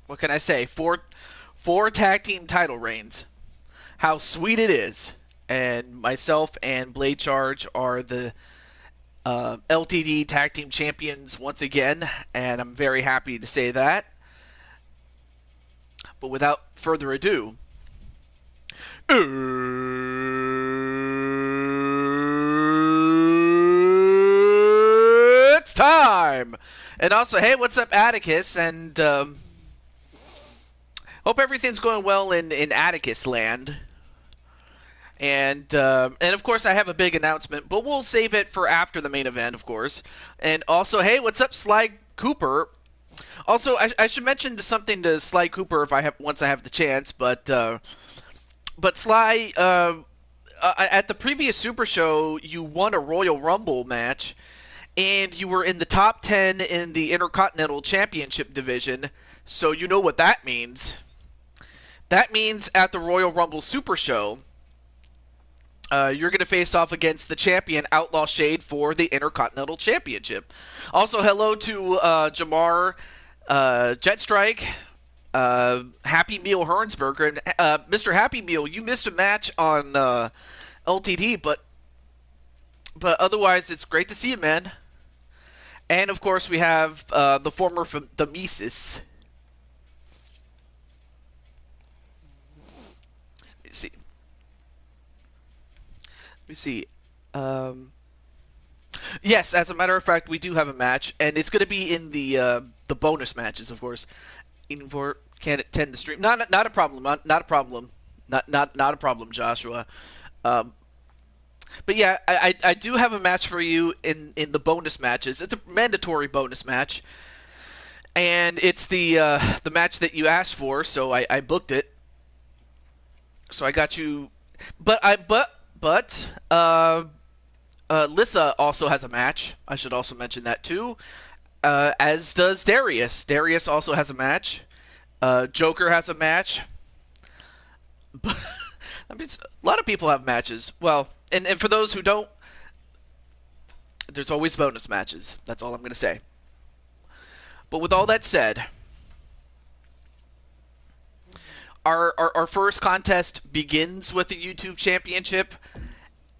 what can I say? Four tag team title reigns. How sweet it is. And myself and Blade Charge are the LTD tag team champions once again, and I'm very happy to say that. But without further ado, it's time! And also, hey, what's up, Atticus? And hope everything's going well in Atticus land. And of course, I have a big announcement, but we'll save it for after the main event, of course. And also, hey, what's up, Sly Cooper? Also, I should mention something to Sly Cooper if I have once I have the chance, but Sly, at the previous Super Show, you won a Royal Rumble match, and you were in the top 10 in the Intercontinental Championship division. So you know what that means. That means at the Royal Rumble Super Show, you're going to face off against the champion Outlaw Shade for the Intercontinental Championship. Also, hello to Jamar Jetstrike, Happy Meal Hernsberger, and Mr. Happy Meal. You missed a match on LTD, but otherwise, it's great to see you, man. And of course, we have the former from the Mises. Let me see. Let me see. Yes, as a matter of fact, we do have a match, and it's going to be in the bonus matches, of course. Invort can't attend the stream. Not a problem. Not a problem. Not a problem, Joshua. But yeah, I do have a match for you in the bonus matches. It's a mandatory bonus match, and it's the match that you asked for. So I booked it. So I got you, but Lissa also has a match. I should also mention that too. As does Darius. Darius also has a match. Joker has a match. I mean, a lot of people have matches. Well, and for those who don't, there's always bonus matches. That's all I'm going to say. But with all that said, our first contest begins with the YouTube Championship,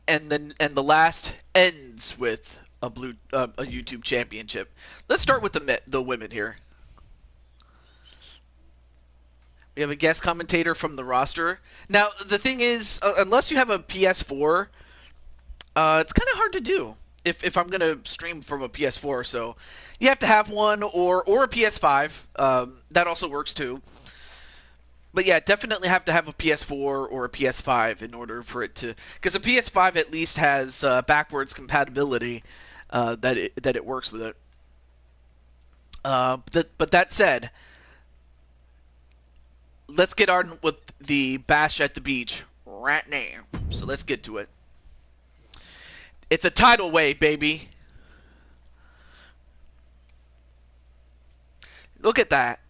and the last ends with a YouTube Championship. Let's start with the women here. We have a guest commentator from the roster. Now, the thing is, unless you have a PS4, it's kind of hard to do if I'm going to stream from a PS4. So you have to have one or a PS5. That also works too. But yeah, definitely have to have a PS4 or a PS5 in order for it to... Because a PS5 at least has backwards compatibility that it works with it. But that said... Let's get on with the bash at the beach right now. So let's get to it. It's a tidal wave, baby. Look at that.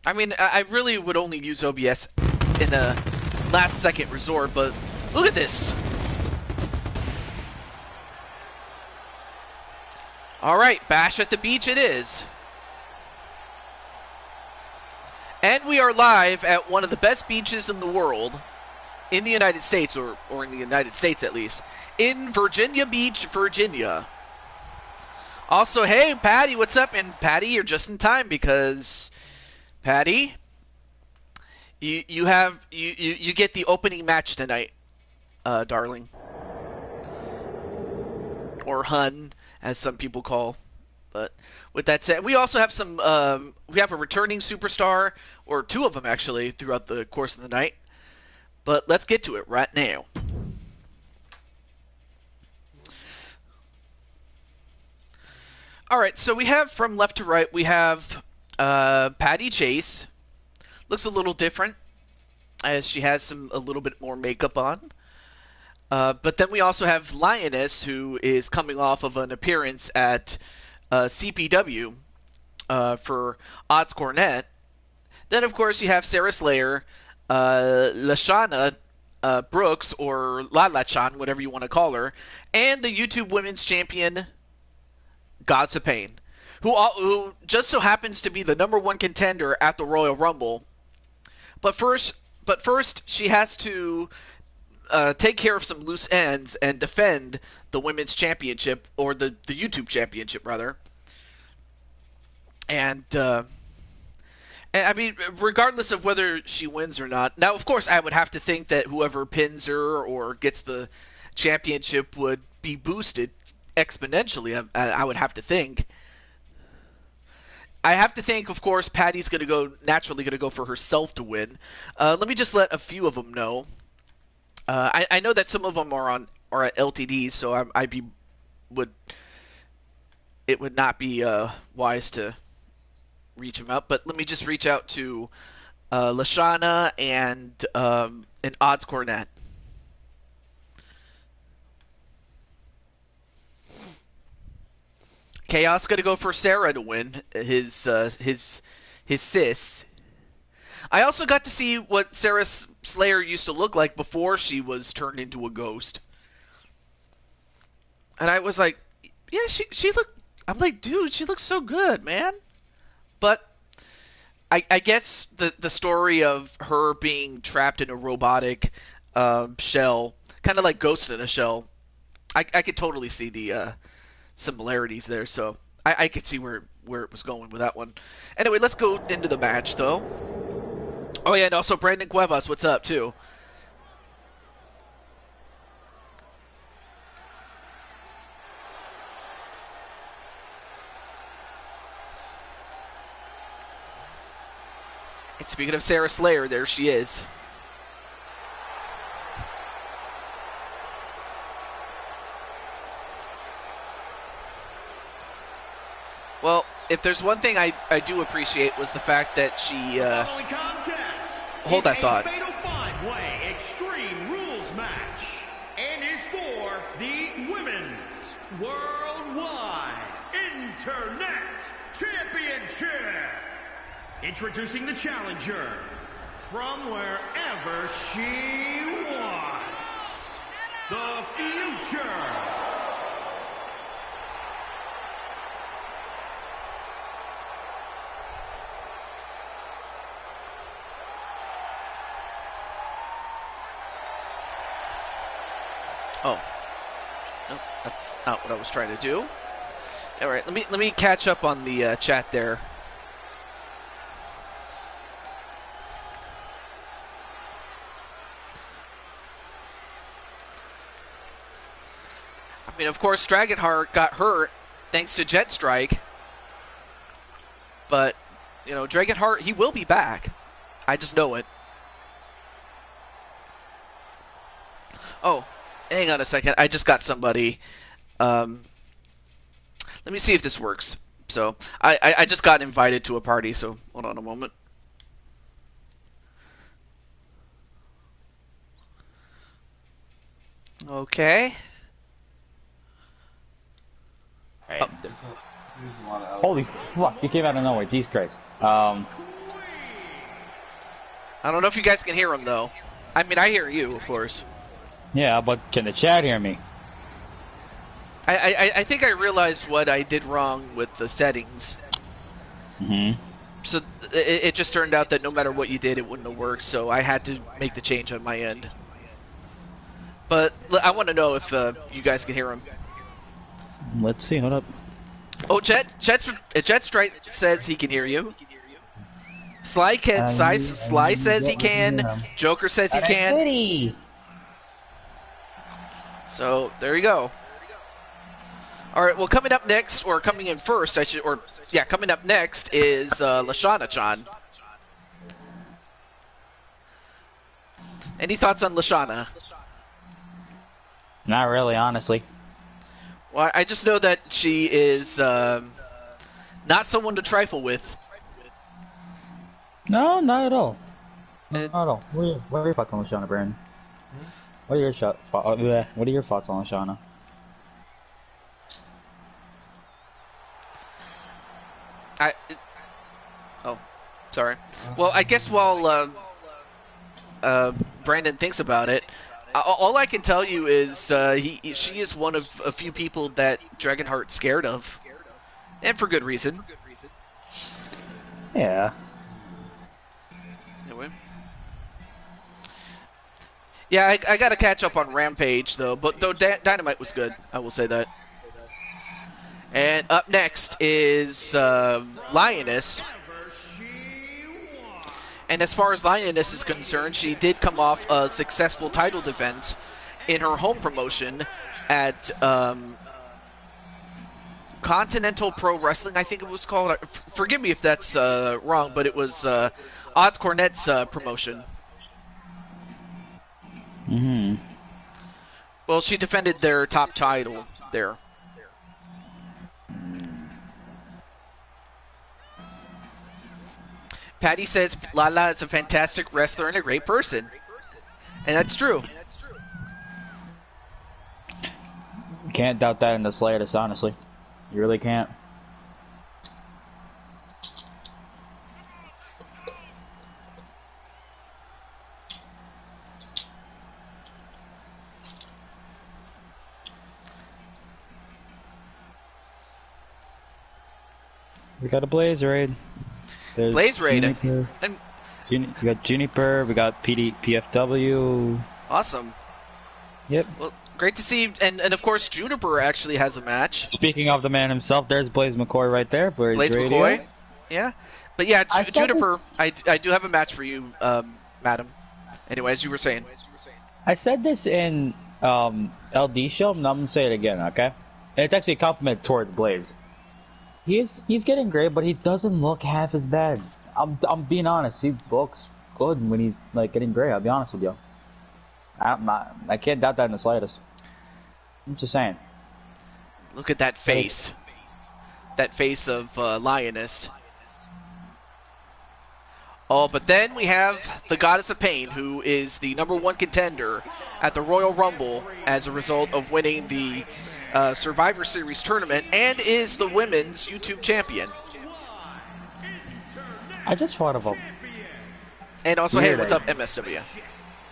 I mean, I really would only use OBS in a last-second resort, but look at this. All right, bash at the beach it is. And we are live at one of the best beaches in the world, in the United States, or in the United States at least, in Virginia Beach, Virginia. Also, hey, Patty, what's up? And Patty, you're just in time because, Patty, you get the opening match tonight, darling. Or hun, as some people call. But with that said, we also have some, we have a returning superstar, or two of them actually, throughout the course of the night. But let's get to it right now. Alright, so we have, from left to right, we have Patty Chase. Looks a little different, as she has a little bit more makeup on. But then we also have Lioness, who is coming off of an appearance at CPW for Odds Cornet. Then, of course, you have Sarah Slayer, Lashana, Brooks, or Lala-chan, whatever you want to call her, and the YouTube Women's Champion, Gods of Pain, who just so happens to be the #1 contender at the Royal Rumble. But first, she has to take care of some loose ends and defend the Women's Championship, or the YouTube Championship, rather. And I mean, regardless of whether she wins or not. Now, of course, I would have to think that whoever pins her or gets the championship would be boosted exponentially. I would have to think. I have to think, of course, Patty's naturally going to go for herself to win. Let me just let a few of them know. I know that some of them are at LTD, so it would not be wise to reach them out. But let me just reach out to Lashana and Odds Cornet. Chaos going to go for Sarah to win, his sis. I also got to see what Sarah Slayer used to look like before she was turned into a ghost. And I was like, yeah, she looked... I'm like, dude, she looks so good, man. But I guess the story of her being trapped in a robotic shell, kind of like Ghost in a Shell, I could totally see the similarities there, so I could see where it was going with that one. Anyway, let's go into the match, though. Oh, yeah, and also Brandon Cuevas, what's up, too? And speaking of Sarah Slayer, there she is. Well, if there's one thing I do appreciate was the fact that she... hold that thought. Fatal 5-way Extreme Rules match, and is for the Women's Worldwide Internet Championship. Introducing the challenger from wherever she wants, the Future. Oh, no, that's not what I was trying to do. All right, let me catch up on the chat there. I mean, of course, Dragonheart got hurt thanks to Jet Strike, but you know, Dragonheart, he will be back. I just know it. Oh. Hang on a second. I just got somebody. Let me see if this works. So, I just got invited to a party, so hold on a moment. Okay. Hey. Oh, holy fuck, you came out of nowhere. Jesus Christ. I don't know if you guys can hear him, though. I mean, I hear you, of course. Yeah, but can the chat hear me? I think I realized what I did wrong with the settings. Mm-hmm. So it just turned out that no matter what you did, it wouldn't have worked, so I had to make the change on my end. But I want to know if you guys can hear him. Let's see, hold up. Oh, Jet Strike says he can hear you. Sly says he can. Joker says he can. So there you go. All right. Well, coming up next, or coming in first, coming up next is Lashana-chan. Any thoughts on Lashana? Not really, honestly. Well, I just know that she is not someone to trifle with. No, not at all. Not at all. What are your thoughts on Lashana, Brandon? What are your thoughts on Lashana? Oh, sorry. Well, I guess while Brandon thinks about it. All I can tell you is she is one of a few people that Dragonheart's scared of, and for good reason. Yeah. Anyway. Yeah, I got to catch up on Rampage though, but Dynamite was good, I will say that. And up next is Lioness. And as far as Lioness is concerned, she did come off a successful title defense in her home promotion at Continental Pro Wrestling, I think it was called. Forgive me if that's wrong, but it was Odds Cornette's promotion. Mm-hmm. Well, she defended their top title there. Patty says Lala is a fantastic wrestler and a great person. And that's true. Can't doubt that in the slightest, honestly. You really can't. We got a Blaze Raid. There's Blaze Raid. Juniper. And We got Juniper, we got PFW. awesome. Yep. Well, great to see. And of course, Juniper actually has a match. Speaking of the man himself, there's Blaze McCoy right there. Blaze Radio. McCoy. Yeah. But yeah, I saw Juniper, I do have a match for you, madam. Anyway, as you were saying. I said this in LD show, and I'm gonna say it again, okay? And it's actually a compliment towards Blaze. He's getting great, but he doesn't look half as bad. I'm being honest. He looks good when he's like getting gray. I'll be honest with you. I can't doubt that in the slightest. I'm just saying. Look at that face. That face of Lioness. Oh, but then we have the Goddess of Pain, who is the #1 contender at the Royal Rumble as a result of winning the Survivor Series tournament and is the women's YouTube champion. I just thought of a. And also, Weird hey, what's up, idea. MSW?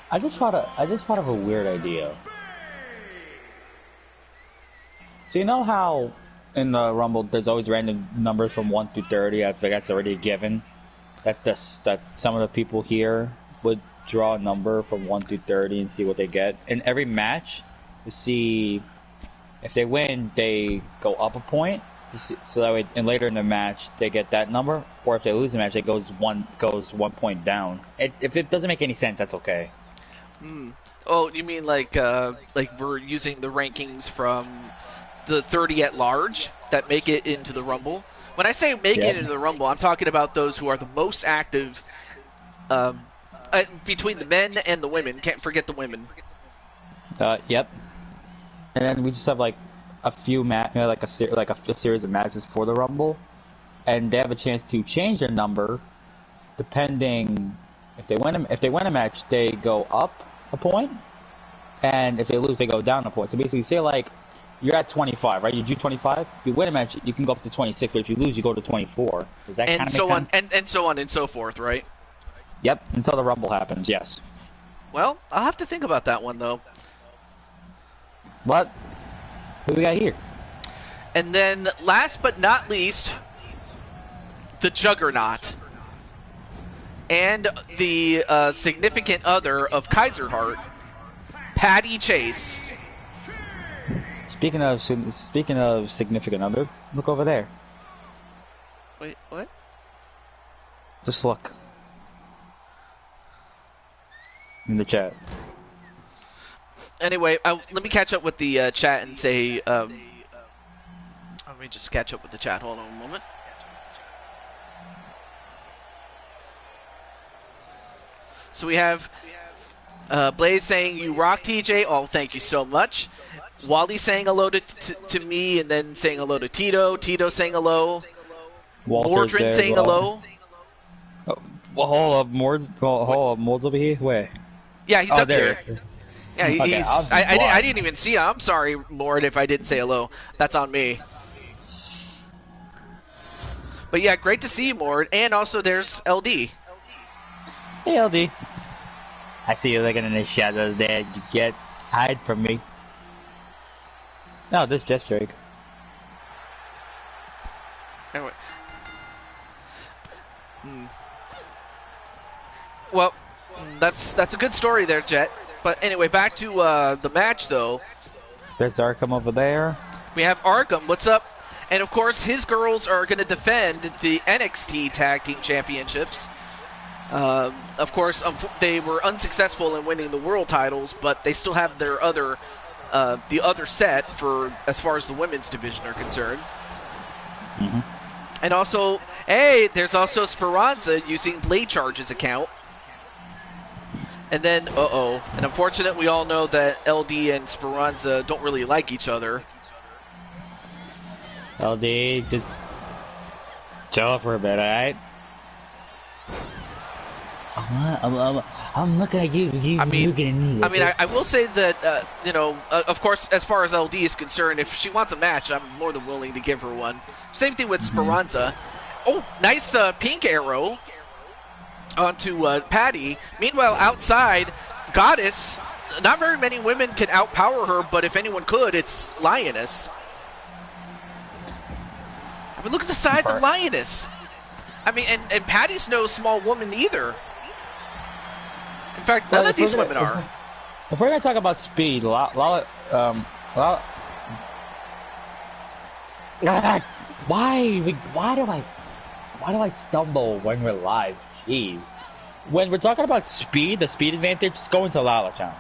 I just thought of a weird idea. So you know how in the Rumble there's always random numbers from 1 to 30. I think that's already a given. That some of the people here would draw a number from 1 to 30 and see what they get. In every match, to see if they win, they go up a point. So that way, and later in the match, they get that number. Or if they lose the match, it goes 1 point down. If it doesn't make any sense, that's okay. Oh, you mean like we're using the rankings from the 30 at large that make it into the Rumble? When I say make it into the Rumble, I'm talking about those who are the most active between the men and the women. Can't forget the women. Yep. And then we just have like a few like a series of matches for the Rumble, and they have a chance to change their number depending if they win a match, they go up a point, and if they lose, they go down a point. So basically, say like you're at 25, right? You do 25. If you win a match, you can go up to 26, but if you lose, you go to 24. Does that kind of make sense? And so on and so forth, right? Yep, until the Rumble happens, yes. Well, I'll have to think about that one, though. What? Who we got here? And then, last but not least, the Juggernaut. And the significant other of Kaiser Heart, Patty Chase. Speaking of significant other, look over there. Wait, what? Just look. In the chat. Anyway, let me catch up with the chat and say, let me just catch up with the chat. Hold on a moment. So we have Blaze saying, you rock, TJ. Oh, thank you so much. Wally saying hello to me and then saying hello to Tito. Tito saying hello. Mordrin saying hello. Oh, well, hold up, Mord's over here? Where? Yeah, he's up there. here. Yeah, Okay, I didn't even see him. I'm sorry, Mord, if I didn't say hello. That's on me. But yeah, great to see you, Mord. And also there's LD. Hey, LD. I see you looking in the shadows there. You get hide from me. No, this just Drake. Anyway. Well, that's a good story there, Jet. But anyway, back to the match, though. There's Arkham over there. We have Arkham. What's up? And, of course, his girls are going to defend the NXT Tag Team Championships. Of course, they were unsuccessful in winning the world titles, but they still have their other, the other set for as far as the women's division are concerned. Mm-hmm. And also, hey, there's also Speranza using Blade Charge's account. And then, and unfortunately, we all know that LD and Speranza don't really like each other. LD, just chill for a bit, alright? I'm looking at you. I mean, looking at me. I mean, I will say that, you know, of course, as far as LD is concerned, if she wants a match, I'm more than willing to give her one. Same thing with Speranza. Oh, nice pink arrow onto Patty. Meanwhile, outside, Goddess, not very many women can outpower her, but if anyone could, it's Lioness. I mean, look at the size of Lioness. I mean, and Patty's no small woman either. In fact, none of these women are. If we're gonna talk about speed, why do I stumble when we're live? Jeez. When we're talking about speed, the speed advantage is going to Lala-chan.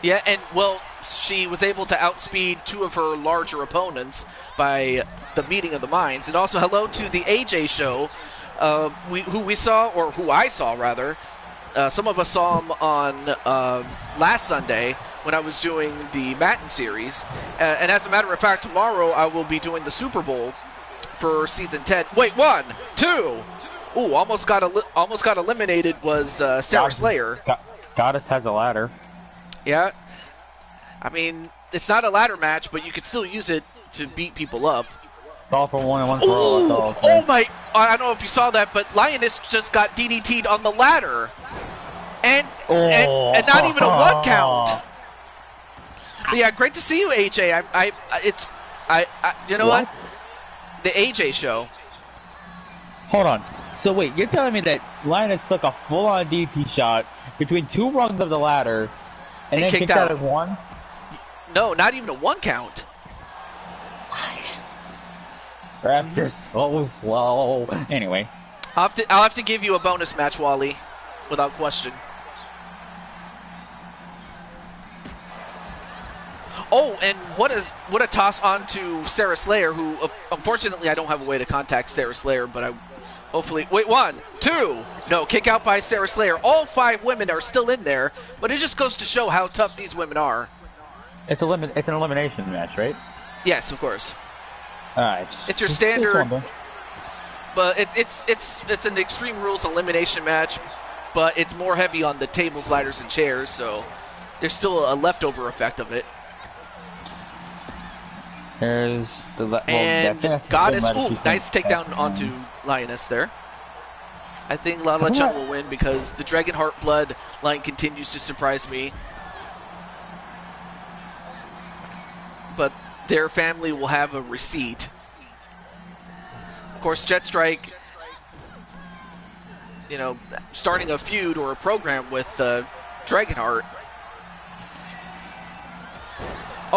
Yeah, and well, she was able to outspeed two of her larger opponents by the meeting of the minds. And also, hello to the AJ show, who I saw rather. Some of us saw him on last Sunday when I was doing the Matin series. And as a matter of fact, tomorrow I will be doing the Super Bowl for Season 10. Wait, 1, 2. Ooh, almost got eliminated was Sarah Slayer. Goddess has a ladder. Yeah. I mean, it's not a ladder match, but you can still use it to beat people up. It's all for one and one for all. That's all. Oh my! I don't know if you saw that, but Lioness just got DDT'd on the ladder. And not even a 1 count. But yeah, great to see you, AJ. You know what? The AJ show. Hold on. So wait, you're telling me that Lioness took a full-on DDT shot between 2 rungs of the ladder and then kicked out of 1? No, not even a 1 count. Perhaps you're so slow. Anyway. I'll have to give you a bonus match, Wally, without question. Oh, and what a toss on to Sarah Slayer, who unfortunately I don't have a way to contact Sarah Slayer, but I hopefully wait 1, 2. No, kick out by Sarah Slayer. All 5 women are still in there, but it just goes to show how tough these women are. It's an elimination match, right? Yes, of course. Alright. It's your standard, but it's an Extreme Rules elimination match, but it's more heavy on the tables, ladders, and chairs, so there's still a leftover effect of it. There's the and Goddess. Ooh, nice takedown onto Lioness there. I think Lala-chan will win because the Dragonheart bloodline continues to surprise me. But their family will have a receipt. Of course, Jetstrike, you know, starting a feud or a program with Dragonheart.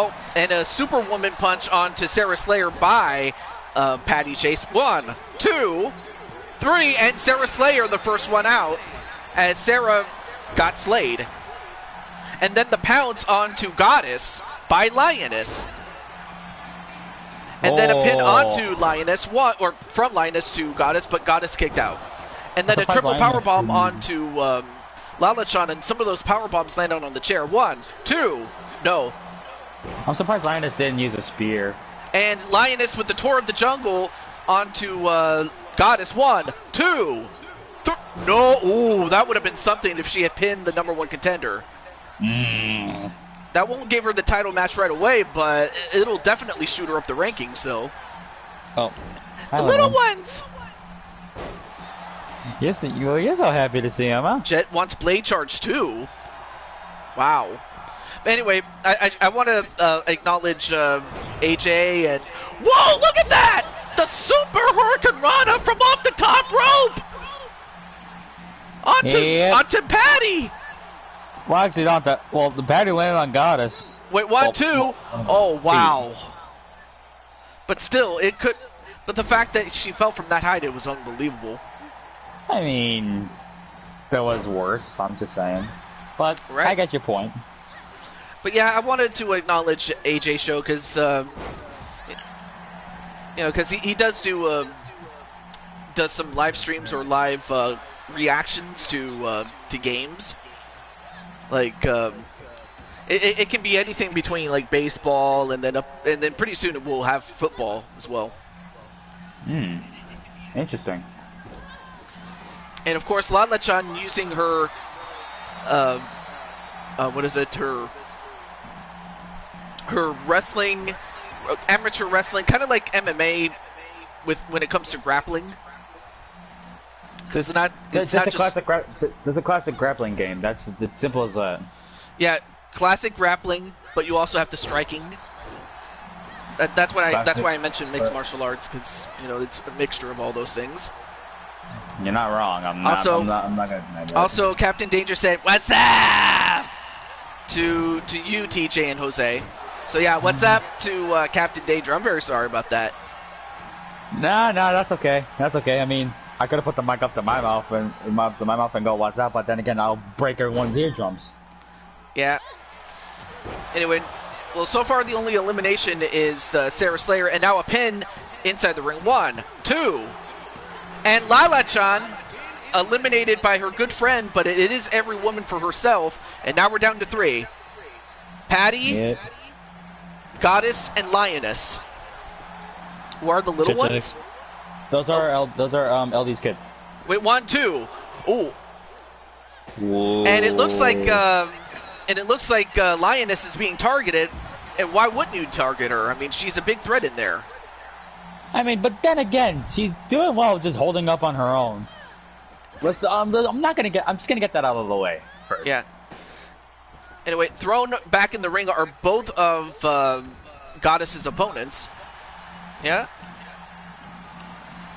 Oh, and a Superwoman punch onto Sarah Slayer by Patty Chase. 1, 2, 3, and Sarah Slayer the first one out as Sarah got slayed. And then the pounce onto Goddess by Lioness. And then a pin onto Lioness, or from Lioness to Goddess, but Goddess kicked out. And then a triple powerbomb onto Lala-chan, and some of those powerbombs land on the chair. 1, 2, no. I'm surprised Lioness didn't use a spear. And Lioness with the Tour of the Jungle onto Goddess. 1, 2, 3. No, ooh, that would have been something if she had pinned the #1 contender. That won't give her the title match right away, but it'll definitely shoot her up the rankings, though. Oh. The little ones! Yes, you're so happy to see him, huh? Jet wants Blade Charge too. Wow. Anyway, I want to acknowledge AJ and... Whoa, look at that! The Super Hurricane Rana from off the top rope! Onto Patty! Well, actually, not that. Well, the Patty landed on Goddess. Wait, one, two. Oh, wow. But still, it could... But the fact that she fell from that height, it was unbelievable. I mean, there was worse, I'm just saying. But right. I get your point. But yeah, I wanted to acknowledge AJ Show because, you know, because he does do some live streams or live reactions to games. Like it can be anything between like baseball and then pretty soon we'll have football as well. Interesting. And of course, Lala-chan using her what is it? Her wrestling, amateur wrestling, kind of like MMA when it comes to grappling. Because there's a classic grappling game. That's as simple as that. Yeah, classic grappling, but you also have the striking. That's why I mentioned mixed martial arts, because you know it's a mixture of all those things. You're not wrong. I'm not gonna deny that. Also, Captain Danger said, "What's up?" to you, TJ and Jose. So yeah, what's up to Captain Danger? I'm very sorry about that. Nah, that's okay. That's okay. I mean, I could have put the mic up to my mouth and go, "What's up?" But then again, I'll break everyone's eardrums. Yeah. Anyway, well, so far the only elimination is Sarah Slayer, and now a pin inside the ring. 1, 2, and Lala-chan eliminated by her good friend, but it is every woman for herself. And now we're down to 3: Patty, Goddess, and Lioness. Who are the little ones? Those are LD's kids. Wait, 1, 2. Ooh. Whoa. And it looks like Lioness is being targeted. And why wouldn't you target her? I mean, she's a big threat in there. I mean, but then again, she's doing well just holding up on her own. I'm just gonna get that out of the way first. Yeah. Anyway, thrown back in the ring are both of Goddess's opponents. Yeah.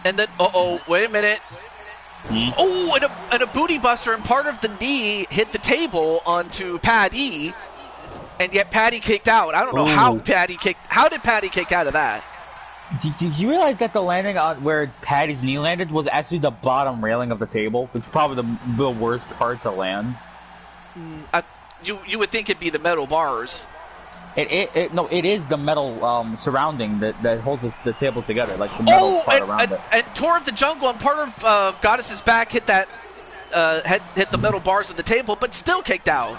And then, wait a minute. Oh, and a booty buster, and part of the knee hit the table onto Patty, and yet Patty kicked out. I don't know how Patty kicked. How did Patty kick out of that? Did you realize that the landing on where Patty's knee landed was actually the bottom railing of the table? It's probably the worst part to land. You would think it'd be the metal bars. No, it is the metal surrounding that holds the table together, like the metal part around it. And Tour of the Jungle, and part of Goddess's back hit that hit the metal bars of the table, but still kicked out.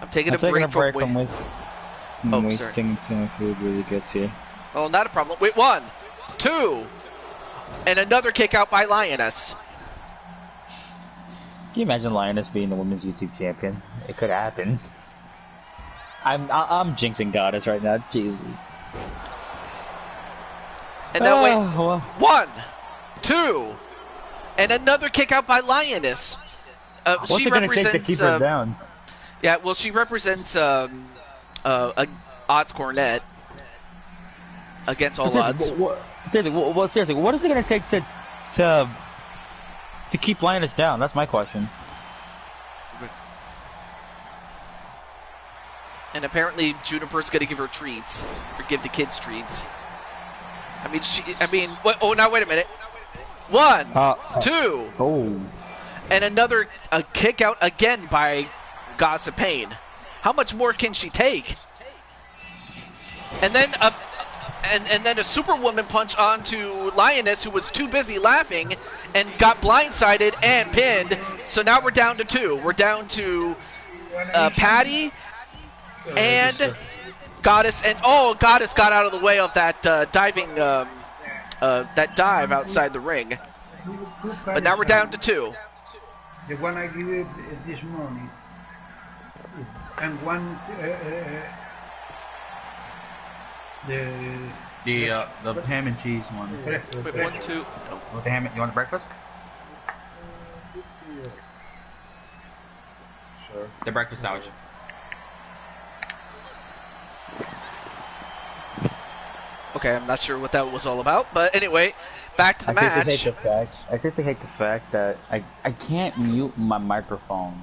I'm taking a break from wasting food really gets here. Oh, not a problem. Wait, 1, 2, and another kick out by Lioness. Can you imagine Lioness being the women's YouTube champion? It could happen. I'm jinxing Goddess right now. Jesus. And now wait, 1, 2, and another kick out by Lioness. What's it gonna take to keep her down? Yeah, well, she represents a odds cornet against all odds. Seriously, what is it going to take to keep Lioness down? That's my question. And apparently, Juniper's going to give her treats, or give the kids treats. Now wait a minute. 1, 2, and another kick out again by Goddess of Pain. How much more can she take? And then a Superwoman punch onto Lioness, who was too busy laughing and got blindsided and pinned. So now we're down to 2. We're down to Patty and Goddess, and Goddess got out of the way of that diving that dive outside the ring. But now we're down to 2. The one I give you this morning. And one The ham and cheese one. Breakfast, Wait, breakfast. 1, 2. No. With the ham, you want the breakfast? Sure. The breakfast sandwich. Okay, I'm not sure what that was all about, but anyway, back to the match. I think they hate the fact that I can't mute my microphone.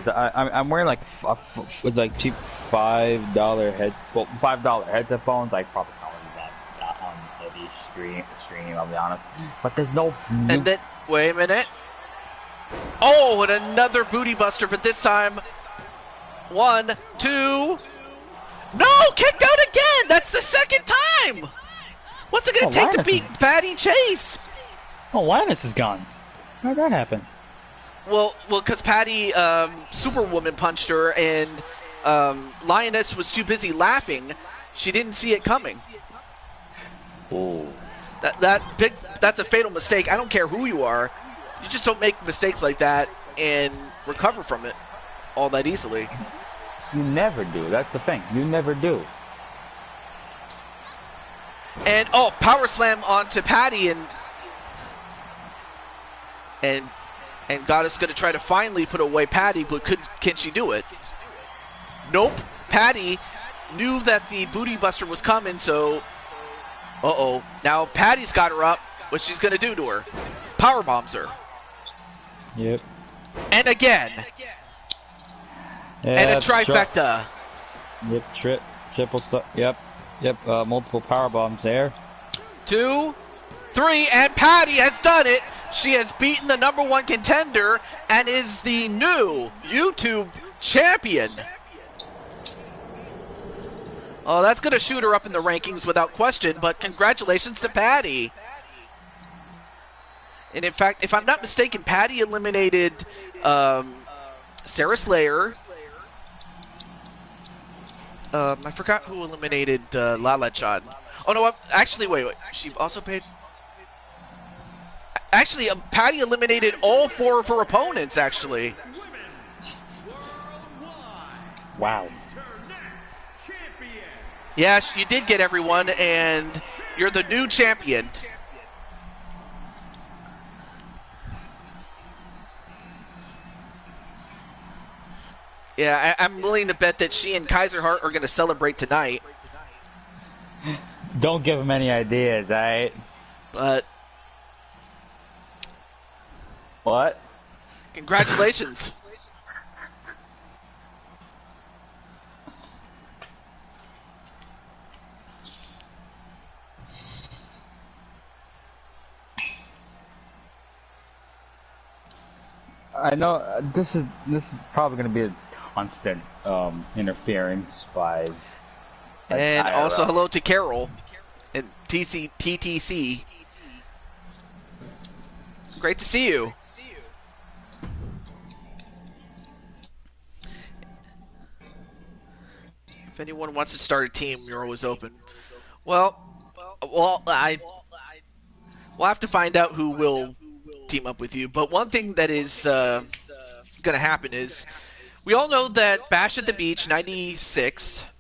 I'm wearing like with like cheap $5 headphones. Like probably not really that on the stream. I'll be honest, but there's no. And then wait a minute. Oh, and another booty buster, but this time 1, 2. No, kicked out again. That's the second time. What's it gonna take to beat Fatty Chase? Oh, Linus is gone. How'd that happen? Well, because Patty Superwoman punched her, and Lioness was too busy laughing. She didn't see it coming. Oh. That's a fatal mistake. I don't care who you are. You just don't make mistakes like that and recover from it all that easily. You never do. That's the thing. You never do. And power slam onto Patty, and Goddess going to try to finally put away Patty, but can she do it? Nope. Patty knew that the booty buster was coming, so now Patty's got her up. What's she's going to do to her? Power bombs her. Yep. And again. And a trifecta. Yep, triple stuff. Yep, multiple power bombs there. 2, 3, and Patty has done it. She has beaten the #1 contender and is the new YouTube champion. Oh, that's going to shoot her up in the rankings without question, but congratulations to Patty. And in fact, if I'm not mistaken, Patty eliminated Sarah Slayer. I forgot who eliminated Lala Chan. Oh no, actually, wait. She also paid. Actually, Patty eliminated all 4 of her opponents. Actually. Wow. Yes, you did get everyone, and you're the new champion. Yeah, I'm willing to bet that she and Kaiser Hart are going to celebrate tonight. Don't give him any ideas, alright? But what? Congratulations. I know this is probably going to be a constant interference by. And also hello to Carol and TTC. Great to see you. If anyone wants to start a team, you're always open. Well, we'll have to find out who will team up with you. But one thing that is going to happen is we all know that Bash at the Beach 96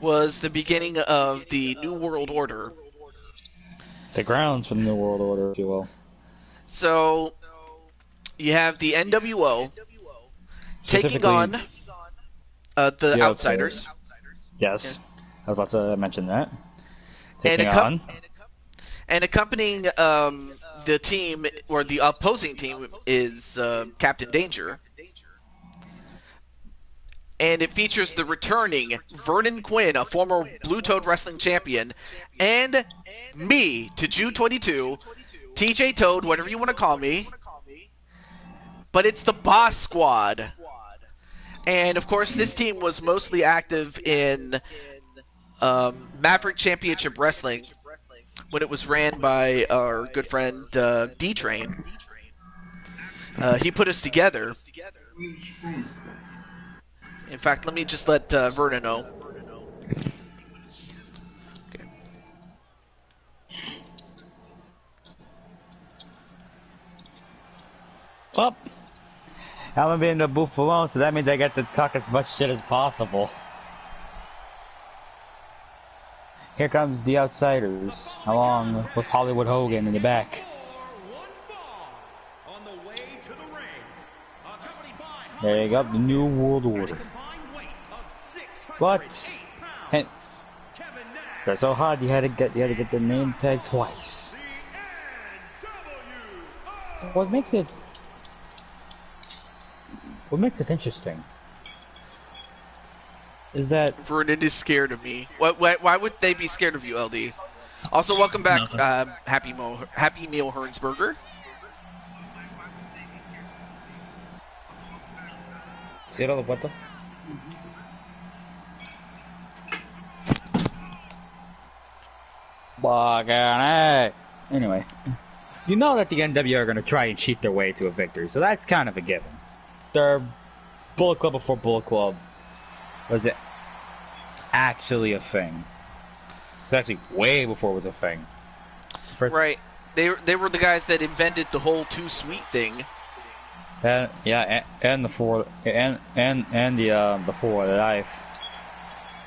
was the beginning of the New World Order. The grounds for the New World Order, if you will. So you have the NWO taking on the Outsiders. Yes, I was about to mention that. And accompanying the team, or the opposing team, is Captain Danger. And it features the returning Vernon Quinn, a former Blue Toad Wrestling champion, and me, Taju 22, TJ Toad, whatever you want to call me. But it's the Boss Squad. And of course, this team was mostly active in Maverick Championship Wrestling when it was ran by our good friend D-Train. He put us together. In fact, let me just let Vernon know. Okay. Well, I'm going to be in the booth alone, so that means I get to talk as much shit as possible. Here comes the Outsiders, along with Hollywood Hogan in the back. There you go, the New World Order. But they're so hard, you had to get the name tag twice. What makes it interesting is that Vernon is scared of me. Why would they be scared of you, LD? Also, welcome back, Happy Meal Hernsberger. Cierra la puerta. Anyway, you know that the NWO are going to try and cheat their way to a victory, so that's kind of a given. Their Bullet Club before Bullet Club was it actually a thing. It's actually way before it was a thing. Right. They were the guys that invented the whole Too Sweet thing. And the four the life.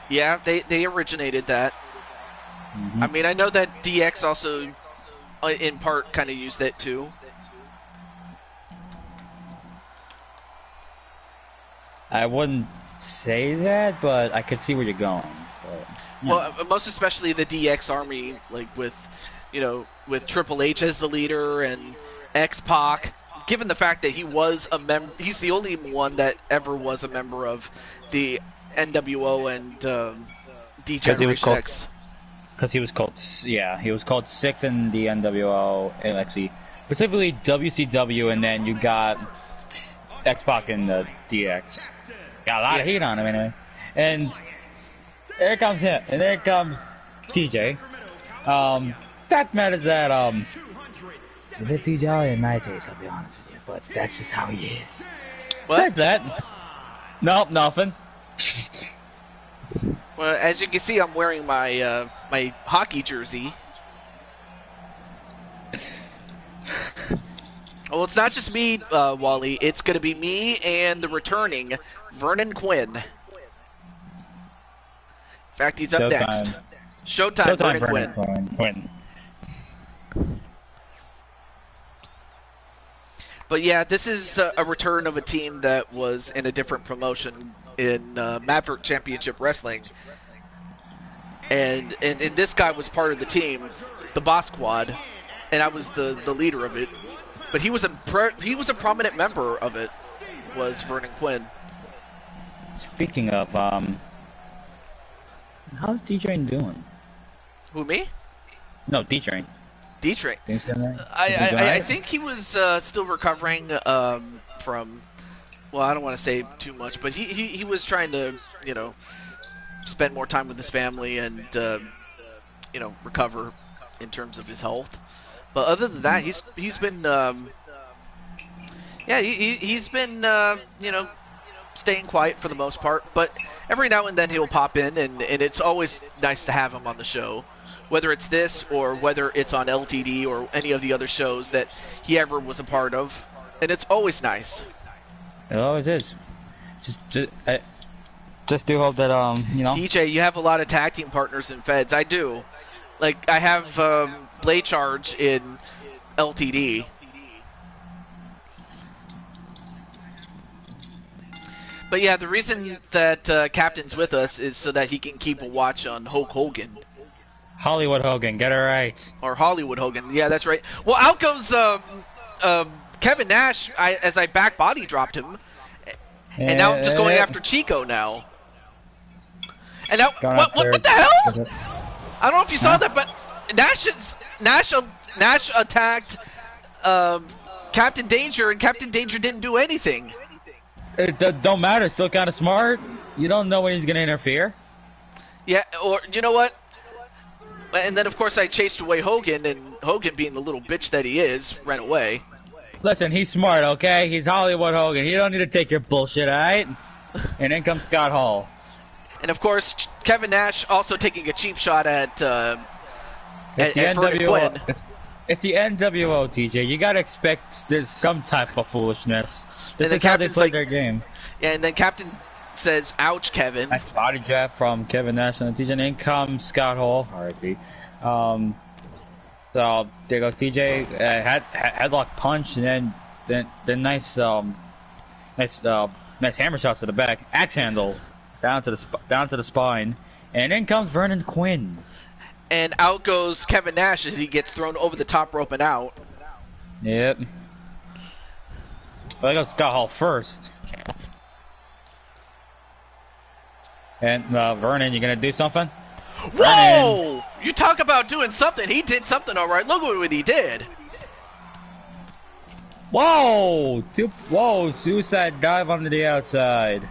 Yeah, they originated that. Mm-hmm. I mean, I know that DX also, in part, kind of used that too. I wouldn't say that, but I could see where you're going. But, well, most especially the DX Army, like with Triple H as the leader and X-Pac. Given the fact that he was he's the only one that ever was a member of the NWO and D-Generation X. Because he was called Six in the NWO, and actually specifically WCW, and then you got X-Pac in the DX. Got a lot of heat on him anyway. And there comes him, and there comes TJ. Fact matters that a bit too jolly in my taste, I'll be honest with you, but that's just how he is. What? Besides that, nope, nothing. Well, as you can see, I'm wearing my my hockey jersey. Well, it's not just me, Wally. It's going to be me and the returning Vernon Quinn. In fact, he's up next. Showtime Vernon Quinn. But yeah, this is a return of a team that was in a different promotion in Maverick Championship Wrestling. And this guy was part of the team, the Boss Squad, and I was the leader of it. But he was a prominent member of it, was Vernon Quinn. Speaking of, how's D-Train doing? Who, me? No, D-Train. D-Train. I think he was still recovering from, well, I don't want to say too much, but he was trying to, spend more time with his family and, recover in terms of his health. But other than that, he's been, he's been, staying quiet for the most part. But every now and then he'll pop in, and it's always nice to have him on the show. Whether it's this or whether it's on LTD or any of the other shows that he ever was a part of. And it's always nice. It always is. Just do hope that, DJ, you have a lot of tag team partners in Feds. I do. Like, I have Blade Charge in LTD. But yeah, the reason that Captain's with us is so that he can keep a watch on Hulk Hogan. Hollywood Hogan, get it right. Or Hollywood Hogan, yeah, that's right. Well, out goes Kevin Nash as I back body dropped him. And now I'm just going after Chico now. And now, what the hell? I don't know if you saw that, but Nash attacked Captain Danger, and Captain Danger didn't do anything. It don't matter, still kind of smart. You don't know when he's going to interfere. Yeah, or you know what? And then, of course, I chased away Hogan, and Hogan, being the little bitch that he is, ran away. Listen, he's smart, okay? He's Hollywood Hogan. You don't need to take your bullshit, alright? And then comes Scott Hall. And, of course, Kevin Nash also taking a cheap shot at Vernon Quinn. It's the NWO, TJ. You gotta expect some type of foolishness. This is how they play their game. Yeah, and then Captain says, "Ouch, Kevin." Nice body jab from Kevin Nash and TJ. And in comes Scott Hall. RIP. So there goes TJ. Headlock punch, and then nice nice hammer shots to the back. Axe handle down to the spine, and in comes Vernon Quinn. And out goes Kevin Nash as he gets thrown over the top rope and out. Yep. Well, I got Scott Hall first. And Vernon, you gonna do something? Whoa! Vernon. You talk about doing something. He did something all right. Look at what he did. Whoa! Whoa! Suicide dive onto the outside.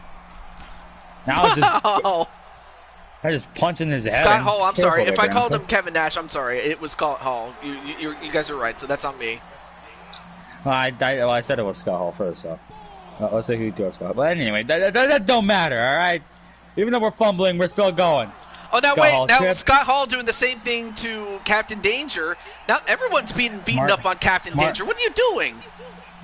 Now Wow. I just punching his head. Scott Hall, I'm sorry. If I Grandpa. called him Kevin Nash, I'm sorry. It was Scott Hall. You guys are right, so that's on me. Well, I said it was Scott Hall first, so let's say who threw Scott Hall. But anyway, that don't matter, all right? Even though we're fumbling, we're still going. Oh, now Scott wait. Hall Now trip. Scott Hall doing the same thing to Captain Danger. Now everyone's being beaten up on Captain Danger. What are you doing?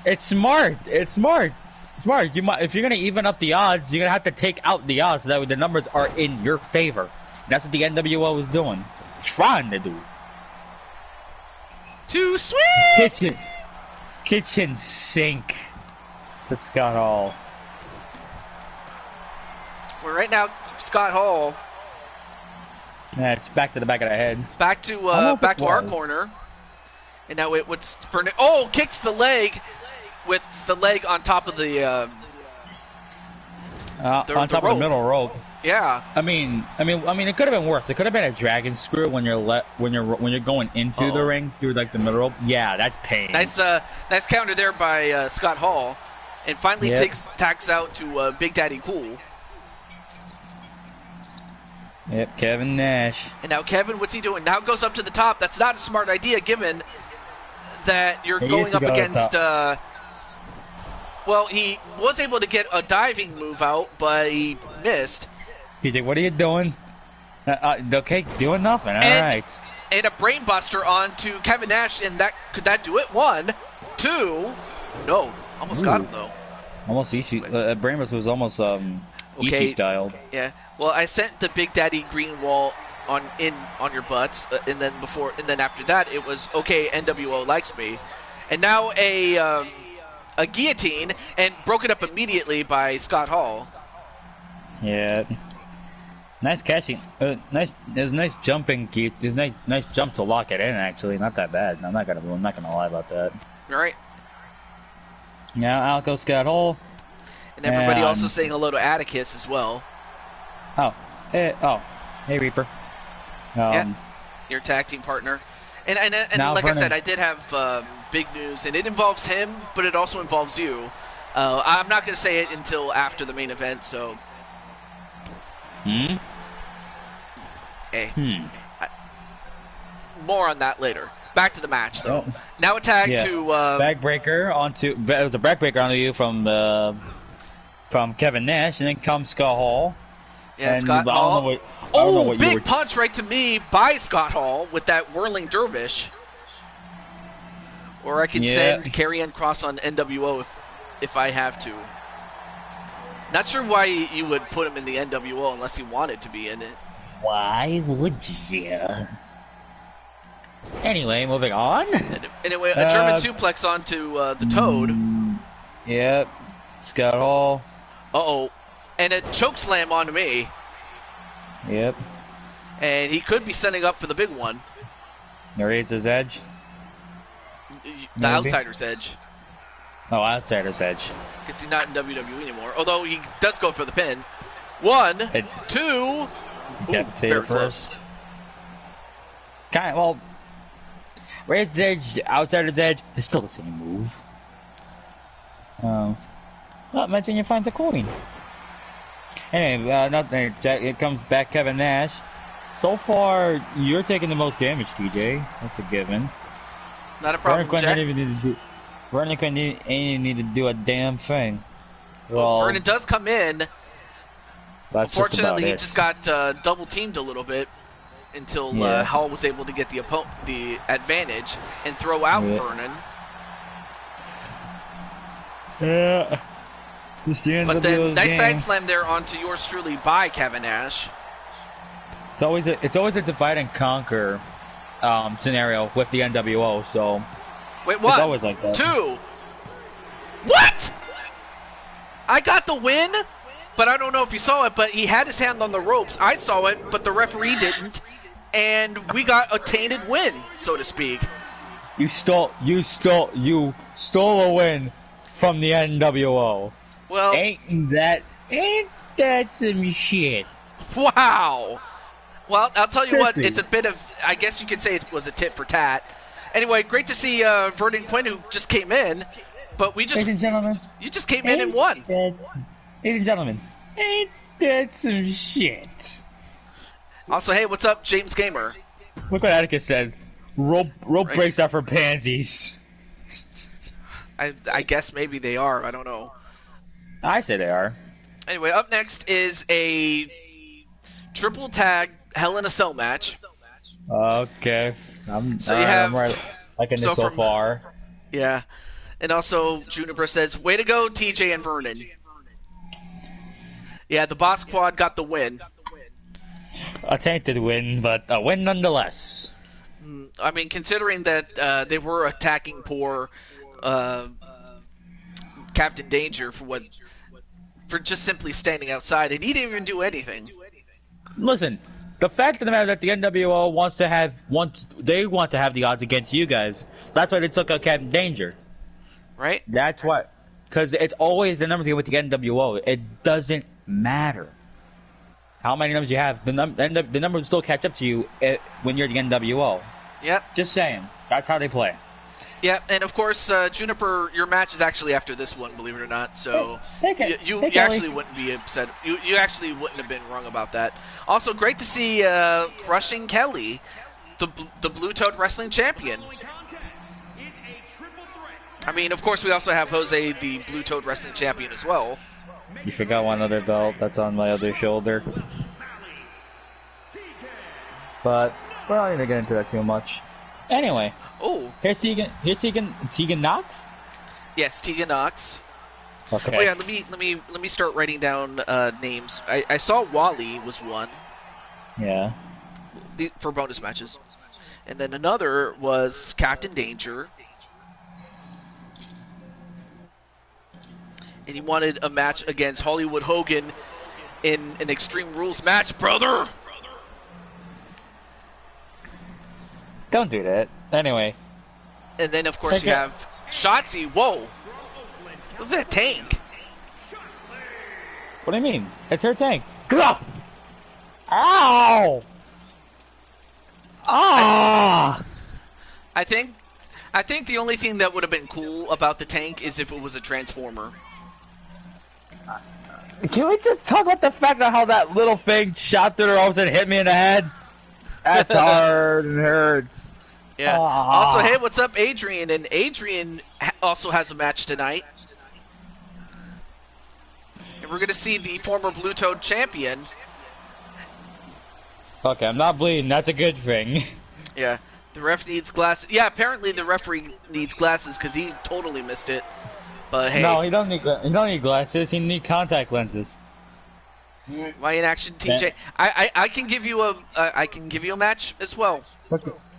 It's smart. It's smart. Smart. If you're gonna even up the odds, you're gonna have to take out the odds so that way the numbers are in your favor. That's what the NWO was doing, trying to do. Too sweet. Kitchen sink to Scott Hall. Well, right now, Scott Hall Yeah, it's back to the back of the head. back to our corner, and now what's Vernon? Oh, kicks the leg with the leg on top of the On top of the middle rope. Yeah. I mean, it could have been worse. It could have been a dragon screw when you're going into the ring through like the middle rope. Yeah, that's pain. Nice counter there by Scott Hall, and finally tacks out to Big Daddy Cool. Yep, Kevin Nash. And now Kevin, what's he doing? Now goes up to the top. That's not a smart idea, given that you're going up against. Well, he was able to get a diving move out, but he missed. TJ, what are you doing? Okay, doing nothing. All right. And a brainbuster onto Kevin Nash, and could that do it? 1, 2, no, almost got him though. Almost Ishii. Brainbuster was almost Ishii style. Yeah. Well, I sent the Big Daddy Green Wall on your butts, and then after that it was okay. NWO likes me, and now a guillotine, and broken up immediately by Scott Hall. Yeah. Nice catching. Nice. There's nice jumping. There's nice jump to lock it in. Actually, not that bad. I'm not gonna lie about that. All right. Now out goes Scott Hall. And everybody also saying hello to Atticus as well. Hey Reaper. Yeah, your tag team partner. And like I said, I did have big news, and it involves him, but it also involves you. I'm not going to say it until after the main event, so. More on that later. Back to the match, though. Oh. Now a tag to backbreaker onto. It was a backbreaker onto you from Kevin Nash, and then comes Scott Hall. Yeah, and Scott Hall. Big were... punch right to me by Scott Hall with that whirling dervish. Or I can send Karrion Kross on NWO if I have to. Not sure why you would put him in the NWO unless he wanted to be in it. Why would you? Anyway, moving on. Anyway, a German suplex onto the Toad. Yep. Scott Hall. Uh-oh. And a choke slam onto me. Yep. And he could be setting up for the big one. Narrator's Edge. The Outsider's Edge. Oh, Outsider's Edge. Because he's not in WWE anymore. Although he does go for the pin. 1, 2. Ooh, very close. Narrator's Edge, Outsider's Edge, it's still the same move. Not mention you find the coin. Anyway, it comes back Kevin Nash. So far, you're taking the most damage, TJ. That's a given. Not a problem, Jack. Vernon Quinn ain't even need to do a damn thing. Well, Vernon does come in. Unfortunately, he just got double teamed a little bit until Hall was able to get the advantage and throw out Vernon. Yeah. It's the But then NWO's nice game. side slam there onto yours truly by Kevin Nash. It's always a divide and conquer scenario with the NWO. So Wait, what? it's always like that. 2. What? I got the win, but I don't know if you saw it, but he had his hand on the ropes. I saw it, but the referee didn't, and we got a tainted win, so to speak. You stole a win from the NWO. Well, Ain't that some shit? wow. Well, I'll tell you what, Seriously. it's a bit of, I guess you could say it was a tit for tat. Anyway, great to see Vernon Quinn, who just came in, but Ladies and gentlemen. you just came in and won. Ladies and gentlemen. Ain't that some shit? Also, hey, what's up, James Gamer? Look what Atticus said. Rope Right. breaks are for pansies. I guess maybe they are, I don't know. I say they are. Anyway, up next is a triple tag Hell in a Cell match. Okay. I'm right liking this so so from- far. Yeah. And also, Juniper says, way to go, TJ and Vernon. Yeah, the Bot Squad got the win. A tainted win, but a win nonetheless. I mean, considering that they were attacking poor Captain Danger for just simply standing outside, and he didn't even do anything. Listen, the fact of the matter that the NWO wants to have the odds against you guys. That's why they took out Captain Danger. Right? That's what, because it's always the numbers game with the NWO. It doesn't matter how many numbers you have. The numbers will still catch up to you when you're the NWO. Yep. Just saying. That's how they play. Yep, and of course, Juniper, your match is actually after this one, believe it or not. So you Kelly. actually wouldn't be upset. You actually wouldn't have been wrong about that. Also, great to see Crushing Kelly, the Blue Toad Wrestling Champion. I mean, of course, we also have Jose, the Blue Toad Wrestling Champion, as well. You forgot one other belt that's on my other shoulder. But we're not going to get into that too much. Anyway, Oh, here's Tegan Knox? yes, Tegan Knox. Okay. Oh yeah, let me start writing down names. I saw Wally was one Yeah. for bonus matches, and then another was Captain Danger. And he wanted a match against Hollywood Hogan in an Extreme Rules match, brother. Don't do that. Anyway. And then, of course, you have Shotzi. Whoa. Look at that tank. What do you mean? It's her tank. Get up! Ow! Ah! I think the only thing that would have been cool about the tank is if it was a transformer. Can we just talk about the fact of how that little thing shot through her arms and hit me in the head? That's hard and hurts. Yeah. Ah. Also, hey, what's up, Adrian? And Adrian also has a match tonight. And we're going to see the former Blue Toad champion. Okay, I'm not bleeding. That's a good thing. Yeah. The ref needs glasses. Yeah, apparently the referee needs glasses because he totally missed it. But hey. No, he don't need glasses. He need contact lenses. Why in action, TJ? I can give you a match as well.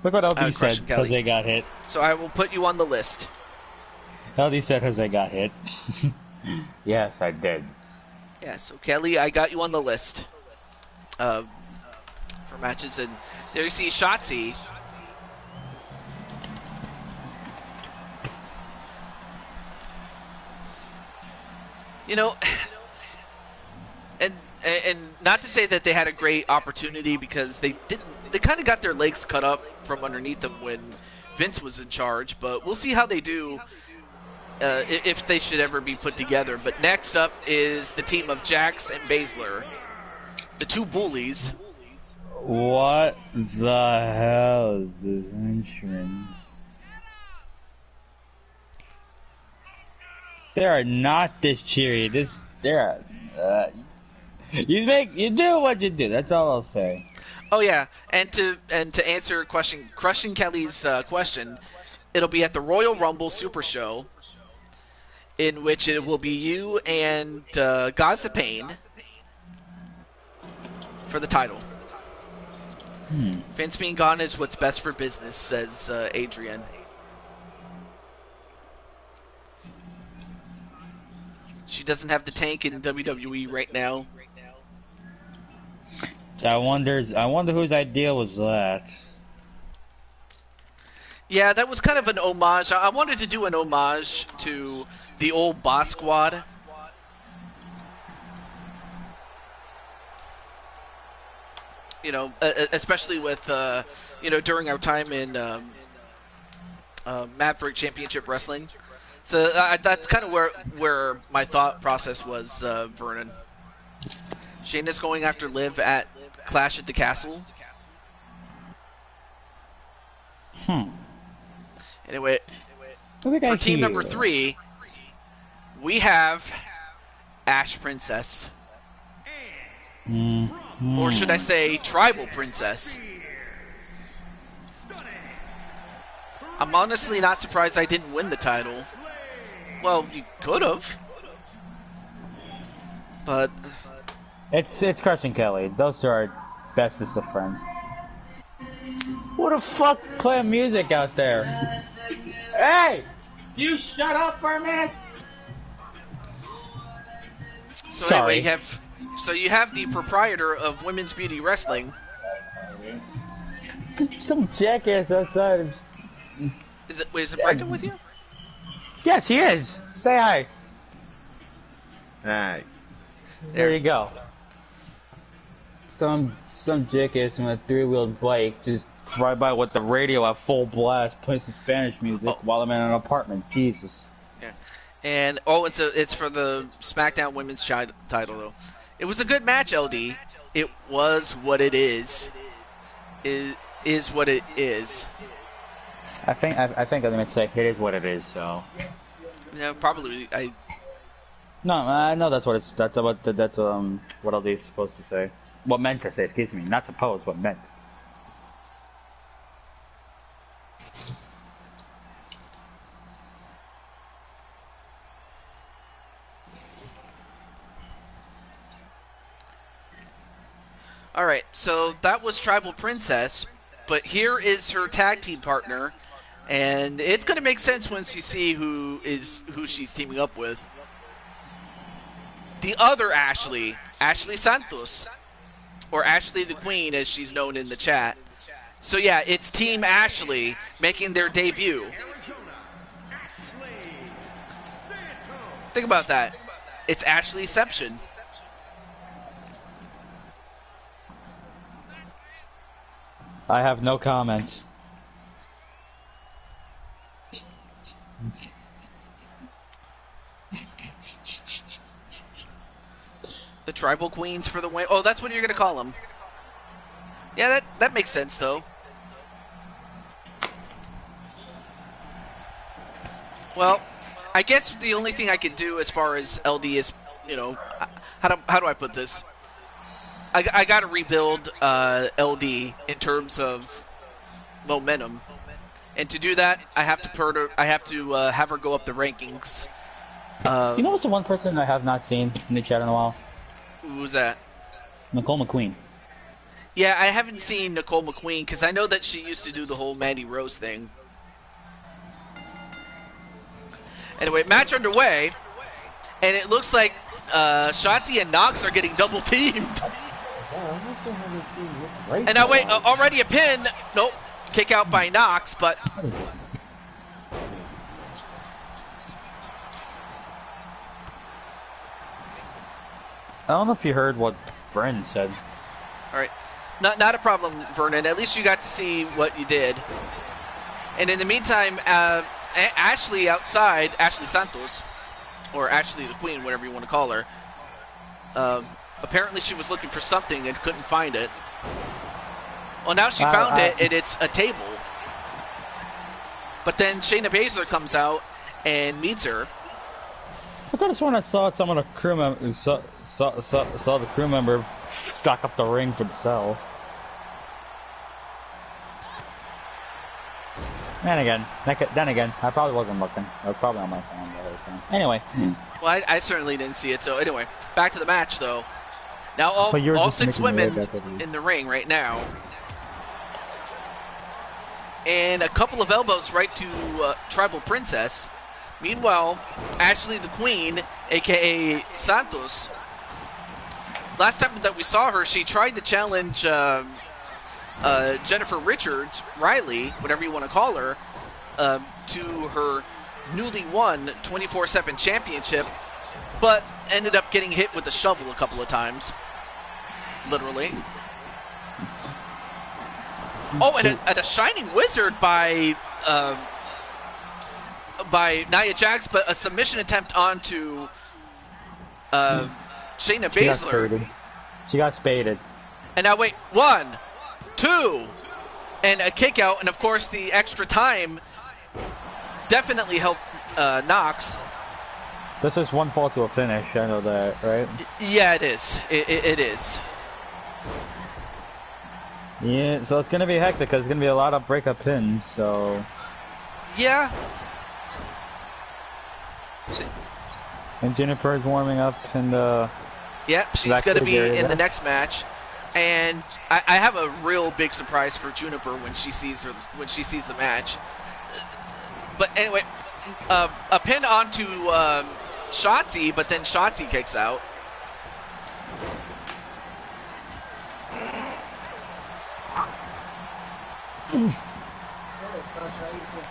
Look what LD said. Crushing Kelly. Jose got hit. So I will put you on the list. LD said Jose got hit. Yes, I did. Yeah, so Kelly, I got you on the list for matches, and there you see Shotzi. You know, and not to say that they had a great opportunity because they didn't. They kind of got their legs cut up from underneath them when Vince was in charge. But we'll see how they do if they should ever be put together. But next up is the team of Jax and Baszler, the two bullies. What the hell is this entrance? They are not this cheery. You do what you do. That's all I'll say. Oh yeah, and to answer Crushing Kelly's question, it'll be at the Royal Rumble Super Show, in which it will be you and Gods of Pain for the title. Vince being gone is what's best for business, says Adrian. She doesn't have the tank in WWE right now. I wonder whose idea was that. Yeah, that was kind of an homage. I wanted to do an homage to the old Boss Squad. You know, especially with, you know, during our time in Maverick Championship Wrestling. So that's kind of where my thought process was, Vernon. Shayna's going after Liv at Clash at the Castle. Anyway, for team number 3, we have Ash Princess. Or should I say Tribal Princess. I'm honestly not surprised I didn't win the title. Well, you could have. But It's Crushing Kelly. Those are our bestest of friends. What the fuck playing music out there? Hey! You shut up for a minute! So Sorry. anyway, you have the proprietor of Women's Beauty Wrestling. Some jackass outside. Is it Brendan with you? Yes, he is. Say hi. Alright. There you go. Some jackass on a 3-wheeled bike just ride by with the radio at full blast, playing some Spanish music while I'm in an apartment. Jesus. Yeah. And it's for the SmackDown Women's title though. It was a good match, LD. It was what it is. It is what it is. I think I'm gonna say it is what it is. So. Yeah, probably. No, I know that's what that's what LD is supposed to say. What meant to say, excuse me, not supposed, what meant. Alright, so that was Tribal Princess, but here is her tag team partner, and it's going to make sense once you see who she's teaming up with. The other Ashley Santos, or Ashley the Queen as she's known in the chat. So yeah, it's Team Ashley making their debut. Think about that. It's Ashleyception. I have no comment. The Tribal Queens for the win. Oh, that's what you're going to call them. Yeah, that makes sense, though. Well, I guess the only thing I can do as far as LD is, you know, how do I put this? I got to rebuild LD in terms of momentum, and to do that, I have to have her go up the rankings. You know what's the one person I have not seen in the chat in a while? Who's that? Nicole McQueen. Yeah, I haven't seen Nicole McQueen because I know that she used to do the whole Mandy Rose thing. Anyway, match underway, and it looks like Shotzi and Nox are getting double teamed. And now wait, already a pin. Nope, kick out by Nox, but I don't know if you heard what Bren said. all right, not a problem, Vernon. At least you got to see what you did. And in the meantime, Ashley outside, Ashley Santos, or Ashley the Queen, whatever you want to call her. Apparently she was looking for something and couldn't find it. Well, now she found it, and it's a table. But then Shayna Baszler comes out and meets her. I could have sworn I saw some of the crew members saw the crew member stock up the ring for the cell. Then again, I probably wasn't looking. I was probably on my phone the whole Anyway. Well, I certainly didn't see it. So anyway, back to the match though. Now But you're all just 6 making women me look at in the ring right now. And a couple of elbows right to Tribal Princess. Meanwhile, Ashley the Queen, a.k.a. Santos, last time that we saw her, she tried to challenge Jennifer Richards, Riley, whatever you want to call her, to her newly won 24/7 championship, but ended up getting hit with a shovel a couple of times. Literally. Oh, and a Shining Wizard by Nia Jax, but a submission attempt onto Shayna Baszler. She got spaded. And now wait, 1, 2, and a kick out, and of course the extra time definitely helped Knox. This is one fall to a finish, I know that, right? Yeah, it is. It is. Yeah, so it's gonna be hectic because it's gonna be a lot of breakup pins, so... Yeah. And Juniper is warming up in the... Yep, she's going to be in the next match, and I have a real big surprise for Juniper when she sees the match. But anyway, a pin onto Shotzi, but then Shotzi kicks out.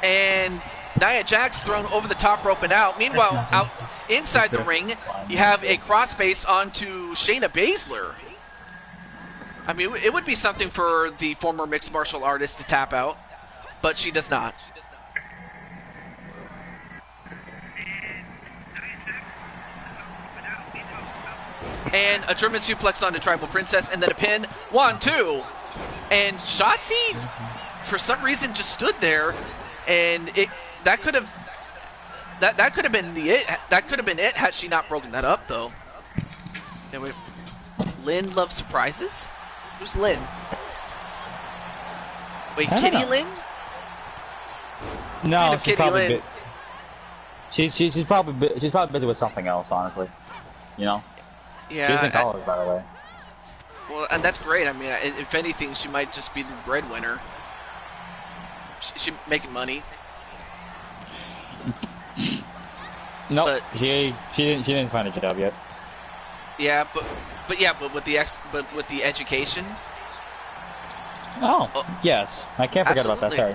And Nia Jax thrown over the top rope and out. Meanwhile, out inside the ring, you have a crossface onto Shayna Baszler. I mean, it would be something for the former mixed martial artist to tap out, but she does not. And a German suplex onto Tribal Princess, and then a pin. 1, 2. And Shotzi, for some reason, just stood there, and that could have been it had she not broken that up, though. Anyway, Lynn loves surprises. Who's Lynn? Wait, Kitty Lynn? No, she's probably she's probably busy with something else, honestly. You know. Yeah. She's in college, by the way. Well, and that's great. I mean, if anything, she might just be the breadwinner. She's making money. Nope, but she didn't find a job yet. Yeah, but with the education. Oh, yes, I can't forget about that. Sorry.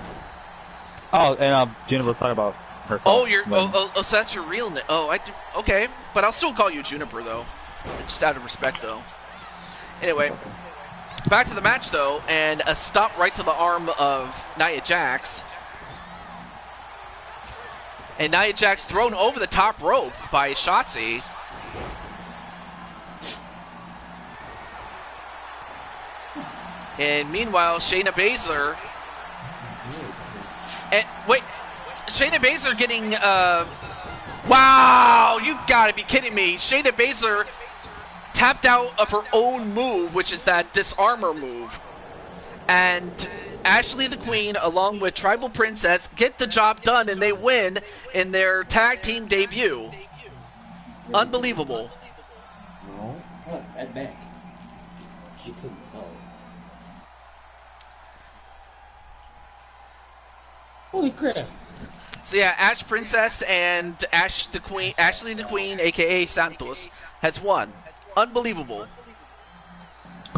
Oh, and Juniper was talking about herself. Oh, so that's your real name. Oh, I do. Okay, but I'll still call you Juniper though, just out of respect though. Anyway, back to the match though, and a stop right to the arm of Nia Jax. And Nia Jax thrown over the top rope by Shotzi. And meanwhile, Shayna Baszler. And wait, Shayna Baszler getting. Wow, you gotta be kidding me! Shayna Baszler tapped out of her own move, which is that disarmor move. And Ashley the Queen, along with Tribal Princess, get the job done, and they win in their tag team debut. Unbelievable. No, at back. She couldn't go. Holy crap. So yeah, Ash Princess and Ashley the Queen, aka Santos, has won. Unbelievable.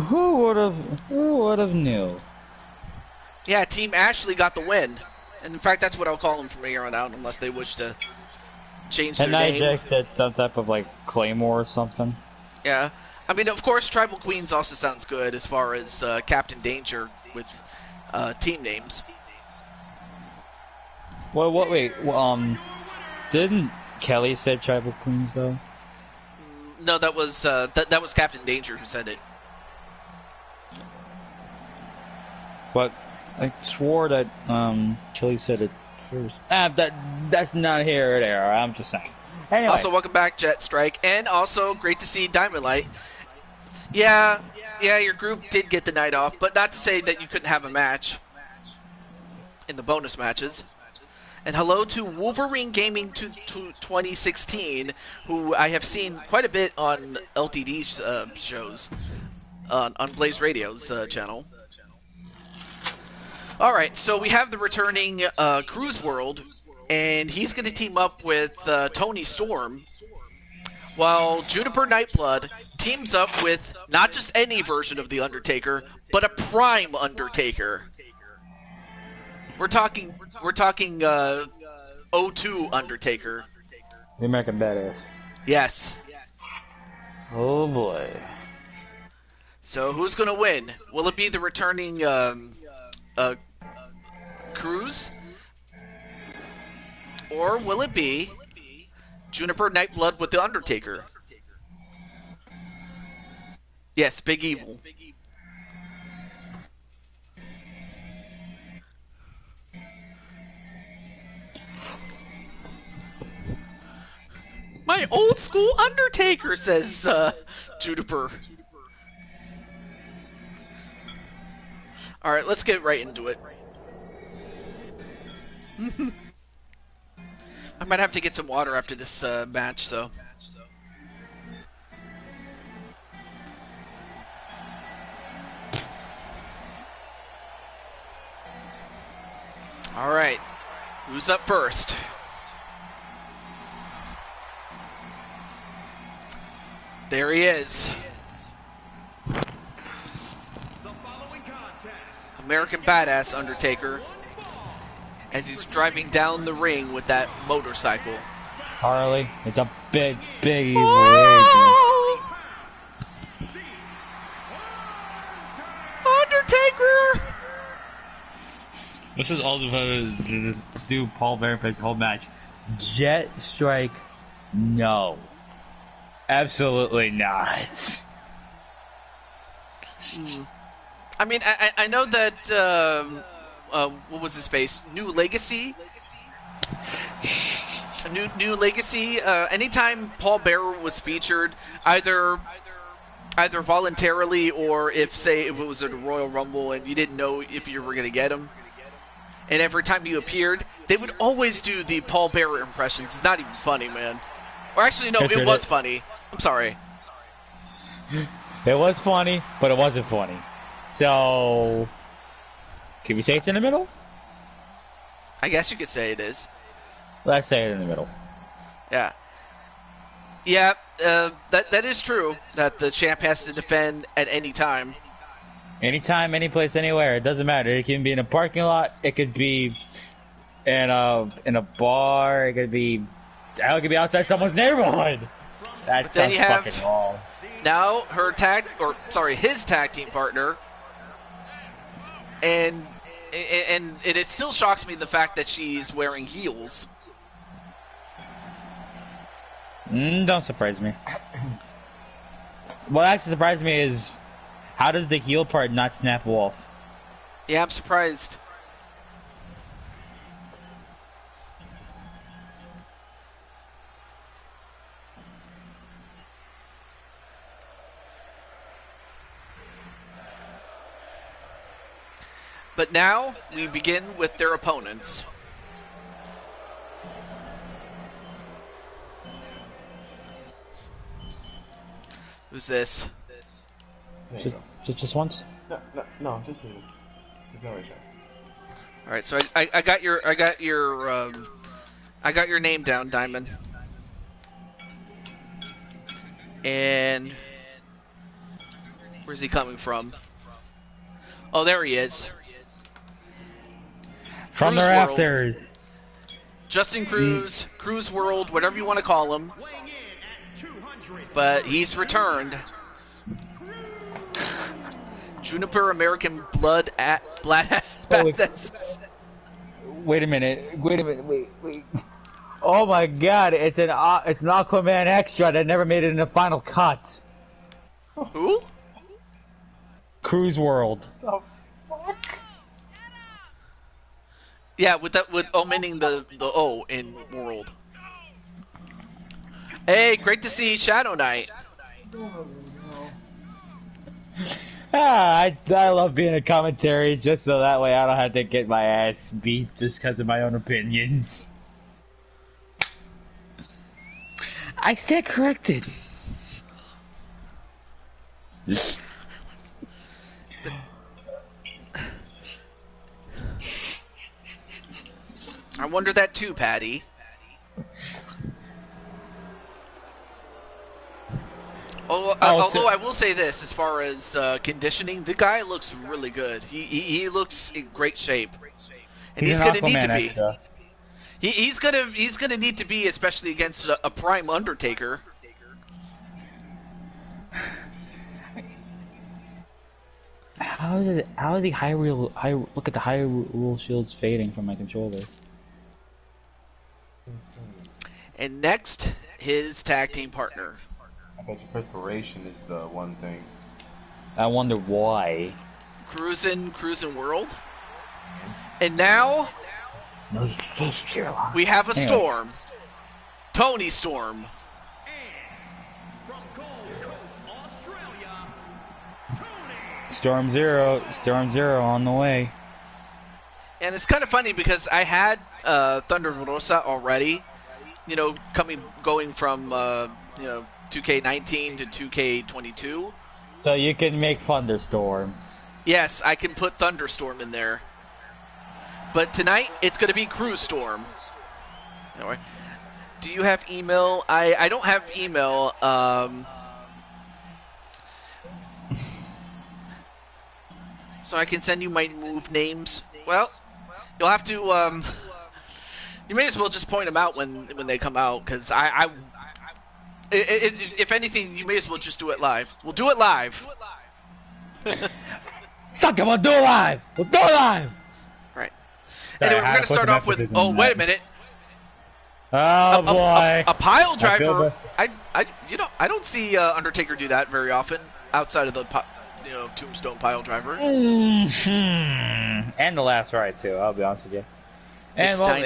Who would have knew? Yeah, Team Ashley got the win. And in fact, that's what I'll call them from here on out, unless they wish to change their name. And Jax did some type of like Claymore or something. Yeah. I mean, of course, Tribal Queens also sounds good as far as Captain Danger with team names. Well, wait, didn't Kelly say Tribal Queens though? No, that was that was Captain Danger who said it. But I swore that Kelly said it first. That's not here or there. I'm just saying. Anyway. Also, welcome back, Jet Strike, and also great to see Diamond Light. Yeah, your group did get the night off, but not to say that you couldn't have a match in the bonus matches. And hello to Wolverine Gaming to 2016, who I have seen quite a bit on LTD's shows on Blaze Radio's channel. All right, so we have the returning Cruise World, and he's going to team up with Tony Storm, while Juniper Nightblood teams up with not just any version of the Undertaker, but a Prime Undertaker. We're talking O2 Undertaker. The American Badass. Yes. Oh boy. So who's gonna win? Will it be the returning Cruz, or will it be Juniper Nightblood with the Undertaker? Yes, Big Evil. My old school Undertaker, says Juniper. Alright, let's get right into it. I might have to get some water after this match, so. Alright, who's up first? There he is. American Badass Undertaker, as he's driving down the ring with that motorcycle. Harley, it's a big evil agent. Oh! Undertaker! This is all to do Paul Bearer for his whole match. Jet Strike, no. Absolutely not. I mean, I know that, what was his face? New Legacy? New Legacy, anytime Paul Bearer was featured, either voluntarily or if it was at a Royal Rumble and you didn't know if you were going to get him, and every time you appeared, they would always do the Paul Bearer impressions. It's not even funny, man. Or actually, no, it was funny. I'm sorry. It was funny, but it wasn't funny. So, can we say it's in the middle? I guess you could say it is. Let's say it in the middle. Yeah. Yeah, that is true, that the champ has to defend at any time. Anytime, any place, anywhere. It doesn't matter. It can be in a parking lot. It could be in a bar. It could be outside someone's neighborhood. That's then you have fucking wrong. Now his tag team partner, and it still shocks me the fact that she's wearing heels. Don't surprise me. What actually surprised me is, how does the heel part not snap off? Yeah, I'm surprised. But now we begin with their opponents. Who's this? Just once? No, just a right shot. All right, so I got your name down, Diamond. And where's he coming from? Oh, there he is. From the Cruise rafters. World. Justin Cruz, Cruise World, whatever you want to call him. But he's returned. Juniper American Blood at Wait a minute. Wait. Oh my god, it's an Aquaman extra that never made it in the final cut. Who? Cruise World. The fuck? Yeah, with omitting the O in World. Hey, great to see Shadow Knight. I love being a commentary just so that way I don't have to get my ass beat just because of my own opinions. I stand corrected. I wonder that too, Patty. Although I will say this, as far as conditioning, the guy looks really good. He looks in great shape, and he's going to need to be. He's gonna need to be, especially against a prime Undertaker. How is the high look at the high rule shields fading from my controller? And next, his tag team partner. I bet your preparation is the one thing. I wonder why. Cruisin' World. And now we have a Storm. Tony Storm. And from Gold Coast, Australia, Tony. Storm Zero on the way. And it's kind of funny because I had Thunder Rosa already, you know, going from 2K19 to 2K22. So you can make Thunderstorm. Yes, I can put Thunderstorm in there. But tonight, it's going to be Cruise Storm. Anyway, do you have email? I don't have email. So I can send you my move names. Well, you'll have to. You may as well just point them out when they come out, because if anything, you may as well just do it live. We'll do it live. Fuck it, we'll do it live. We'll do it live. Right. Anyway, we're gonna start off with. Oh, wait a minute. Oh boy. A pile driver. I don't see Undertaker do that very often outside of the Tombstone pile driver. And the last ride too. I'll be honest with you. And It's that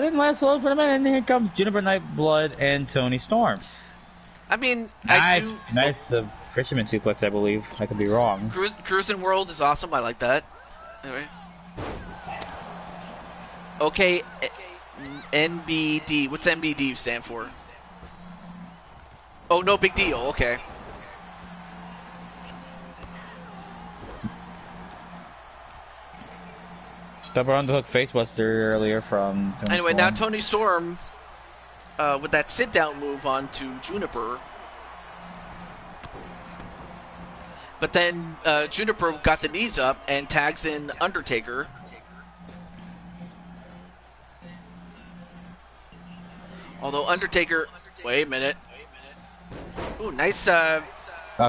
didn't last long for a minute. And here comes Juniper Nightblood and Tony Storm. I mean, Nice fisherman suplex, I believe. I could be wrong. Cruising World is awesome. I like that. Anyway. Okay, NBD. What's NBD stand for? Oh, no big deal. Okay. Stubber on the hook facebuster earlier from Tony Anyway, Storm. now Tony Storm with that sit-down move on to Juniper. But then Juniper got the knees up and tags in Undertaker. Although Undertaker... Wait a minute. Ooh, nice head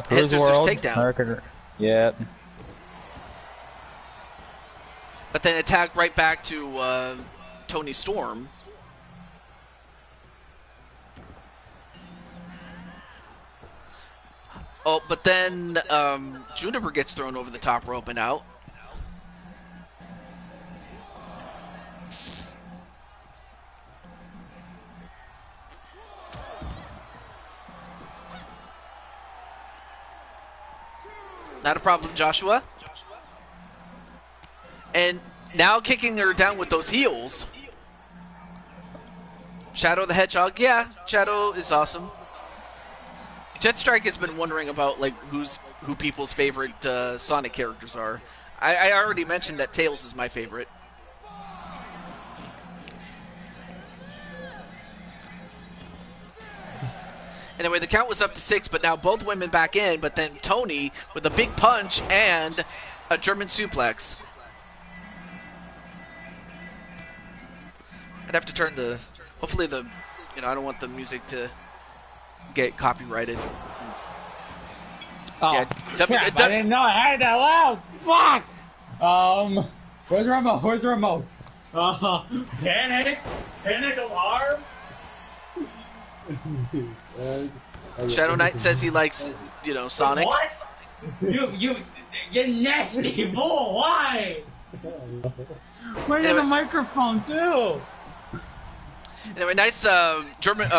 scissors takedown. Yep. But then it tagged right back to Tony Storm. Oh, but then Juniper gets thrown over the top rope and out. Not a problem, Joshua. And now kicking her down with those heels. Shadow the Hedgehog. Yeah, Shadow is awesome. Jetstrike has been wondering about who people's favorite Sonic characters are. I already mentioned that Tails is my favorite. Anyway, the count was up to 6, but now both women back in, but then Tony with a big punch and a German suplex. I'd have to turn the... Hopefully the... I don't want the music to get copyrighted. Oh, yeah, crap, I didn't know I had that loud! Fuck! Where's the remote? Where's the remote? Panic! Panic alarm! Shadow Knight says he likes, Sonic. What? You nasty bull! Why? Where's the microphone too? Anyway, nice German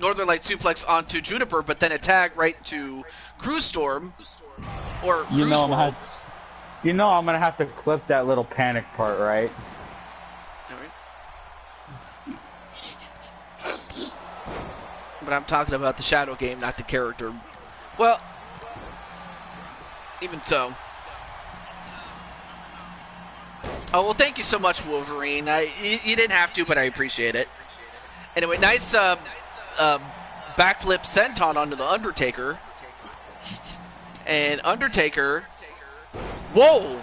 Northern Light suplex onto Juniper, but then a tag right to Cruise Storm or You Cruise know, World. I'm gonna have to clip that little panic part, right? But I'm talking about the Shadow game, not the character. Well, even so. Oh, well, thank you so much, Wolverine. You didn't have to, but I appreciate it. Anyway, nice backflip senton onto the Undertaker. And Undertaker... Whoa!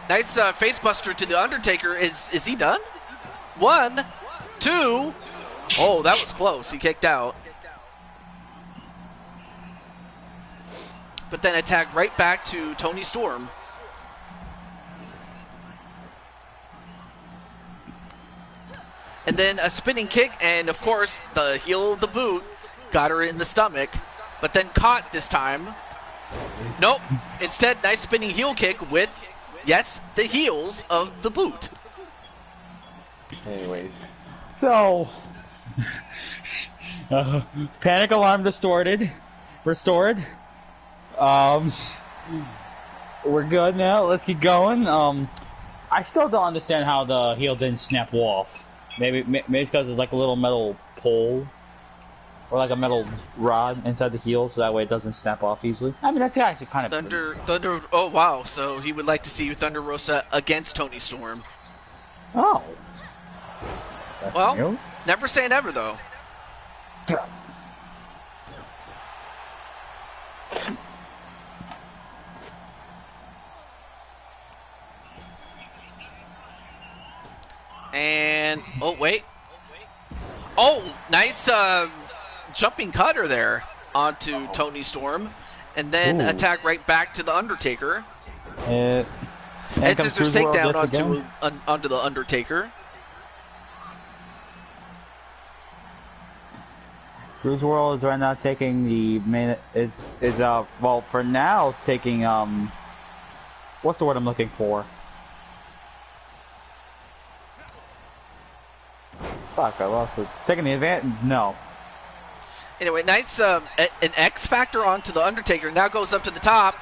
Nice facebuster to the Undertaker. Is he done? 1, 2... Oh, that was close. He kicked out. But then a tag right back to Tony Storm. And then a spinning kick, and of course, the heel of the boot got her in the stomach, but then caught this time. Nope. Instead, nice spinning heel kick with, yes, the heels of the boot. Anyways. So, panic alarm restored. We're good now. Let's keep going. I still don't understand how the heel didn't snap off. Maybe it's because it's like a little metal pole or like a metal rod inside the heel, so that way it doesn't snap off easily. I mean, that's actually kind of Thunder. Oh wow! So he would like to see Thunder Rosa against Tony Storm. Oh. That's well, new. Never say never, though. And oh wait, oh nice jumping cutter there onto Tony Storm, and then Ooh. attack right back to the Undertaker. And Scissors takedown onto the Undertaker. Cruise World is right now taking the main well for now taking what's the word I'm looking for? Fuck, I lost it. Taking the advantage? No. Anyway, nice an X Factor onto the Undertaker. Now goes up to the top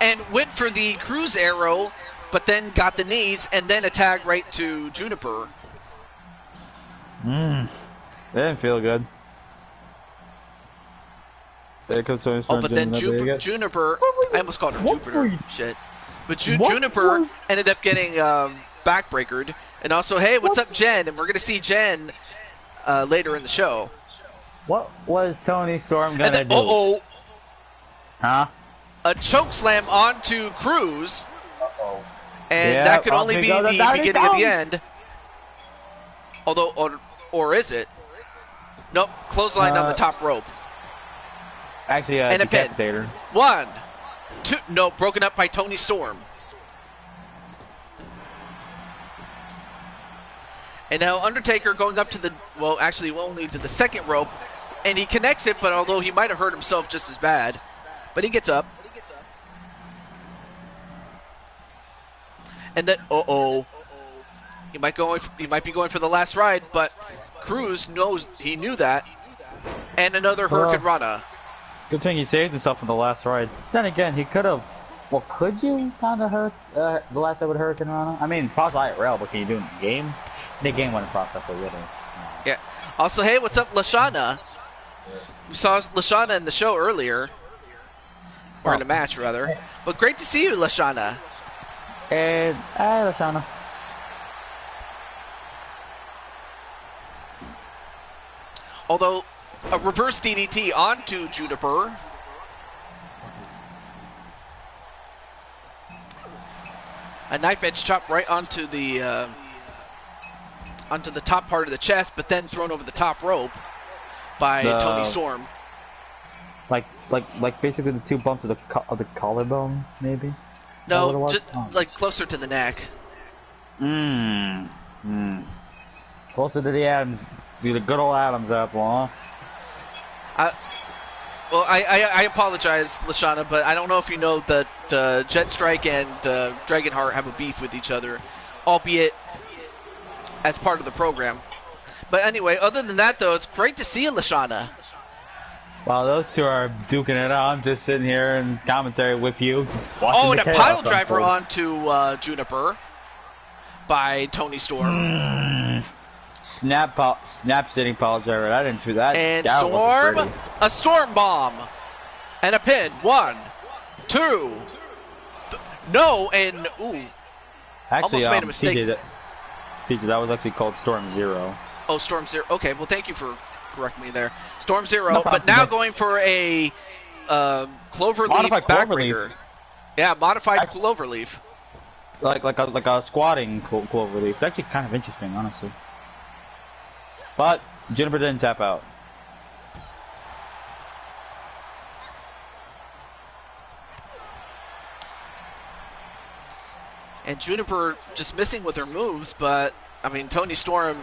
and went for the Cruise Arrow, but then got the knees and then a tag right to Juniper. That didn't feel good. Oh, but then Juniper, I almost called her Jupiter. Shit. But Juniper ended up getting backbreakered. And also, hey, what's up, Jen? And we're going to see Jen later in the show. What was Tony Storm going to do? Uh-oh. Huh? A choke slam onto Cruz. Uh-oh. And Yeah, that could only be the beginning of the end. Although, or is it? Nope, clothesline on the top rope. Actually, and a pin. 1, 2, no, broken up by Tony Storm. And now Undertaker going up to the, well, actually only to the second rope, and he connects it, but although he might have hurt himself just as bad, but he gets up. And then, he might be going for the last ride, but Cruz knew that, and another Hurricane Rana. Good thing he saved himself in the last ride. Then again, he could have. Well, could you kind of hurt the last ride with Hurricane Rana? I mean, pause IRL, but can you do it in the game? The game wouldn't process it, really. Yeah. Also, hey, what's up, Lashana? We saw Lashana in the show earlier, or in the match rather. But great to see you, Lashana. And hi, Lashana. Although a reverse DDT onto Juniper. A knife edge chop right onto the top part of the chest, but then thrown over the top rope by Tony Storm. Like basically the two bumps of the collarbone, maybe. No, just like closer to the neck. Closer to the Adams, the good old Adams apple, huh? Well, I apologize, Lashana, but I don't know if you know that Jet Strike and Dragonheart have a beef with each other, albeit as part of the program. But anyway, other than that, though, it's great to see you, Lashana. While those two are duking it out, I'm just sitting here in commentary with you. Oh, Watching and the a chaos pile driver unfold. onto Juniper by Tony Storm. Snap sitting pile driver. That didn't do that. And that Storm, wasn't pretty. a Storm Bomb. And a pin. 1, 2. No, and ooh. Actually, Almost made a mistake. TJ, that was actually called Storm Zero. Oh, Storm Zero. Okay, well, thank you for correcting me there. Storm Zero, No problem. but now going for a Cloverleaf Modified backbreaker. Cloverleaf. Yeah, modified Cloverleaf. Like a squatting Cloverleaf. It's actually kind of interesting, honestly. But Juniper didn't tap out. And Juniper just missing with her moves, but, I mean, Tony Storm,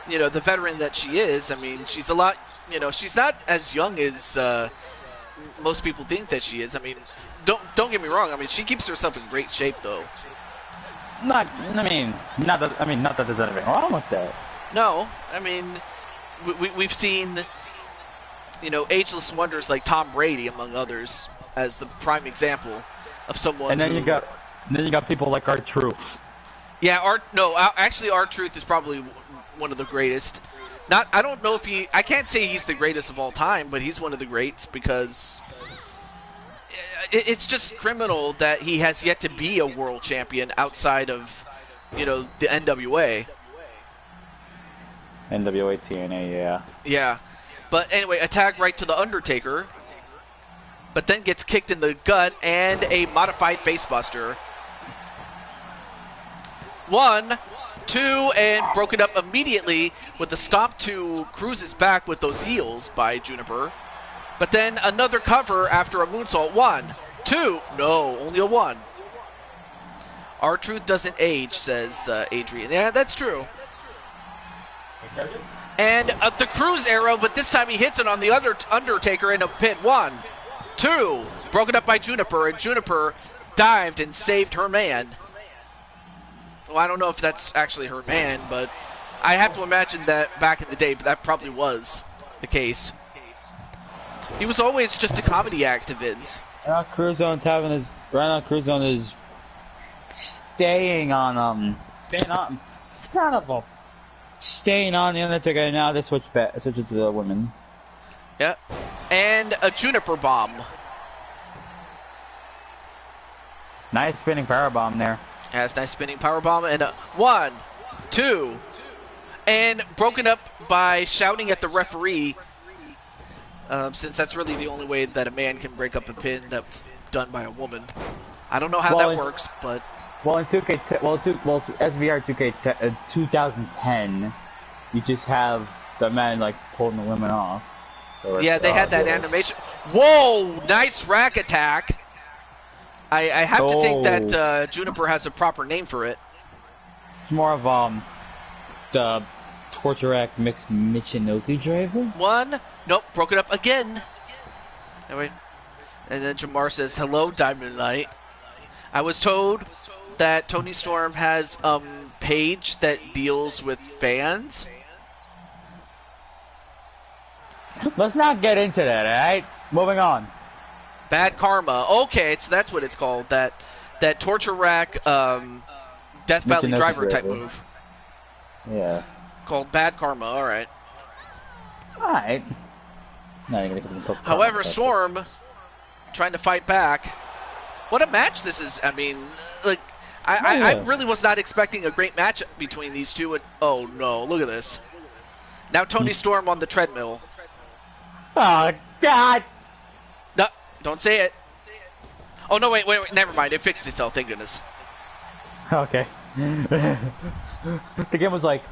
you know, the veteran that she is, I mean, she's a lot, you know, she's not as young as most people think that she is. I mean, don't get me wrong, I mean, she keeps herself in great shape, though. Not that there's anything wrong with that. No, I mean, we've seen, you know, ageless wonders like Tom Brady, among others, as the prime example of someone. And then you got people like R-Truth. Yeah, actually, R-Truth is probably one of the greatest. I don't know if I can't say he's the greatest of all time, but he's one of the greats because it's just criminal that he has yet to be a world champion outside of, you know, the NWA. NWA TNA, yeah. Yeah. But anyway, a tag right to the Undertaker, but then gets kicked in the gut and a modified facebuster. 1, 2, and broken up immediately with a stop to Cruz's back with those heels by Juniper. But then another cover after a moonsault. 1, 2, no, only a 1. R-Truth doesn't age, says Adrian. Yeah, that's true. And the Cruz arrow, but this time he hits it on the Undertaker in a pin. 1, 2, broken up by Juniper, and Juniper dived and saved her man. Well, I don't know if that's actually her man, but I have to imagine that back in the day, but that probably was the case. He was always just a comedy act to Vince. Right now Cruzone is staying on the Undertaker, and now they switch it to the women. Yep. And a Juniper bomb. Nice spinning powerbomb there. Has nice spinning powerbomb, and a 1, 2, and broken up by shouting at the referee, since that's really the only way that a man can break up a pin that's done by a woman. I don't know how that works, but in SVR 2K 2010, you just have the men like pulling the women off. Yeah, they had that animation. Whoa, nice rack attack. I have to think that Juniper has a proper name for it. It's more of the Torture Rack mixed Michinoku driver. 1, nope, broke it up again. Anyway, and then Jamar says, "Hello, Diamond Knight. I was told that Tony Storm has page that deals with fans." Let's not get into that, alright? Moving on. Bad Karma. Okay, so that's what it's called. That Torture Rack Death Valley driver type move. Yeah. Called Bad Karma. All right. Alright. However, Storm trying to fight back. What a match this is. I mean, like, I really was not expecting a great match between these two. And, oh, no. Look at this. Now Tony Storm on the treadmill. Oh, God. No, don't say it. Oh, no, wait, never mind. It fixed itself, thank goodness. Okay. The game was like...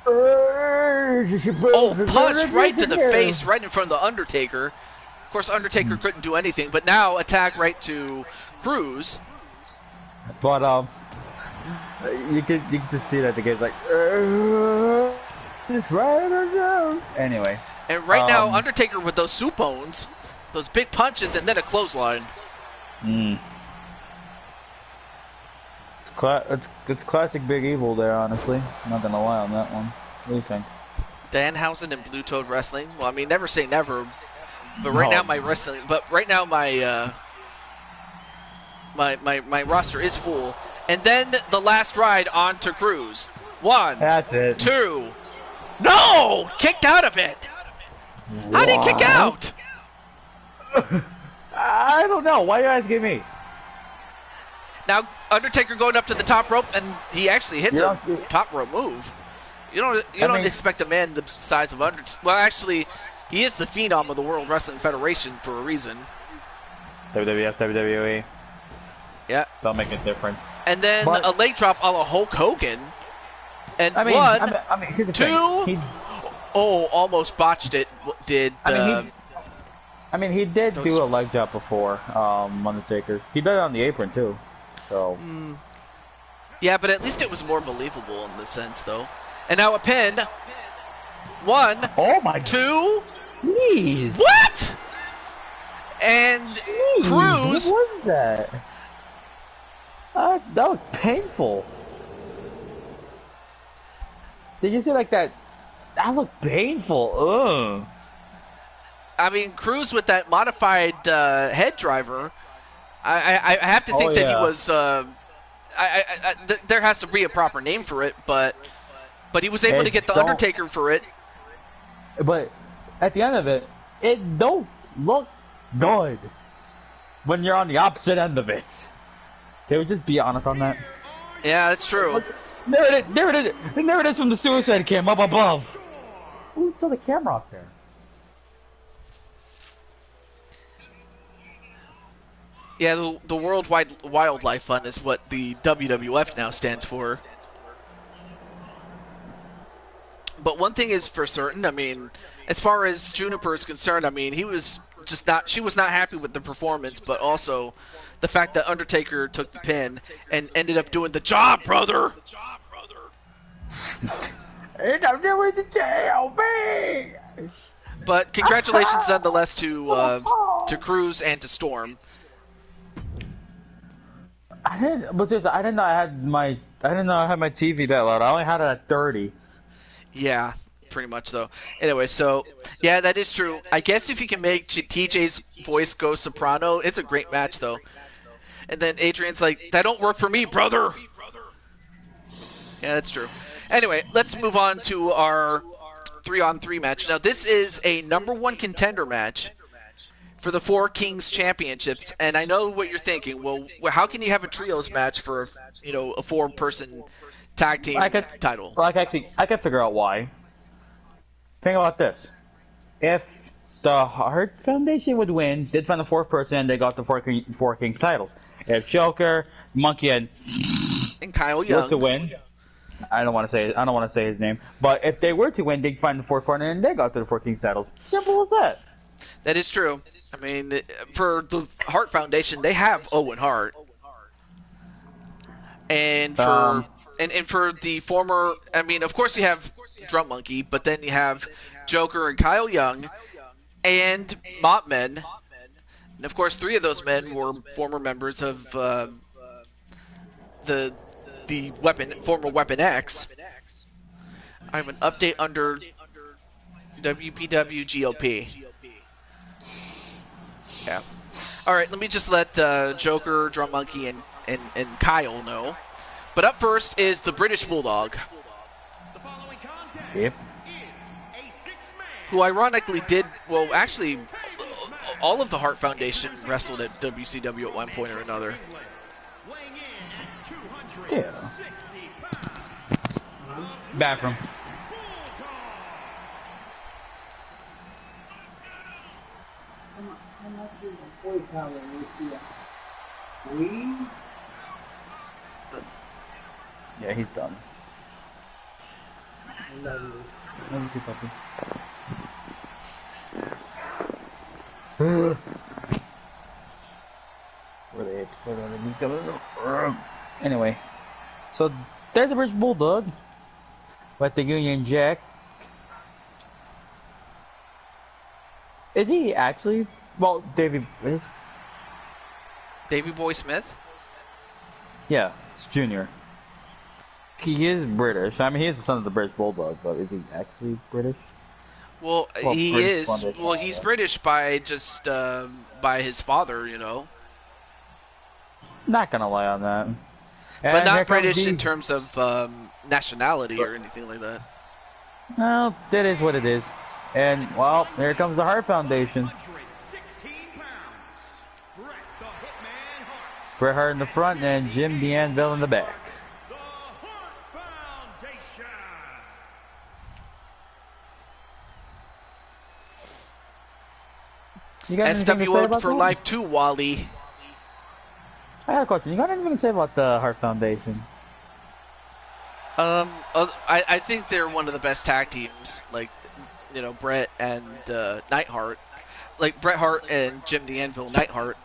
Oh, punch right to the face, right in front of the Undertaker. Of course, Undertaker couldn't do anything, but now attack right to Cruz. But, you can just see that the game's like... Anyway. And right now, Undertaker with those suppones, those big punches, and then a clothesline. It's classic Big Evil there, honestly. I'm not gonna lie on that one. What do you think? Danhausen and Blue Toad Wrestling. Well, I mean, never say never. But right now my wrestling. But right now my my roster is full. And then the last ride on to Cruz. 1. That's it. 2. No! Kicked out of it. How did he kick out? I don't know. Why are you asking me? Now Undertaker going up to the top rope, and he actually hits a top rope move. You don't expect a man the size of Undertaker. Well, actually, he is the phenom of the World Wrestling Federation for a reason. WWF, WWE. Yeah. Don't make a difference. And then a leg drop a la Hulk Hogan. And I mean, here's the 2. Thing. Oh, almost botched it. Did he did do a leg drop before, Undertaker. He did it on the apron too. So. Yeah, but at least it was more believable in the sense, though. And now a pin. 1. Oh my. 2. Jeez. What? And Jeez, Cruz. What was that? That was painful. Did you see like that? That looked painful. Ugh. I mean, Cruz with that modified head driver. I have to think that he was. There has to be a proper name for it, but he was able to get the Undertaker for it. But at the end of it, it don't look good when you're on the opposite end of it. Can we just be honest on that? Yeah, that's true. There it is from the suicide cam up above. Who saw the camera up there? Yeah, the Worldwide Wildlife Fund is what the WWF now stands for. But one thing is for certain, I mean, as far as Juniper is concerned, I mean, she was not happy with the performance, but also the fact that Undertaker took the pin and ended up doing the job, brother. And I'm doing the JLB. But congratulations nonetheless to Cruz and to Storm. I didn't know I had my TV that loud. I only had it at 30. Yeah, pretty much though. Anyway, so yeah, that is true. I guess if you can make TJ's voice go soprano, it's a great match though. And then Adrian's like, "That don't work for me, brother." Yeah, that's true. Anyway, let's move on to our 3-on-3 match. Now, this is a #1 contender match for the Four Kings Championships, and I know what you're thinking. Well, how can you have a trios match for a 4-person tag team title? Well, I can figure out why. Think about this: if the Hart Foundation would win, did find the 4th person, they got the Four Kings titles. If Joker, Monkey, and Kyle Young were to win, I don't want to say his name, but if they were to win, they'd find the 4th partner, and they got the Four Kings titles. Simple as that. That is true. I mean, for the Hart Foundation, they have Owen Hart, and for and for the former, I mean, of course you have Drum Monkey, but then you have Joker and Kyle Young, and Mopmen, and of course 3 of those men were former members of the former Weapon X. I have an update under WPW GOP. Yeah. All right, let me just let Joker, Drum Monkey, and Kyle know. But up first is the British Bulldog, who ironically actually, all of the Hart Foundation wrestled at WCW at one point or another. Yeah. Bathroom. Yeah, he's done. Love you too, puppy. Anyway, so there's the British Bulldog with the Union Jack. Is he actually? Well, Davey Boy Smith? Yeah, it's Junior. he is British. I mean, he is the son of the British Bulldog, but is he actually British? Well, Well, he British is. Foundation, Well, he's yeah. British by just by his father, you know, Not gonna lie on that. but And here not comes British in the... terms of nationality or anything like that. Well, that is what it is. And, well, here comes the Hart Foundation. 116 pounds. Bret the Hitman Hart. Bret Hart in the front and Jim the Anvil in the back. The Hart Foundation. You got anything to say SWO about for that? life too, Wally. I got a question. You got anything to say about the Hart Foundation? I think they're one of the best tag teams. Like, you know, Bret and Neidhart. Like Bret Hart and Jim the Anvil Neidhart.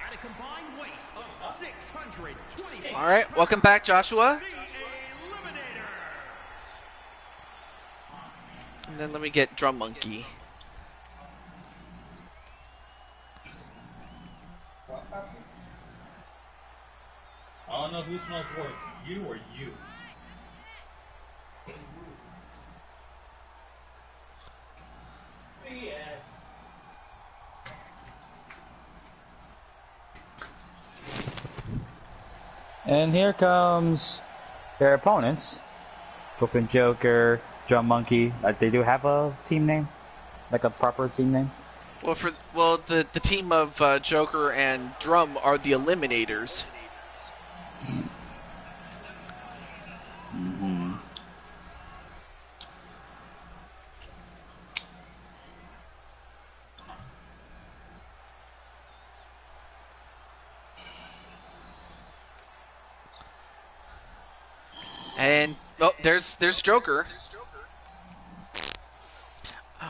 At a combined weight of 620 All right, welcome back, Joshua. Eliminators. And then let me get Drum Monkey. I don't know who smells worse, you or you. Yes. And here comes their opponents. Brooklyn Joker, Drum Monkey. They do have a team name? Like a proper team name? Well, the team of Joker and Drum are the Eliminators. Mm-hmm. And oh, there's Joker.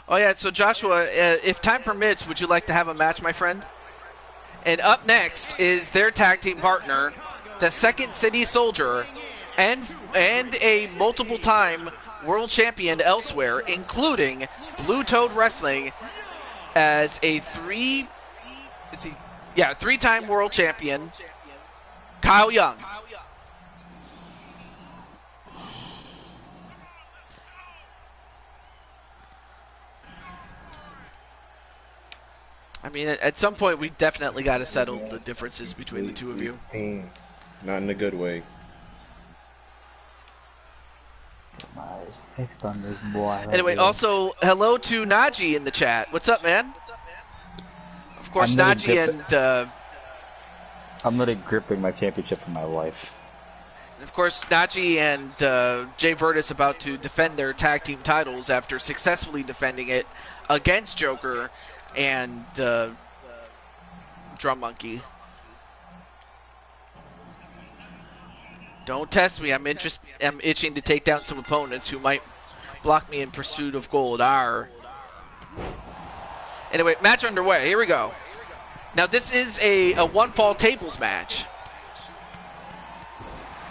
Oh yeah, so Joshua, if time permits, would you like to have a match, my friend? And up next is their tag team partner, the Second City Soldier, and a multiple-time world champion elsewhere, including Blue Toad Wrestling, as a three-time world champion, Kyle Young. I mean, at some point, we definitely got to settle the differences between the two of you. Not in a good way. Nice. Fixed on this boy. Anyway, also, hello to Najee in the chat. What's up, man? Of course, I'm Najee and... I'm literally gripping my championship for my life. Of course, Najee and Jay Virtus about to defend their tag team titles after successfully defending it against Joker and Drum Monkey. Don't test me. I'm itching to take down some opponents who might block me in pursuit of gold. Arr. Anyway, match underway. Here we go. Now this is a one fall tables match.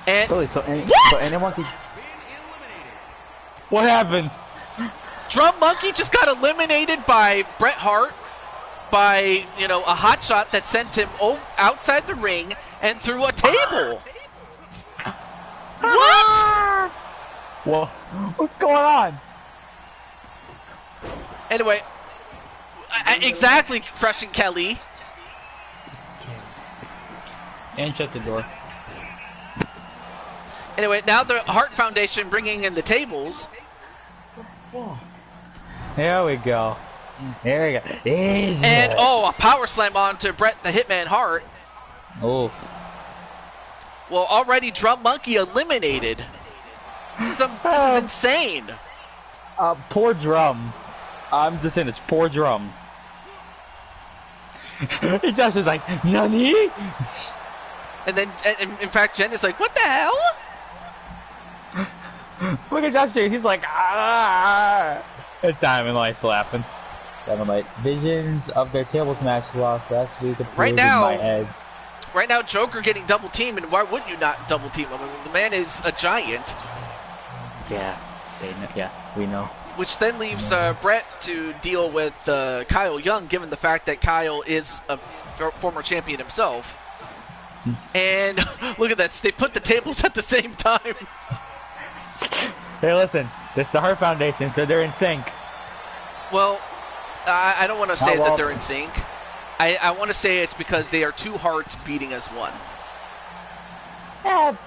And Really, so what? anyone can... What happened? Drum Monkey just got eliminated by Bret Hart by, you know, a hot shot that sent him outside the ring and through a table. What? Well, what's going on? Anyway, exactly, Fresh and Kelly. And shut the door. Anyway, now the Hart Foundation bringing in the tables. Here we go. Here we go. Easy. And, oh, a power slam onto Bret the Hitman Hart. Oh. Well, already Drum Monkey eliminated. This is insane. Poor Drum. I'm just saying this. Poor Drum. He just is like, Nani? And then, in fact, Jen is like, what the hell? Look at Josh J. He's like, ah. It's Diamond Lights laughing. Dynamite. Visions of their table smash loss last week appeared Right in now, my head. Right now, Joker getting double teamed, and why wouldn't you not double team him? I mean, the man is a giant. Yeah, we know. Which then leaves Brett to deal with Kyle Young, given the fact that Kyle is a former champion himself. And look at that, they put the tables at the same time. Hey, listen, this is the Heart Foundation, so they're in sync. Well, I don't want to say that they're in sync. I want to say it's because they are two hearts beating as one. Yeah.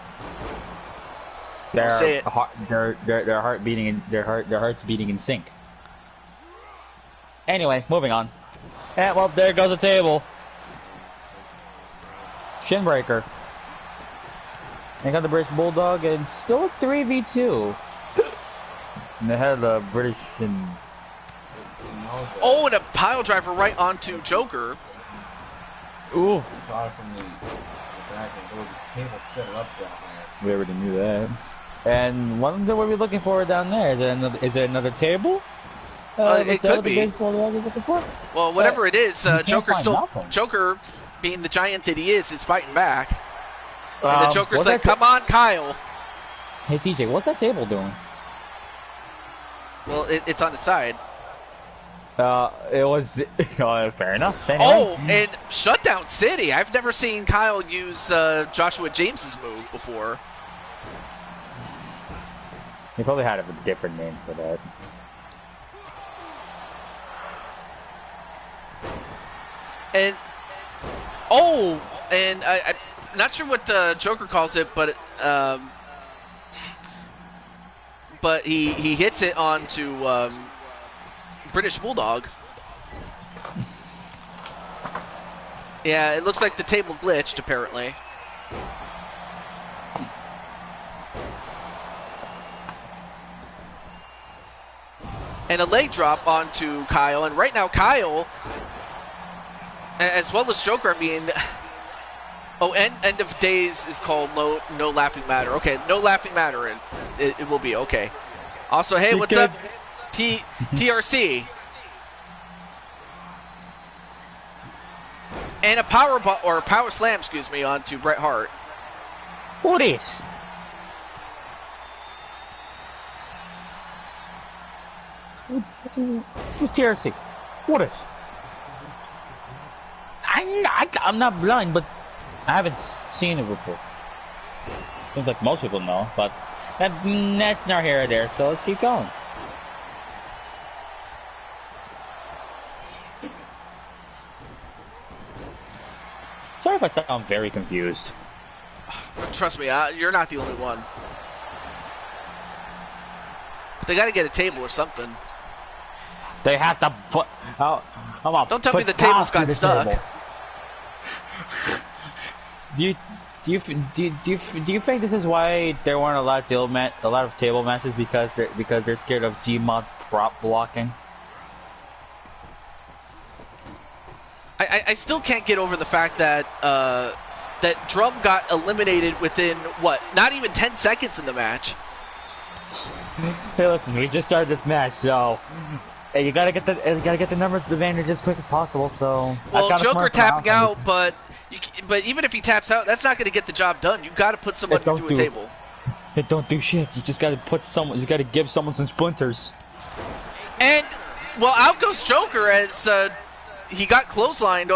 Say it. Their heart beating in their hearts beating in sync. Anyway, moving on. And well, there goes the table. Shinbreaker. They got the British Bulldog and still a 3v2. And they had the British and oh, and a pile driver right onto Joker. ooh. We already knew that. And wonder what we're looking for down there. Is there another table? It could be. Well, whatever it is, Joker, being the giant that he is fighting back. And the Joker's like, "Come on, Kyle." Hey TJ, what's that table doing? Well, it's on its side. It was fair enough. Anyway. Oh, and Shutdown City. I've never seen Kyle use Joshua James's move before. He probably had a different name for that. And I'm not sure what Joker calls it, but he hits it onto British Bulldog. Yeah, it looks like the table glitched apparently. And a leg drop onto Kyle, and right now Kyle, as well as Joker, I mean, end of days is called no laughing matter. Okay, no laughing matter, it will be okay. Also, hey, what's up, TRC? And a power slam, excuse me, onto Bret Hart. What is? Who's TRC? What is? I'm not blind, but I haven't seen it before. Seems like most people know, but that's not here or there, so let's keep going. Sorry if I sound very confused. Trust me, you're not the only one. They got to get a table or something. They have to put. Don't tell me the tables got stuck. Do you think this is why there weren't a lot of table matches because they're scared of Gmod prop blocking? I still can't get over the fact that that Drum got eliminated within what? Not even 10 seconds in the match. Hey, listen, we just started this match, so you gotta get the numbers advantage as quick as possible. So well, Joker tapping out, but even if he taps out, that's not going to get the job done. You got to put somebody through a table. It don't do shit. You just got to put someone. You got to give someone some splinters. And well, out goes Joker as he got clotheslined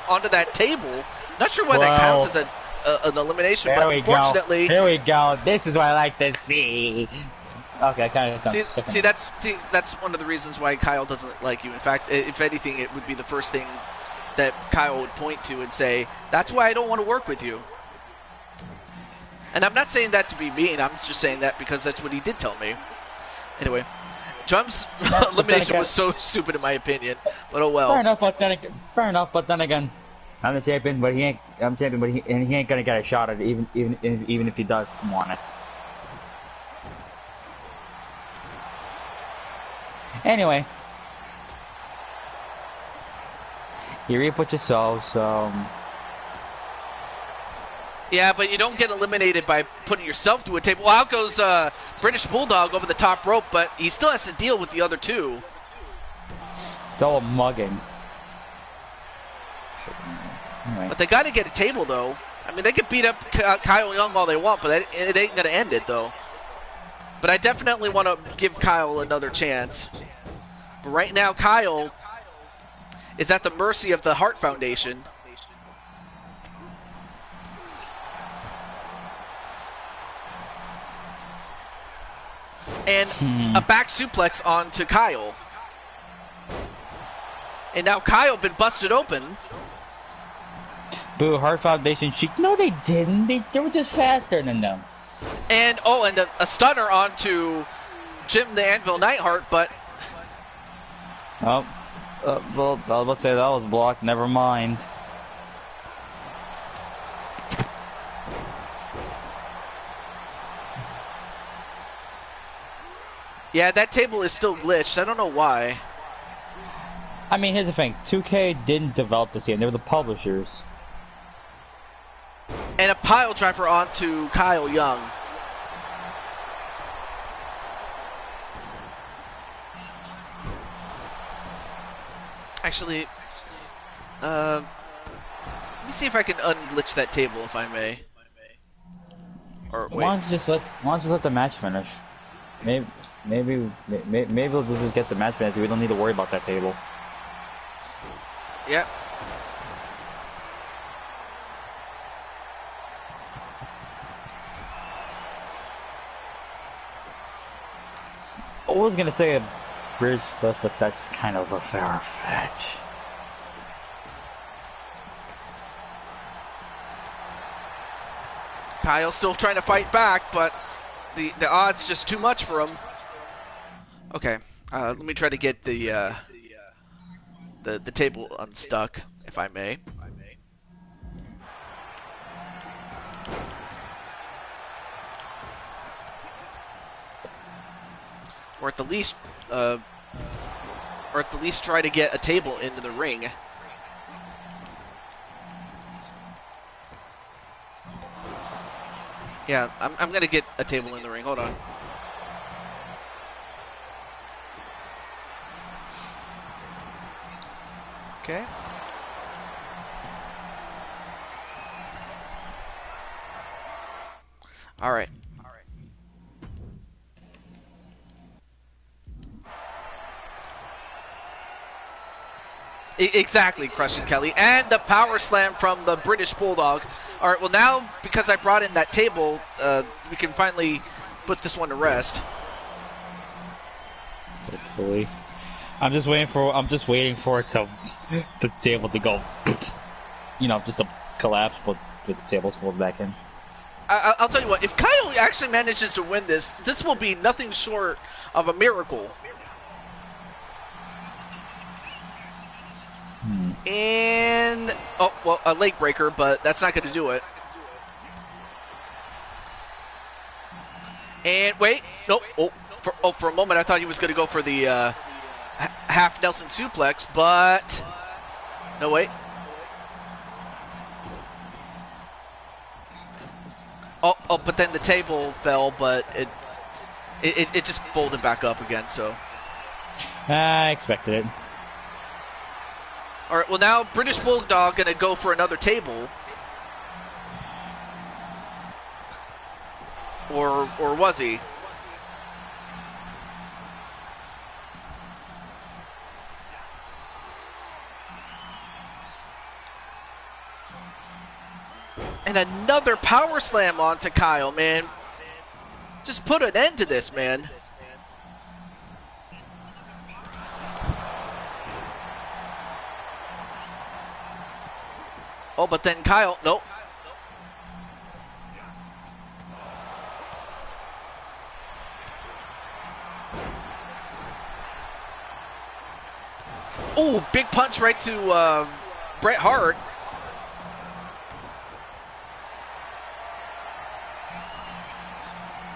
onto that table. Not sure why that counts as an elimination, but unfortunately, here we go. This is what I like to see. Okay, kind of. See, that's one of the reasons why Kyle doesn't like you. In fact, if anything, it would be the first thing that Kyle would point to and say, "That's why I don't want to work with you." And I'm not saying that to be mean. I'm just saying that because that's what he did tell me. Anyway, Drum's elimination was so stupid in my opinion, but oh well. Fair enough, but then again, I'm the champion, but he ain't. I'm champion, but he ain't gonna get a shot at it, even if he does want it. Anyway, you reap what you sow, so. Yeah, but you don't get eliminated by putting yourself through a table. Well, out goes British Bulldog over the top rope, but he still has to deal with the other two. Still a mugging. Anyway. But they got to get a table, though. I mean, they could beat up Kyle Young all they want, but it ain't going to end it, though. But I definitely want to give Kyle another chance. But right now, Kyle is at the mercy of the Hart Foundation. And a back suplex onto Kyle. And now Kyle been busted open. Boo, Hart Foundation cheat. No, they didn't. They were just faster than them. And, a stunner onto Jim the Anvil Neidhart, but... Oh, well, I was about to say that was blocked. Never mind. Yeah, that table is still glitched. I don't know why. I mean, here's the thing. 2K didn't develop this game. They were the publishers. And a pile driver onto Kyle Young. Actually, let me see if I can unglitch that table, if I may. Or wait. Why don't you just let the match finish? Maybe we'll just get the match finish. We don't need to worry about that table. Yep. I was gonna say a bridge plus, but that's kind of a fair fetch. Kyle's still trying to fight back, but the odds just too much for him. Okay, let me try to get the table unstuck, if I may. Or at the least try to get a table into the ring. Yeah, I'm gonna get a table in the ring. Hold on. Okay. All right. Exactly, Crushing Kelly. And the power slam from the British Bulldog. All right, well now, because I brought in that table, we can finally put this one to rest. Hopefully. I'm just waiting for it to the table to go, you know, just to collapse, but with the tables pulled back in. I'll tell you what, if Kyle actually manages to win this, this will be nothing short of a miracle. And, oh, well, a leg breaker, but that's not going to do it. And, wait, nope, for a moment I thought he was going to go for the half Nelson suplex, but, no, wait. Oh, but then the table fell, but it just folded back up again, so. I expected it. All right, well now British Bulldog gonna go for another table, or was he? And another power slam onto Kyle, man. Just put an end to this, man. Oh, but then Kyle, nope. Oh, big punch right to Bret Hart.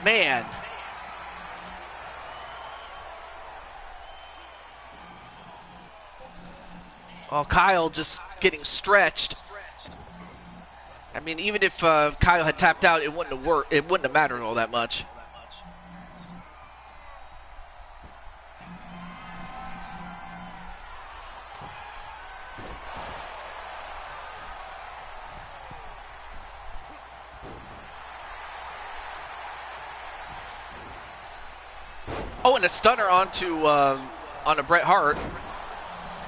Man. Oh, Kyle just getting stretched. I mean, even if Kyle had tapped out, it wouldn't have worked. It wouldn't have mattered all that much. Oh, and a stunner onto on a Bret Hart.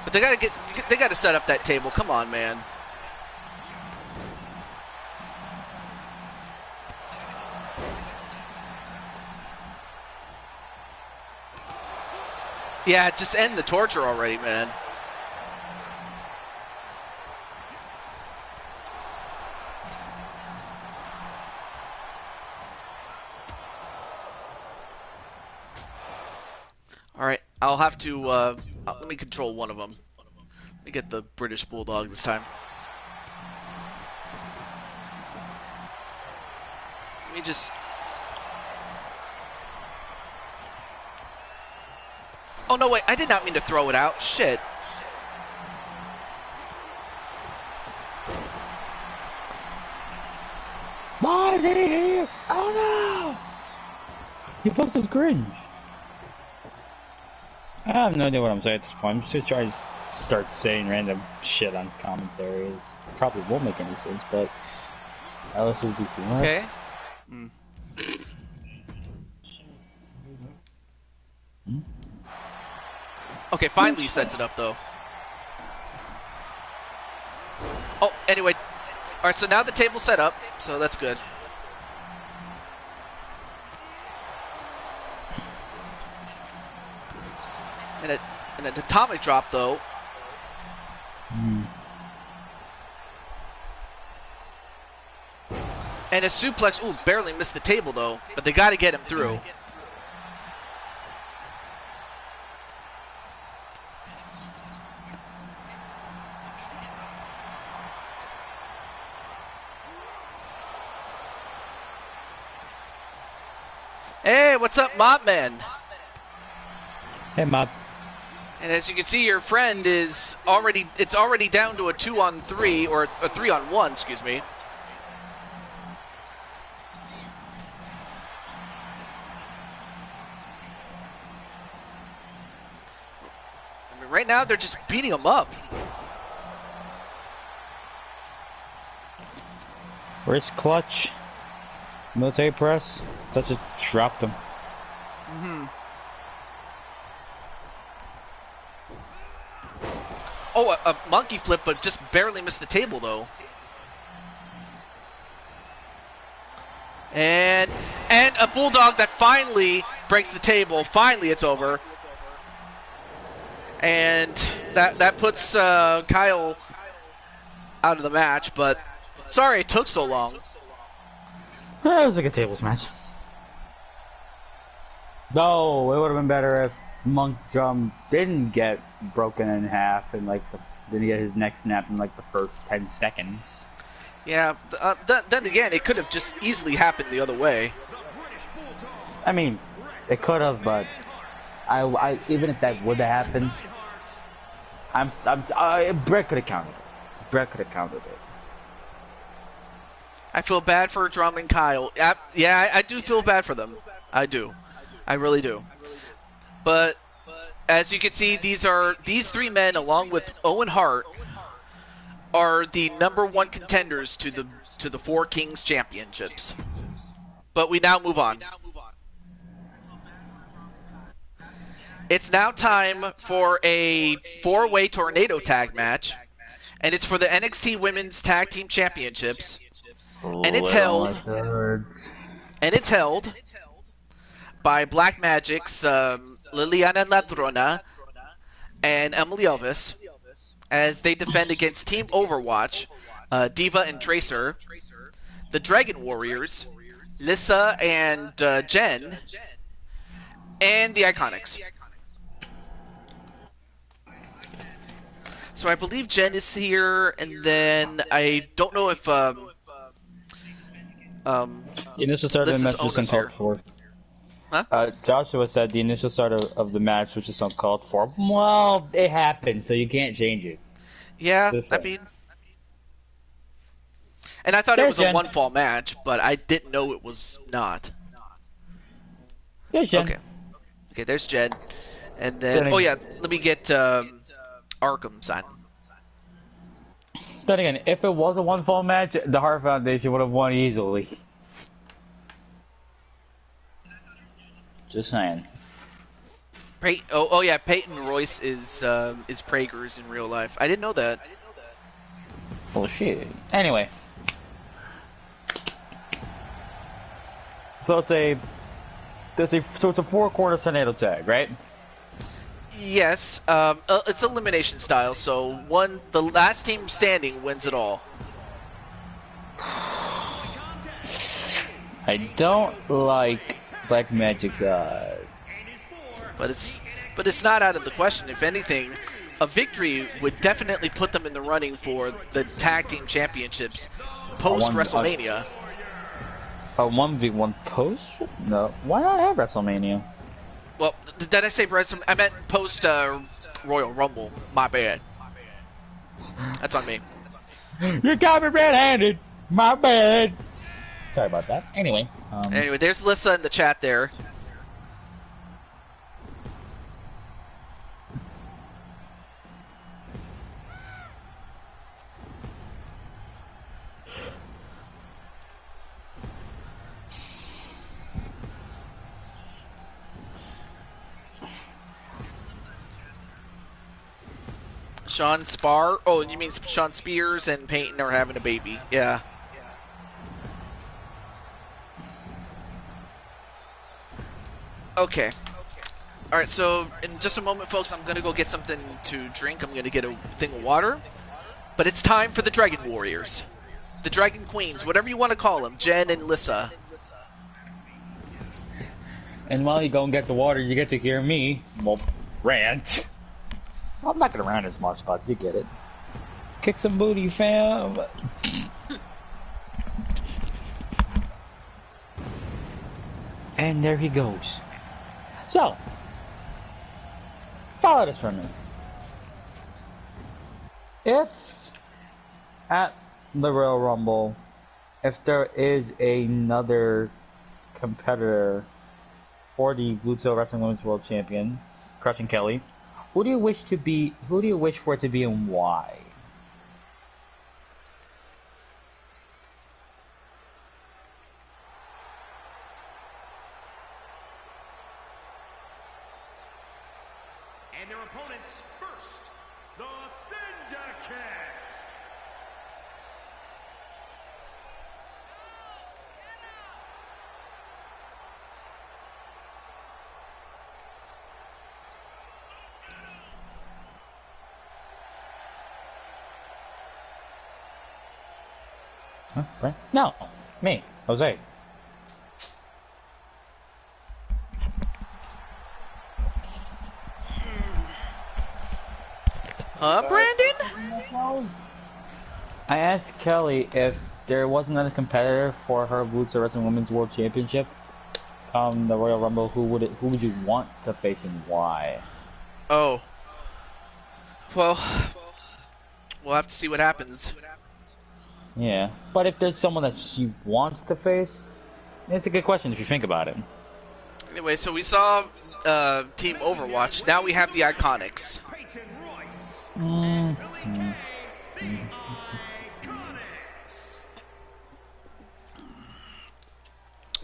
But they gotta set up that table. Come on, man. Yeah, just end the torture already, man. Alright, I'll have to, let me control one of them. Let me get the British Bulldog this time. Let me just... Oh, no, wait, I did not mean to throw it out. Shit. Why is he here? Oh, no! He puts his cringe. I have no idea what I'm saying at this point. I'm just gonna try to start saying random shit on commentaries. Probably won't make any sense, but Alice will be fine. Okay. Okay, finally he sets it up, though. Oh, anyway. Alright, so now the table's set up, so that's good. And an atomic drop, though. And a suplex. Ooh, barely missed the table, though. But they got to get him through. Hey, what's up, Mob Man? Hey, Mob. And as you can see, your friend is already, it's already down to a 2-on-3, or a 3-on-1, excuse me. I mean, right now, they're just beating him up. Wrist clutch. Military press. That just dropped him. Oh, a monkey flip, but just barely missed the table, though. And a bulldog that finally breaks the table. Finally, it's over. And that puts Kyle out of the match, but sorry it took so long. That was like a tables match. No, it would have been better if Monk Drum didn't get broken in half and didn't get his neck snapped in like the first 10 seconds. Yeah, then again, it could have just easily happened the other way. I mean, it could have, but I even if that would have happened, Brett could have counted it. Brett could have counted it. I feel bad for Drum and Kyle. Yeah, I do feel bad for them. I do. I really do. But as you can see, these three men, along with Owen Hart, are the #1 contenders to the Four Kings Championships. But we now move on. It's now time for a 4-way tornado tag match, and it's for the NXT Women's Tag Team Championships, and it's held by Black Magic's Liliana Ladrona and Emily Elvis as they defend against Team Overwatch, Diva and Tracer, the Dragon Warriors, Lissa and Jen, and the Iconics. So I believe Jen is here, and then I don't know if The initial start of the match was uncalled for. Huh? Joshua said the initial start of the match was just uncalled for. Well, it happened, so you can't change it. Yeah, I mean... And I thought it was a Jen. one-fall match, but I didn't know it was not. There's Jen. Okay, there's Jen. And then... Oh yeah, let me get Arkham signed. Then again, if it was a one-fall match, the Hart Foundation would have won easily. Just saying. Oh yeah, Peyton Royce is Prager's in real life. I didn't know that. Oh shit. Anyway. So it's a 4-quarter tornado tag, right? Yes, it's elimination style, so the last team standing wins it all. I don't like Black Magic's But it's not out of the question. If anything, a victory would definitely put them in the running for the tag team championships post WrestleMania. A 1v1 post? No. Why not have WrestleMania? Well, did I say WrestleMania? I meant post Royal Rumble. My bad. That's on me. You got me red-handed. My bad. Sorry about that. Anyway. Anyway, there's Lissa in the chat there. Sean Spar? Oh, you mean Sean Spears and Peyton are having a baby. Yeah. Okay. Alright, so in just a moment, folks, I'm going to go get something to drink. I'm going to get a thing of water. But it's time for the Dragon Warriors. The Dragon Queens, whatever you want to call them. Jen and Lissa. And while you go and get the water, you get to hear me rant. I'm not gonna rant as much, but you get it. Kick some booty, fam. And there he goes. So, follow this for a minute. If at the Royal Rumble, if there is another competitor for the Bluetooth Wrestling Women's World Champion, Crushing Kelly, who do you wish for it to be, and why? And their opponents first, the Syndicate. Huh? Right? No, me, Jose. Brandon? I asked Kelly if there was another competitor for her Boots of Wrestling Women's World Championship, the Royal Rumble. Who would you want to face and why? Oh. Well, we'll have to see what happens. Yeah, but if there's someone that she wants to face, it's a good question if you think about it. Anyway, so we saw Team Overwatch. Now we have the Iconics.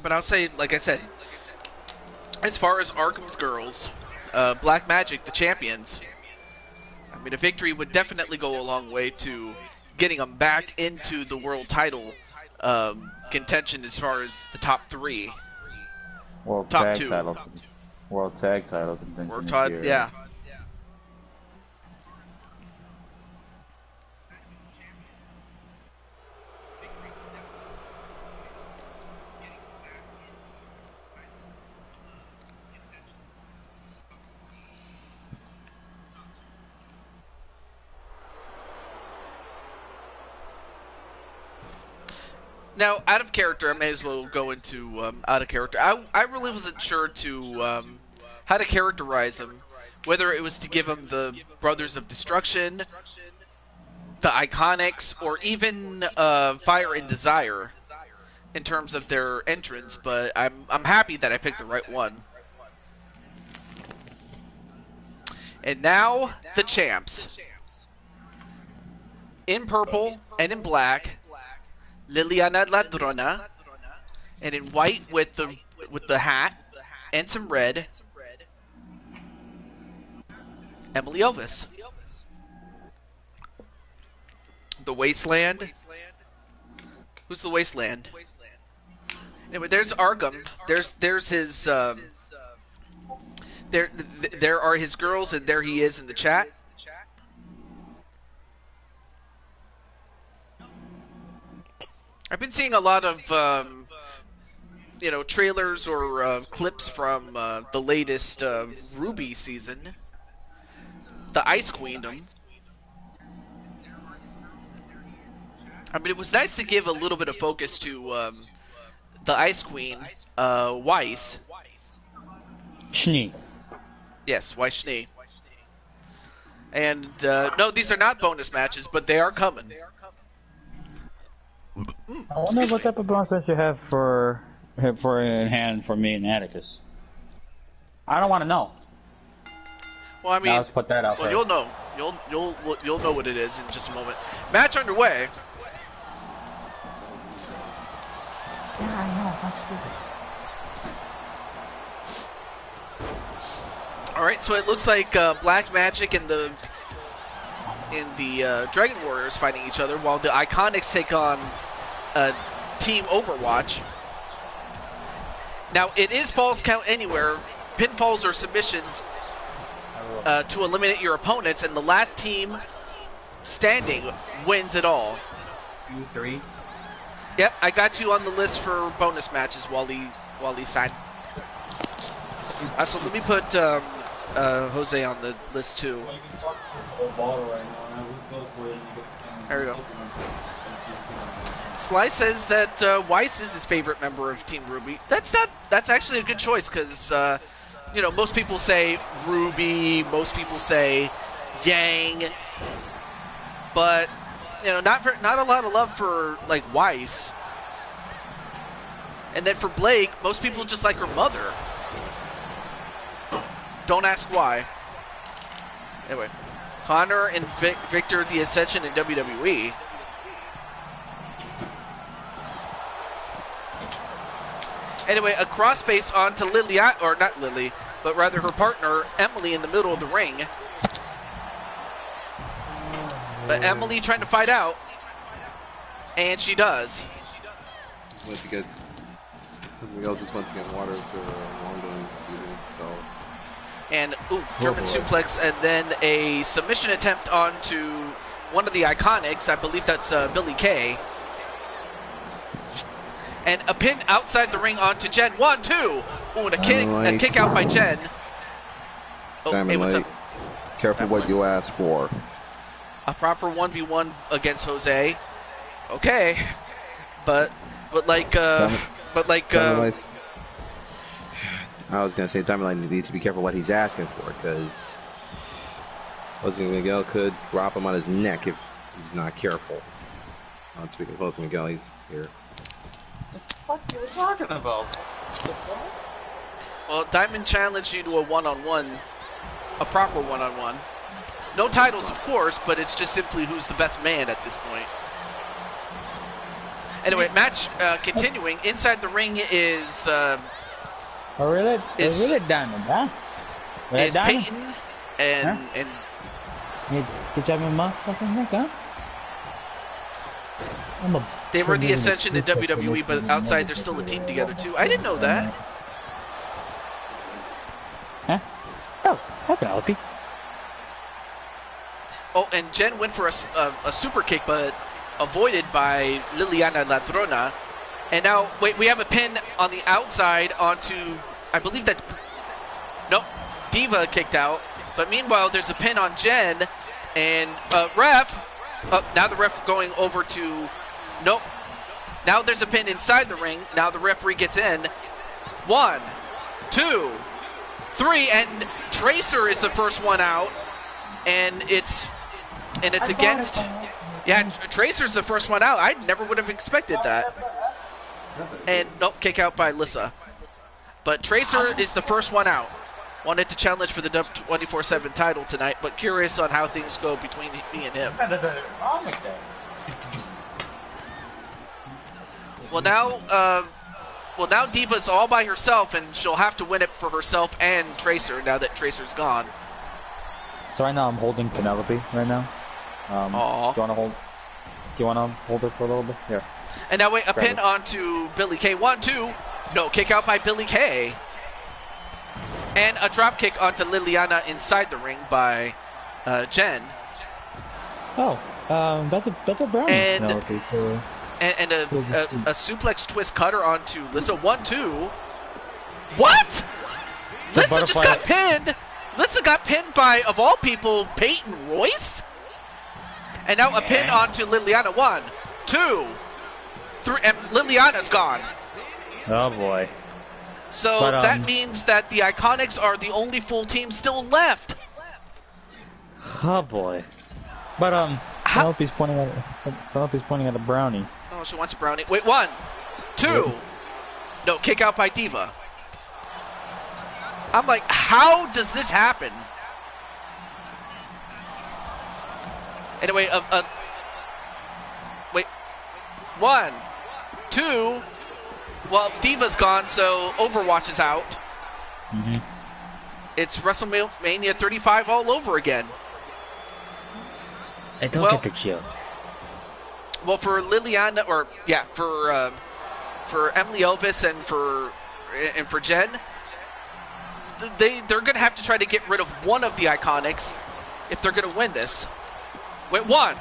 But I'll say, like I said, as far as Arkham's girls, Black Magic, the champions, I mean, a victory would definitely go a long way to getting them back into the world title contention as far as the top three. Top Tag two. World Tag Title contention. World title, yeah. Now, out of character, I may as well go into out of character. I really wasn't sure to how to characterize him, whether it was to give him the Brothers of Destruction, the Iconics, or even Fire and Desire in terms of their entrance. But I'm happy that I picked the right one. And now the champs, in purple and in black. Liliana Ladrona, and in white with the hat and some red, Emily Elvis. The Wasteland. Who's the Wasteland? Anyway, there's Arkham. There's his. There are his girls, and there he is in the chat. I've been seeing a lot of trailers or clips from the latest Ruby season, the Ice Queendom. I mean, it was nice to give a little bit of focus to the Ice Queen, Weiss. Schnee. Yes, Weiss Schnee. And no, these are not bonus matches, but they are coming. I wonder what type of bonus match you have for in hand for me and Atticus. I don't want to know. Well, I mean, now let's put that out. Well, you'll know. You'll know what it is in just a moment. Match underway. Yeah, I know. That's stupid. All right, so it looks like Black Magic and the Dragon Warriors fighting each other, while the Iconics take on Team Overwatch. Now, it is Falls Count Anywhere, pinfalls or submissions to eliminate your opponents, and the last team standing wins it all. 2, 3. Yep, I got you on the list for bonus matches while he signed. So let me put Jose on the list too. There we go. Sly says that Weiss is his favorite member of Team Ruby. That's actually a good choice because most people say Ruby, most people say Yang, but not a lot of love for like Weiss. And then for Blake, most people just like her mother. Don't ask why. Anyway, Connor and Victor the Ascension in WWE. Anyway, a crossface onto Lily, or not Lily, but rather her partner Emily in the middle of the ring. But Emily trying to fight out, and she does. We all just went to get water for ongoing season, so. And German suplex, and then a submission attempt onto one of the Iconics. I believe that's Billy Kay. And a pin outside the ring onto Jen. 1, 2. Ooh, and a kick out by Jen. Oh, Diamond hey, what's Light. up? Careful what you ask for. A proper 1v1 against Jose. Okay, but like I was gonna say Diamond Light needs to be careful what he's asking for, because Jose Miguel could drop him on his neck if he's not careful. Speaking of Jose Miguel, he's here. What are you talking about? Well, Diamond challenged you to a one-on-one, a proper one-on-one. No titles, of course, but it's just simply who's the best man at this point. Anyway, match continuing. Inside the ring is Really Diamond, huh? is Peyton and Good job, motherfucking neck, huh? they were the Ascension in WWE, but outside they're still a team together too. I didn't know that. Huh? Oh, I can help you. Oh, and Jen went for a super kick, but avoided by Liliana Ladrona. And now, wait, we have a pin on the outside onto, I believe that's, nope, Diva kicked out. But meanwhile, there's a pin on Jen, and now the ref going over to, nope. Now there's a pin inside the ring. Now the referee gets in. 1, 2, 3, and Tracer is the first one out. And it's against, yeah, Tracer's the first one out. I never would have expected that. And nope, kick out by Lissa. But Tracer is the first one out. Wanted to challenge for the 24/7 title tonight, but curious on how things go between me and him. Well, now Diva's all by herself, and she'll have to win it for herself and Tracer now that Tracer's gone. So right now I'm holding Penelope right now. Aww. Do you wanna hold her for a little bit? Here. And now wait, a Grab pin it. onto Billy Kay. 1, 2. No, kick out by Billy Kay. And a drop kick onto Liliana inside the ring by Jen. Oh, that's a brownie. And- Penelope. So, And a suplex twist cutter onto Lissa. 1, 2. What? The Lissa just butterfly- got pinned. Lissa got pinned by, of all people, Peyton Royce. And now a pin onto Liliana. 1, 2, 3. And Liliana's gone. oh boy. So But, that means that the Iconics are the only full team still left. Oh boy. But Penelope's pointing at a brownie. Oh, she wants a brownie. Wait, 1, 2. Yep. No, kick out by Diva. I'm like, how does this happen? Anyway, wait, 1, 2. Well, Diva's gone, so Overwatch is out. Mm-hmm. It's WrestleMania 35 all over again. I don't Well- get the joke. Well, for Liliana, or yeah, for Emily Elvis and for Jen, they're gonna have to try to get rid of one of the Iconics if they're gonna win this. Wait, 1,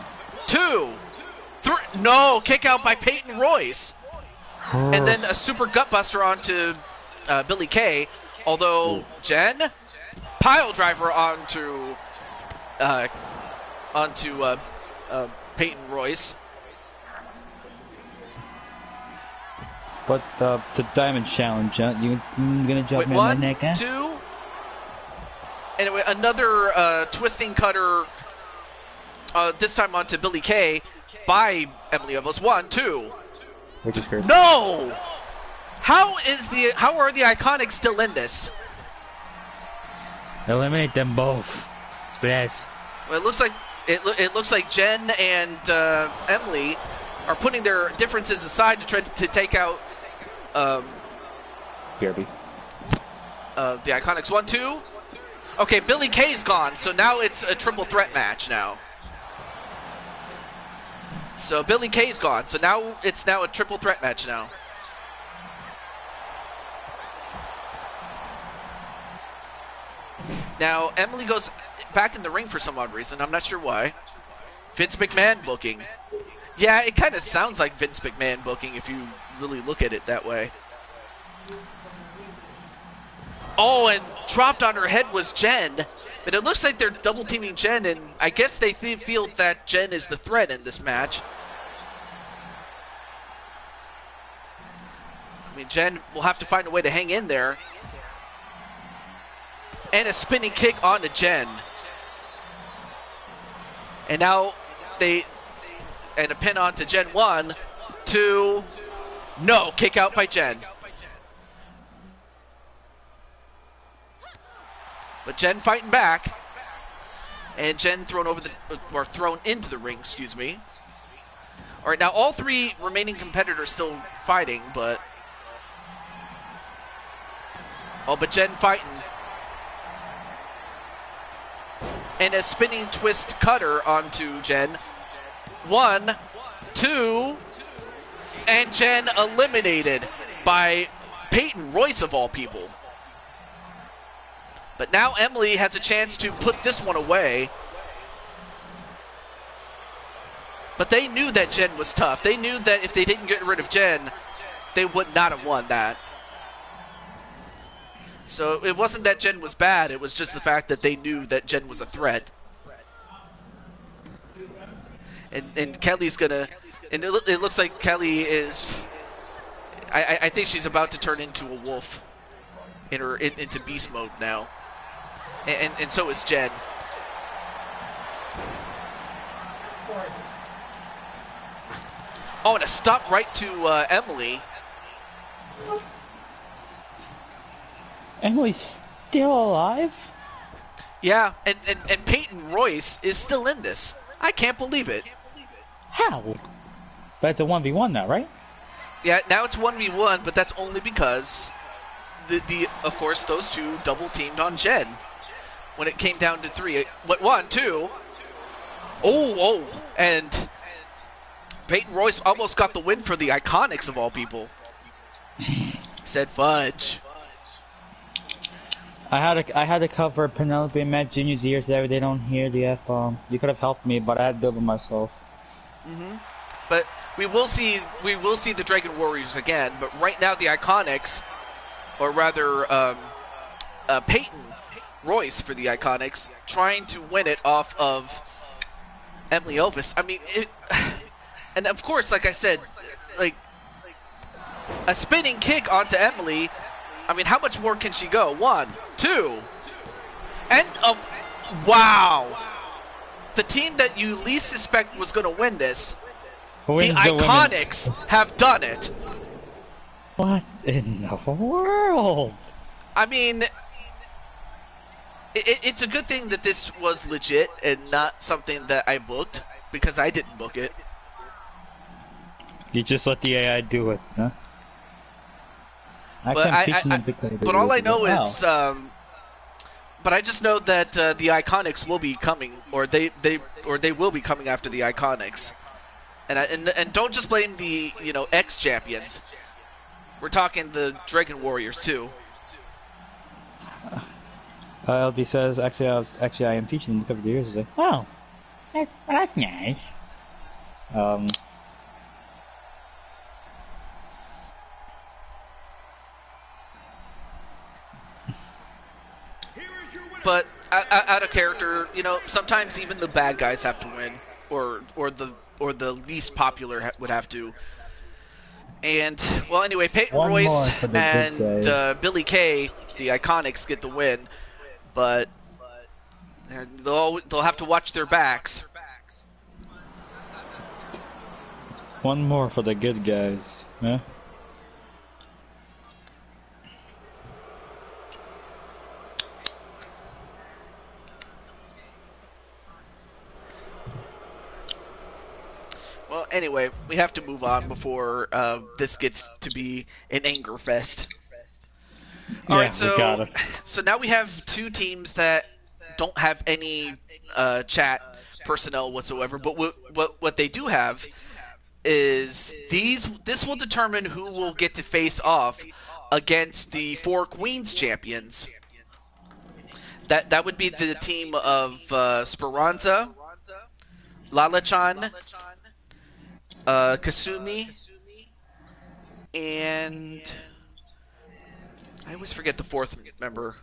2, 3. No, kick out by Peyton Royce, and then a super gutbuster onto Billy Kay. Although Jen, pile driver onto Peyton Royce. But the Diamond Challenge, you gonna jump Wait, me 1, on the neck, huh? 2. Anyway, another twisting cutter. This time onto Billy Kay by Emily Evans. 1, 2. Which is great. No! How are the Iconics still in this? Eliminate them both. Bless. Well, it looks like Jen and Emily are putting their differences aside to try to take out BRB. the Iconics. 1, 2. Okay, Billy Kay's gone, so now it's a triple threat match now. So Billy Kay's gone, so now it's a triple threat match now. Now Emily goes back in the ring for some odd reason. I'm not sure why. Vince McMahon booking. Yeah, it kind of sounds like Vince McMahon booking if you really look at it that way. Oh, and dropped on her head was Jen. But it looks like they're double teaming Jen, and I guess they feel that Jen is the threat in this match. I mean, Jen will have to find a way to hang in there. And a spinning kick onto Jen. And now and a pin onto Jen. 1, 2. No, kick out by Jen. But Jen fighting back. And Jen thrown into the ring, excuse me. All right, now all 3 remaining competitors still fighting, but Jen fighting. And a spinning twist cutter onto Jen. 1, 2, and Jen eliminated by Peyton Royce of all people. But now Emily has a chance to put this one away. But they knew that Jen was tough. They knew that if they didn't get rid of Jen, they would not have won that. So it wasn't that Jen was bad, it was just the fact that they knew that Jen was a threat. And Kelly's gonna, and it looks like Kelly is, I think she's about to turn into a wolf, into beast mode now. And so is Jen. Oh, and a stop right to Emily. Emily's still alive? Yeah, and Peyton Royce is still in this. I can't believe it. How? But it's a 1v1 now, right? Yeah, now it's 1v1, but that's only because of course those 2 double teamed on Jen. when it came down to 3. What, 1, 2. Oh, and Peyton Royce almost got the win for the Iconics of all people. Said fudge. I had to cover Penelope and Matt Jr.'s ears so they don't hear the F-bomb. You could have helped me, but I had to do it myself. But we will see the Dragon Warriors again. But right now the Iconics, or rather Peyton Royce for the Iconics, trying to win it off of Emily Elvis. I mean, and of course, like I said, like a spinning kick onto Emily. I mean, how much more can she go? 1, 2, and wow! The team that you least suspect was going to win this, the Iconics have done it. What in the world? I mean, it's a good thing that this was legit and not something that I booked, because I didn't book it. You just let the AI do it, huh? But all I know is, but I just know that the Iconics will be coming, or they will be coming after the Iconics, and don't just blame the ex champions. We're talking the Dragon Warriors too. LD says actually I am teaching in a couple of years. Like, oh, that's nice. But out of character, sometimes even the bad guys have to win, or the least popular would have to. And well, anyway, Peyton Royce and Billy Kay, the Iconics, get the win, but they'll have to watch their backs. One more for the good guys, huh? Well, anyway, we have to move on before this gets to be an anger fest. All right, so now we have two teams that don't have any chat personnel whatsoever, but what they do have is this will determine who will get to face off against the Four Queens champions. That would be the team of Speranza, Lala-chan, Kasumi, and I always forget the fourth member.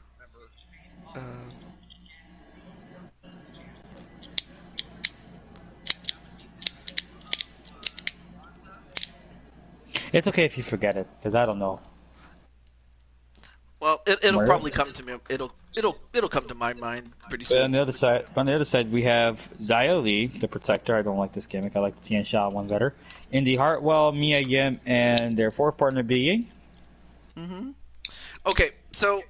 It's okay if you forget it, because I don't know. Well, it'll probably come to me. It'll come to my mind pretty soon. But on the other side, we have Xia Li, the Protector. I don't like this gimmick. I like the Tian Sha one better. Indy Hartwell, Mia Yim, and their fourth partner being. Okay, so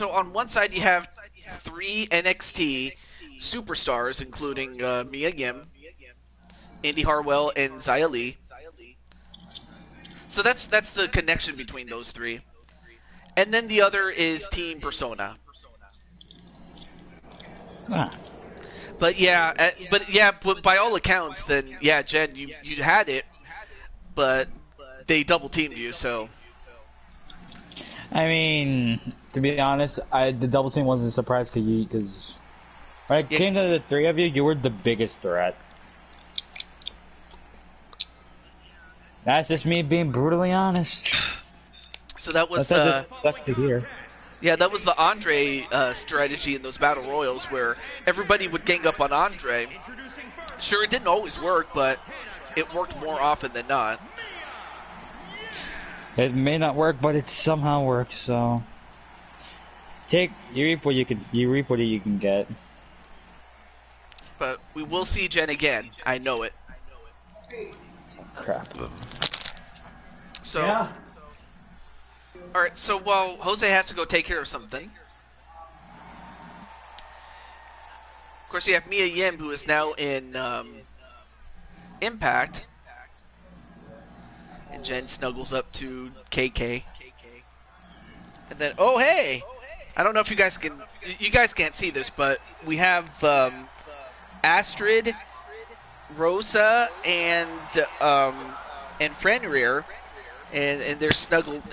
on one side you have 3 NXT superstars, including Mia Yim, Indy Hartwell, and Xia Li. So that's the connection between those 3. And then the other is Team Persona. But by all accounts, then yeah, Jen, you had it, but they double teamed you, so. I mean, to be honest, the double team wasn't a surprise because when it came to the 3 of you, you were the biggest threat. That's just me being brutally honest. So that was sucks to hear. Yeah, that was the Andre strategy in those battle royals where everybody would gang up on Andre. Sure, it didn't always work, but it worked more often than not. It may not work, but it somehow works. So you reap what you can get. But we will see Jen again. I know it. Crap. So. Yeah. Alright, so while Jose has to go take care of something, of course you have Mia Yim, who is now in Impact, and Jen snuggles up to KK, and then, oh hey, I don't know if you guys can't see this, but we have Astrid, Rosa, and Fenrir, and they're snuggling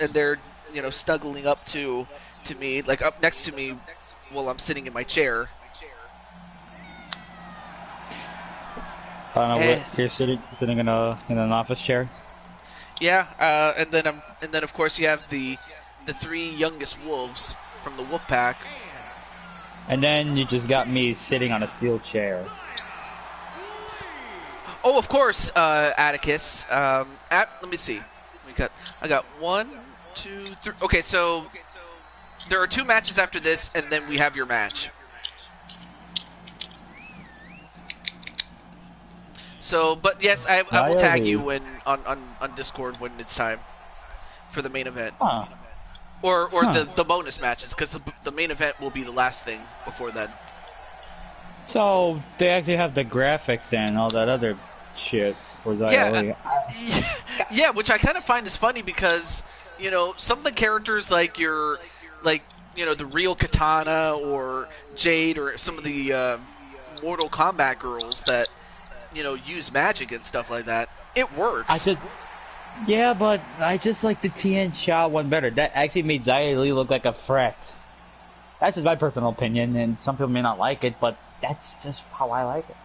up to me, like up next to me while I'm sitting in my chair. You're sitting in an office chair. Yeah, and then of course you have the three youngest wolves from the wolf pack. And then you just got me sitting on a steel chair. Oh, of course, Atticus. Let me see. I got 1, 2, 3. Okay, so there are 2 matches after this, and then we have your match. So, but yes, I will tag you on Discord when it's time for the main event. Huh. Or the bonus matches, because the main event will be the last thing before then. So they actually have the graphics and all that other shit for Xia. Yeah, which I kind of find is funny because some of the characters like the real Katana or Jade or some of the Mortal Kombat girls that use magic and stuff like that. It works. Yeah, but I just like the Tien Sha one better. That actually made Xia Li look like a threat. That's just my personal opinion, and some people may not like it, but that's just how I like it.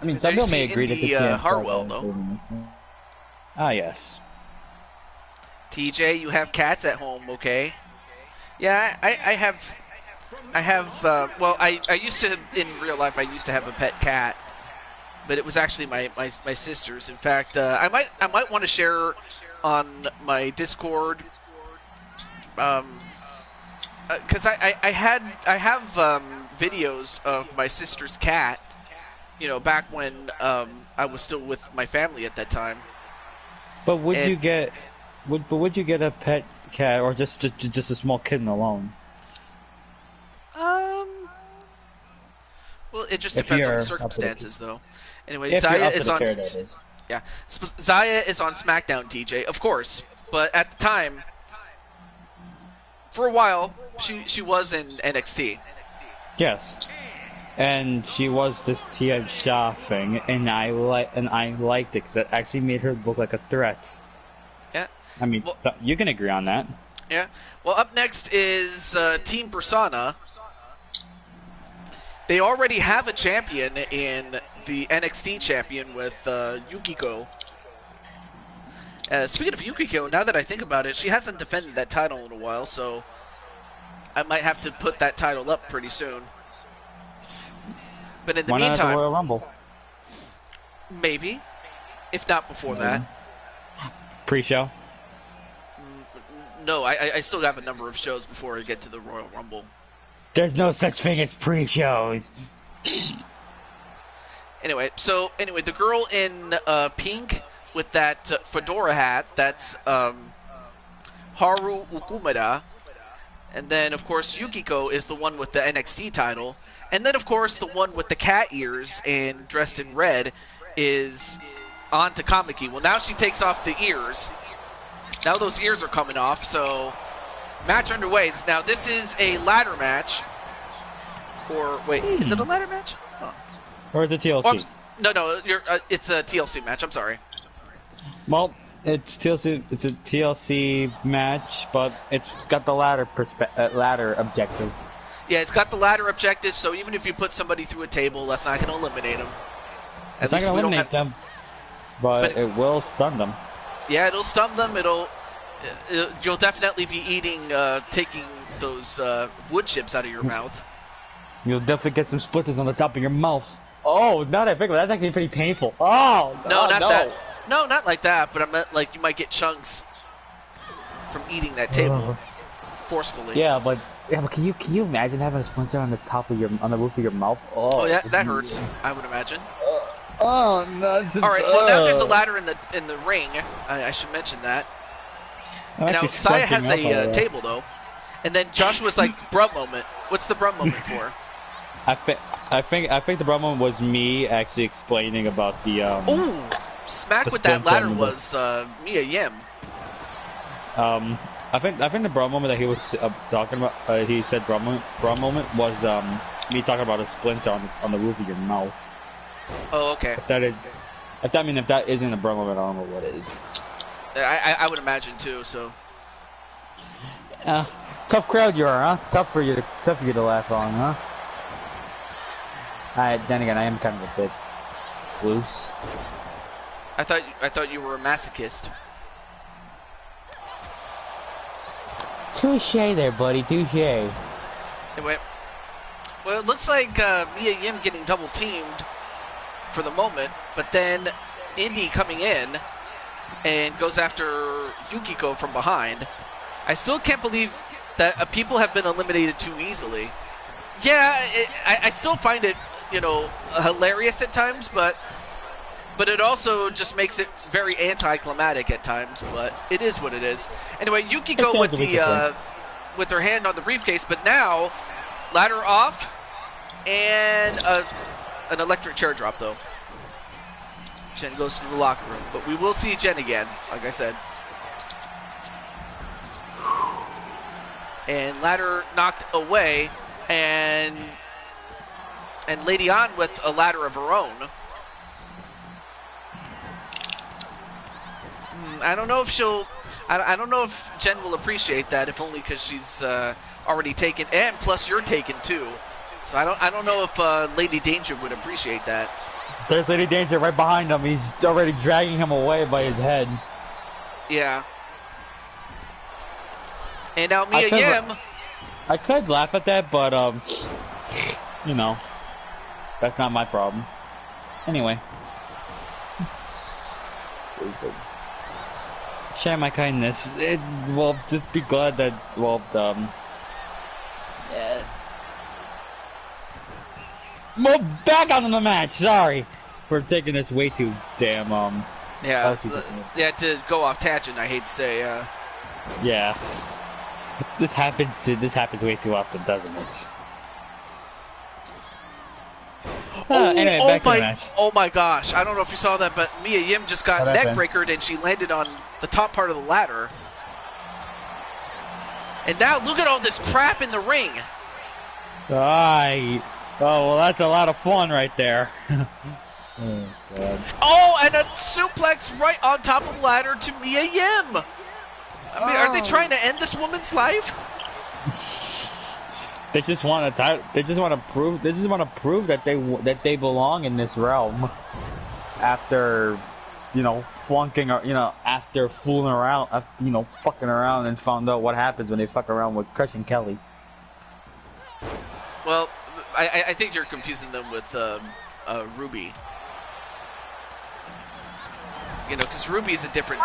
I mean, some people may agree that the Tien Harwell, though. Ah, yes. TJ, you have cats at home, okay? Yeah, I have. Well, I used to in real life. I used to have a pet cat. But it was actually my sister's. In fact, I might want to share on my Discord, because I have videos of my sister's cat, back when I was still with my family at that time. But would you get a pet cat or just a small kitten alone? Well, it just depends on the circumstances, though. Anyway, Xia is on SmackDown, TJ, of course. But at the time, for a while, she was in NXT. Yes, and she was this Tien Sha thing, and I liked it because it actually made her look like a threat. Yeah. I mean, you can agree on that. Yeah. Well, up next is Team Persona. They already have a champion in the NXT champion with Yukiko. Speaking of Yukiko, now that I think about it, she hasn't defended that title in a while, so I might have to put that title up pretty soon. But in the Why meantime, not at the Royal Rumble? Maybe, if not before that. Pre-show? No, I still have a number of shows before I get to the Royal Rumble. There's no such thing as pre-shows. Anyway, the girl in pink with that fedora hat, that's Haru Ukumada. And then, of course, Yukiko is the one with the NXT title. And then, of course, the one with the cat ears and dressed in red is on Takamaki. Well, now she takes off the ears. Now those ears are coming off, so match underway. Now, this is a ladder match. Or, wait, is it a ladder match? Oh. Or is it TLC? No, it's a TLC match. I'm sorry. Well, it's TLC. It's a TLC match, but it's got the ladder objective. Yeah, it's got the ladder objective. So even if you put somebody through a table, that's not going to eliminate them. It's not going to eliminate them, but it will stun them. Yeah, it'll stun them. You'll definitely be taking those wood chips out of your mouth. You'll definitely get some splinters on the top of your mouth. Oh, now that I think about it, that's actually pretty painful. Oh, no, not that. No, not like that. But I meant like you might get chunks from eating that table forcefully. Yeah, but can you imagine having a splinter on the roof of your mouth? Oh yeah, that hurts. I would imagine. Oh no. All right. Well, now there's a ladder in the ring. I should mention that. Now Saya has a table though, and then Joshua's like bruh moment. What's the bruh moment for? I think the bruh moment was me actually explaining about the Ooh, smack with that ladder was Mia Yim. I think the bra moment that he was talking about, he said bra moment was me talking about a splinter on the roof of your mouth. Oh, okay. If that isn't a bra moment, I don't know what is. I would imagine too. So. Tough crowd you are, huh? Tough for you to laugh on, huh? Then again, I am kind of a bit loose. I thought you were a masochist. Touche there, buddy. Touche. Anyway, well, it looks like Mia Yim getting double teamed for the moment, but then Indy coming in and goes after Yukiko from behind. I still can't believe that people have been eliminated too easily. Yeah, I still find it, hilarious at times, but it also just makes it very anticlimactic at times. But it is what it is. Anyway, Yukiko with with her hand on the briefcase, but now ladder off and an electric chair drop though. Jen goes to the locker room, but we will see Jen again, like I said. And ladder knocked away, and Lady On with a ladder of her own. I don't know if I don't know if Jen will appreciate that, if only because she's already taken, and plus you're taken too. So I don't know if Lady Danger would appreciate that. There's Lady Danger right behind him. He's already dragging him away by his head. Yeah. And now Mia Yim. I could laugh at that, but that's not my problem. Anyway. Share my kindness. Just be glad that, well, back on the match. Sorry for taking this way too damn, Yeah, to go off tangent, I hate to say, Yeah. This happens way too often, doesn't it? Anyway, back to the match. Oh my gosh, I don't know if you saw that, but Mia Yim just got neckbreakered and she landed on the top part of the ladder. And now look at all this crap in the ring. Oh, well, that's a lot of fun right there. Oh, God. Oh, and a suplex right on top of the ladder to Mia Yim. I mean, are they trying to end this woman's life? They just want to. They just want to prove. They just want to prove that they belong in this realm. After, flunking or after fooling around, fucking around and found out what happens when they fuck around with Crushing Kelly. Well, I think you're confusing them with Ruby. Because Ruby is a different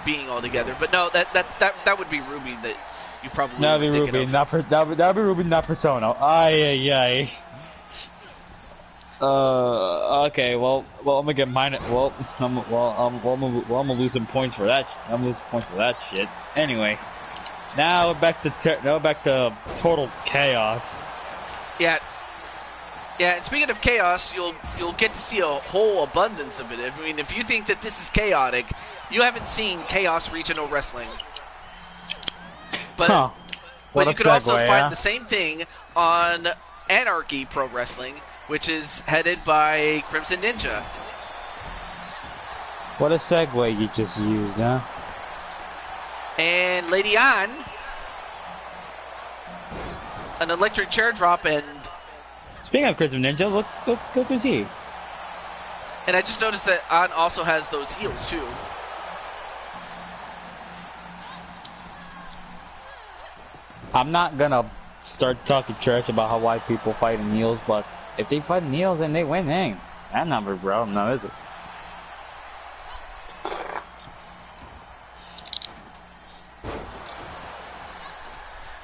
being altogether. But no, that would be Ruby that you probably that'd be Ruby, not that'd be Ruby, not Persona. Ay. Okay. Well, I'm gonna get mine. I'm gonna lose some points for that. I'm gonna lose points for that shit. Anyway, now back to total chaos. Yeah. Yeah, and speaking of chaos, you'll get to see a whole abundance of it. I mean, if you think that this is chaotic, you haven't seen Chaos Regional Wrestling. But but you could also find the same thing on Anarchy Pro Wrestling, which is headed by Crimson Ninja. What a segue you just used, huh? And Lady An, an electric chair drop, and speaking of Crimson Ninja, look who's he. And I just noticed that An also has those heels too. I'm not gonna start talking trash about how white people fight in heels, but if they fight in heels and they win, hey, that number, bro, no, is it?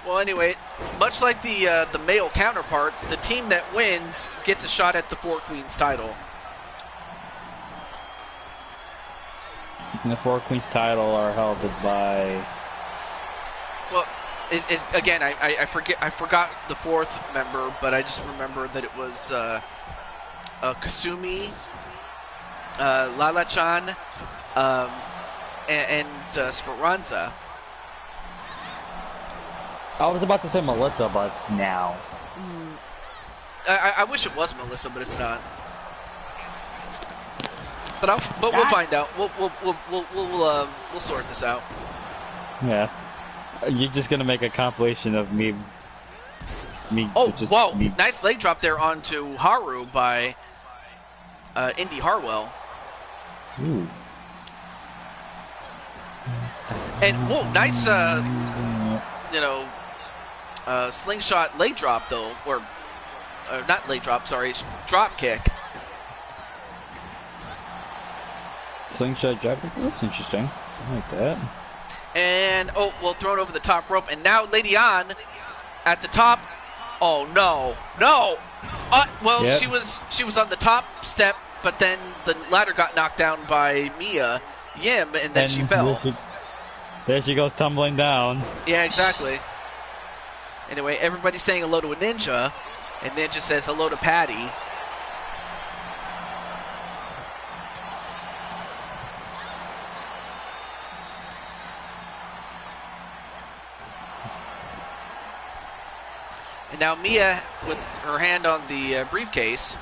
Well, anyway, much like the male counterpart, the team that wins gets a shot at the Four Queens title. And the Four Queens title are held by. Well, again, I forgot the fourth member, but I just remember that it was Kasumi, Lala-chan, and Speranza. I was about to say Melissa, but now. I wish it was Melissa, but it's not. But we'll find out. We'll sort this out. Yeah. You're just gonna make a compilation of me. Oh, whoa! Nice leg drop there onto Haru by Indy Hartwell. Ooh. And whoa, nice slingshot leg drop though, or not leg drop, sorry, drop kick. Slingshot drop kick. That's interesting. I like that. And thrown over the top rope, and now Lady An at the top. Oh no, no! Yep. She was on the top step, but then the ladder got knocked down by Mia Yim, and then she fell. There she goes tumbling down. Yeah, exactly. Anyway, everybody's saying hello to a ninja, and Ninja says hello to Patty. And now Mia with her hand on the briefcase.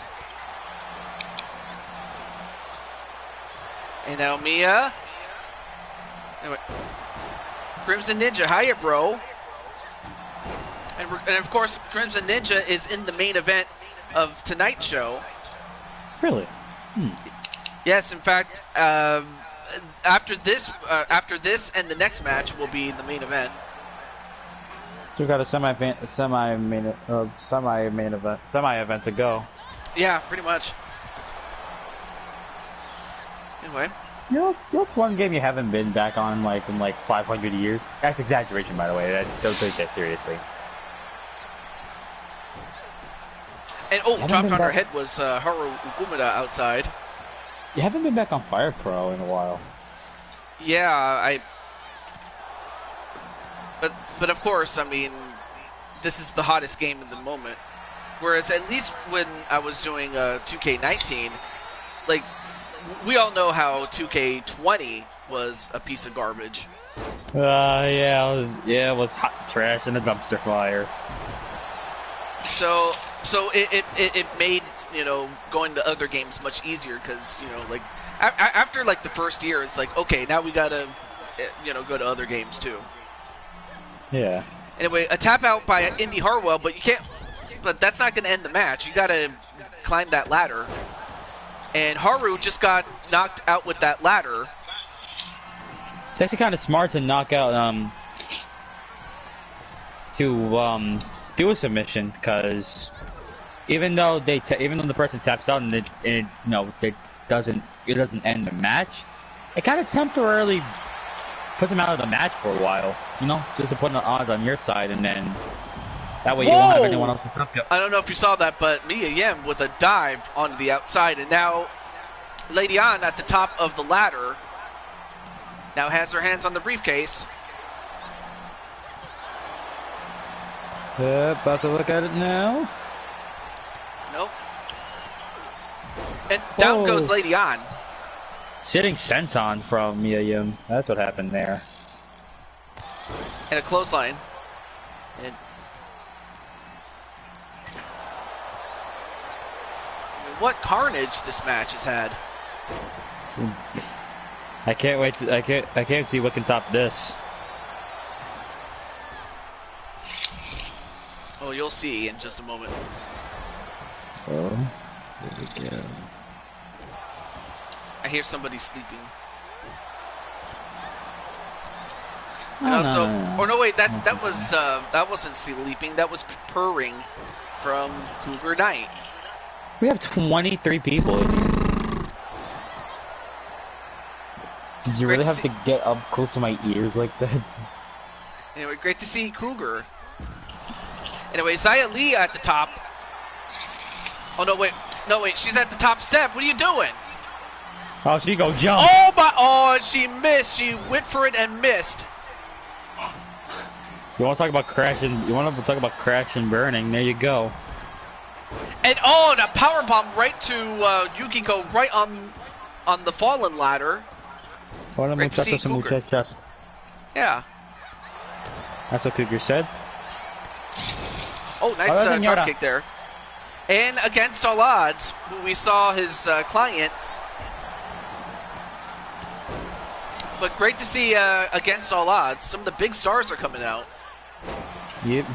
And now Mia. Anyway. Crimson Ninja, hiya, bro. And of course, Crimson Ninja is in the main event of tonight's show. Really? Yes, in fact, after this and the next match will be the main event. So we got a semi event to go. Yeah, pretty much. Anyway. You know one game you haven't been back on in 500 years? That's exaggeration, by the way. Don't take that seriously. And dropped on her head was Haru Ukumada outside. You haven't been back on Fire Pro in a while. Yeah, But of course, I mean, this is the hottest game in the moment. Whereas at least when I was doing 2K19, like, we all know how 2K20 was a piece of garbage. It was hot trash and a dumpster fire. So it made, going to other games much easier because, like, after, like, the first year, it's like, okay, now we gotta, go to other games too. Yeah. Anyway, a tap out by Indy Hartwell, but that's not gonna end the match. You gotta climb that ladder. And Haru just got knocked out with that ladder. It's actually kind of smart to knock out, do a submission, because even though the person taps out and it doesn't end the match, it kind of temporarily puts him out of the match for a while, just to put the odds on your side, and then that way you won't have anyone else to stop you. I don't know if you saw that, but Mia Yim with a dive onto the outside, and now Lady An at the top of the ladder now has her hands on the briefcase. About to look at it now. Nope. And down goes Lady An. Sitting senton from Mia Yim. That's what happened there. And a clothesline. And what carnage this match has had. I can't wait to, I can't see what can top this. Oh, you'll see in just a moment. Oh, here we go. I hear somebody sleeping. That wasn't sleeping. That was purring from Cougar Knight. We have 23 people in here. Did you really have to get up close to my ears like that? Anyway, great to see Cougar. Anyway, Xia Li at the top. Oh, no, wait, she's at the top step. What are you doing? Oh, she go jump. Oh, she missed. She went for it and missed. You want to talk about crashing? You want to talk about crash and burning? There you go. And and a powerbomb right to Yukiko, right on the fallen ladder. Hola Great to see muchachos and Cougar. muchachas. Yeah. That's what Cougar said. Oh, nice Hola, drop señora. kick there. And against all odds, we saw his client. But great to see against all odds. Some of the big stars are coming out. Yep.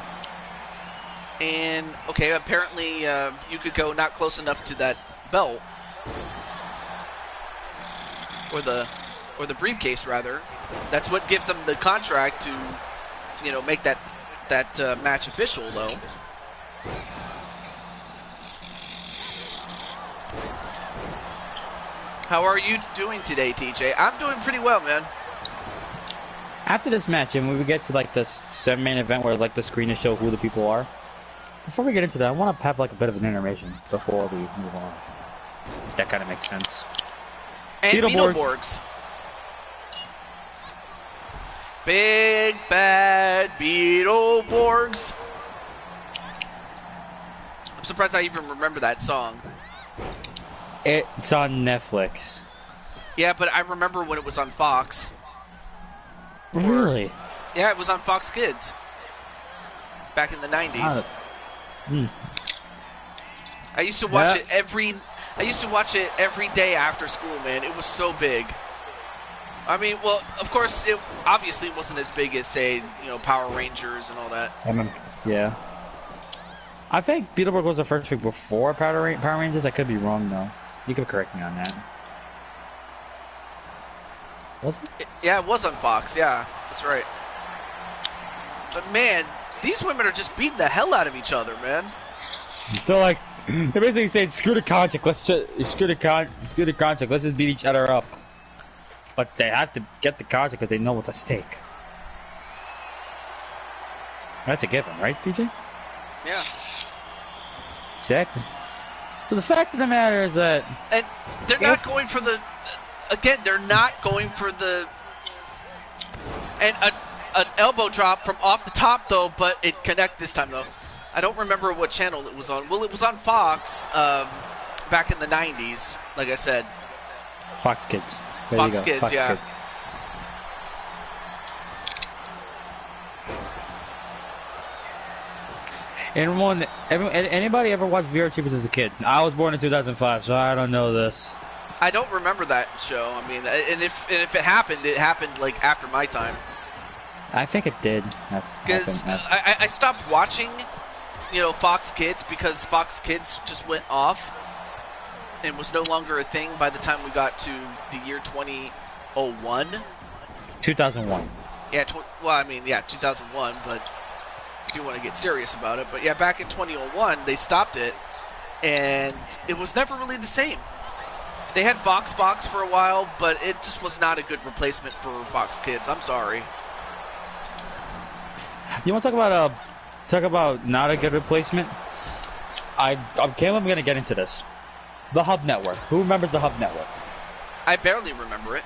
And, okay, apparently Yukiko not close enough to that belt. Or the briefcase, rather. That's what gives them the contract to, you know, make that match official, though. How are you doing today, TJ? I'm doing pretty well, man. After this match, and when we get to like this 7-man event where like the screen to show who the people are, before we get into that, I want to have like a bit of an intermission before we move on. If that kind of makes sense. And Beetleborgs. Big bad Beetleborgs. I'm surprised I even remember that song. It's on Netflix. Yeah, but I remember when it was on Fox. Really? Yeah, it was on Fox Kids. Back in the 90s. I used to watch it every day after school, man. It was so big. I mean, well, of course, it obviously wasn't as big as, say, you know, Power Rangers and all that. Yeah. I think Beetleborg was the first week before Power Rangers. I could be wrong, though. You could correct me on that. Was it? Yeah, it was on Fox. Yeah, that's right. But, man, these women are just beating the hell out of each other, man. So, like, they're basically saying, screw the contract, let's just, screw the contract, let's just beat each other up. But they have to get the contract because they know what's at stake. That's a given, right, DJ? Yeah. Exactly. So the fact of the matter is that... And they're not going for the... Again, they're not going for the... And an elbow drop from off the top, though, but it connected this time, though. I don't remember what channel it was on. Well, it was on Fox back in the 90s, like I said. Fox Kids. There Fox you go. Kids, Fox yeah. Kids. Anybody ever watched VR Troopers as a kid? I was born in 2005, so I don't know this. I don't remember that show. I mean, and if it happened like after my time. I think it did. Because I stopped watching, you know, Fox Kids because Fox Kids just went off and was no longer a thing by the time we got to the year 2001. 2001. Yeah, well, I mean, yeah, 2001, but if you want to get serious about it. But yeah, back in 2001, they stopped it, and it was never really the same. They had Fox Box for a while, but it just was not a good replacement for Fox Kids. I'm sorry. You want to talk about not a good replacement? I'm going to get into this. The Hub Network. Who remembers the Hub Network? I barely remember it.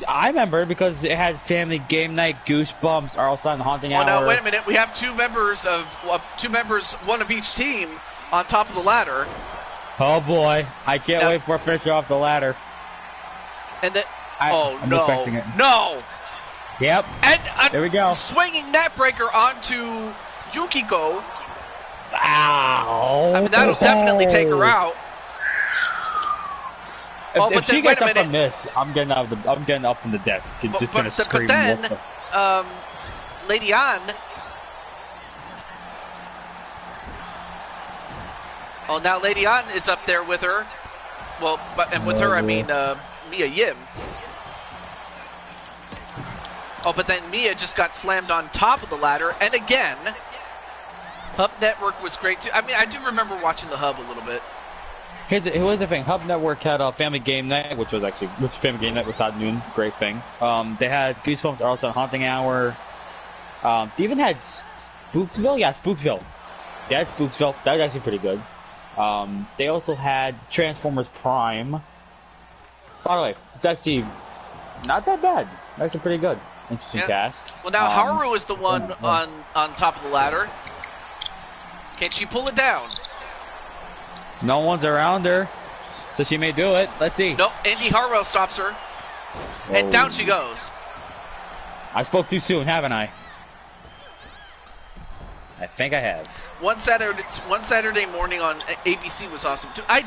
I remember because it had Family Game Night, Goosebumps, Arlstein Haunting Hour. Oh, now wait a minute. We have two members, one of each team, on top of the ladder. Oh boy, I can't wait for a finisher off the ladder. And then, I'm expecting it. No. Yep. And there we go. Swinging neckbreaker onto Yukiko. Ow! I mean, that'll definitely take her out. If she gets up from this, I'm getting up from the desk. Just gonna scream. But then, Lady Ann. Oh, now Lady Ann is up there with her. Well, and with her I mean Mia Yim. Oh, but then Mia just got slammed on top of the ladder, and again, Hub Network was great too. I mean, I do remember watching the Hub a little bit. Here's the thing. Hub Network had Family Game Night, which Family Game Night was at noon. Great thing. They had Goosebumps, also Haunting Hour. They even had Spooksville. Yeah, Spooksville. Yeah, Spooksville. That was actually pretty good. They also had Transformers Prime. By the way, it's actually not that bad. It's actually pretty good. Interesting cast. Well, now Haru is the one on top of the ladder. Can she pull it down? No one's around her, so she may do it. Let's see. Nope, Andy Harwell stops her. And down she goes. I spoke too soon, haven't I? I think I have. One Saturday morning on ABC was awesome too. I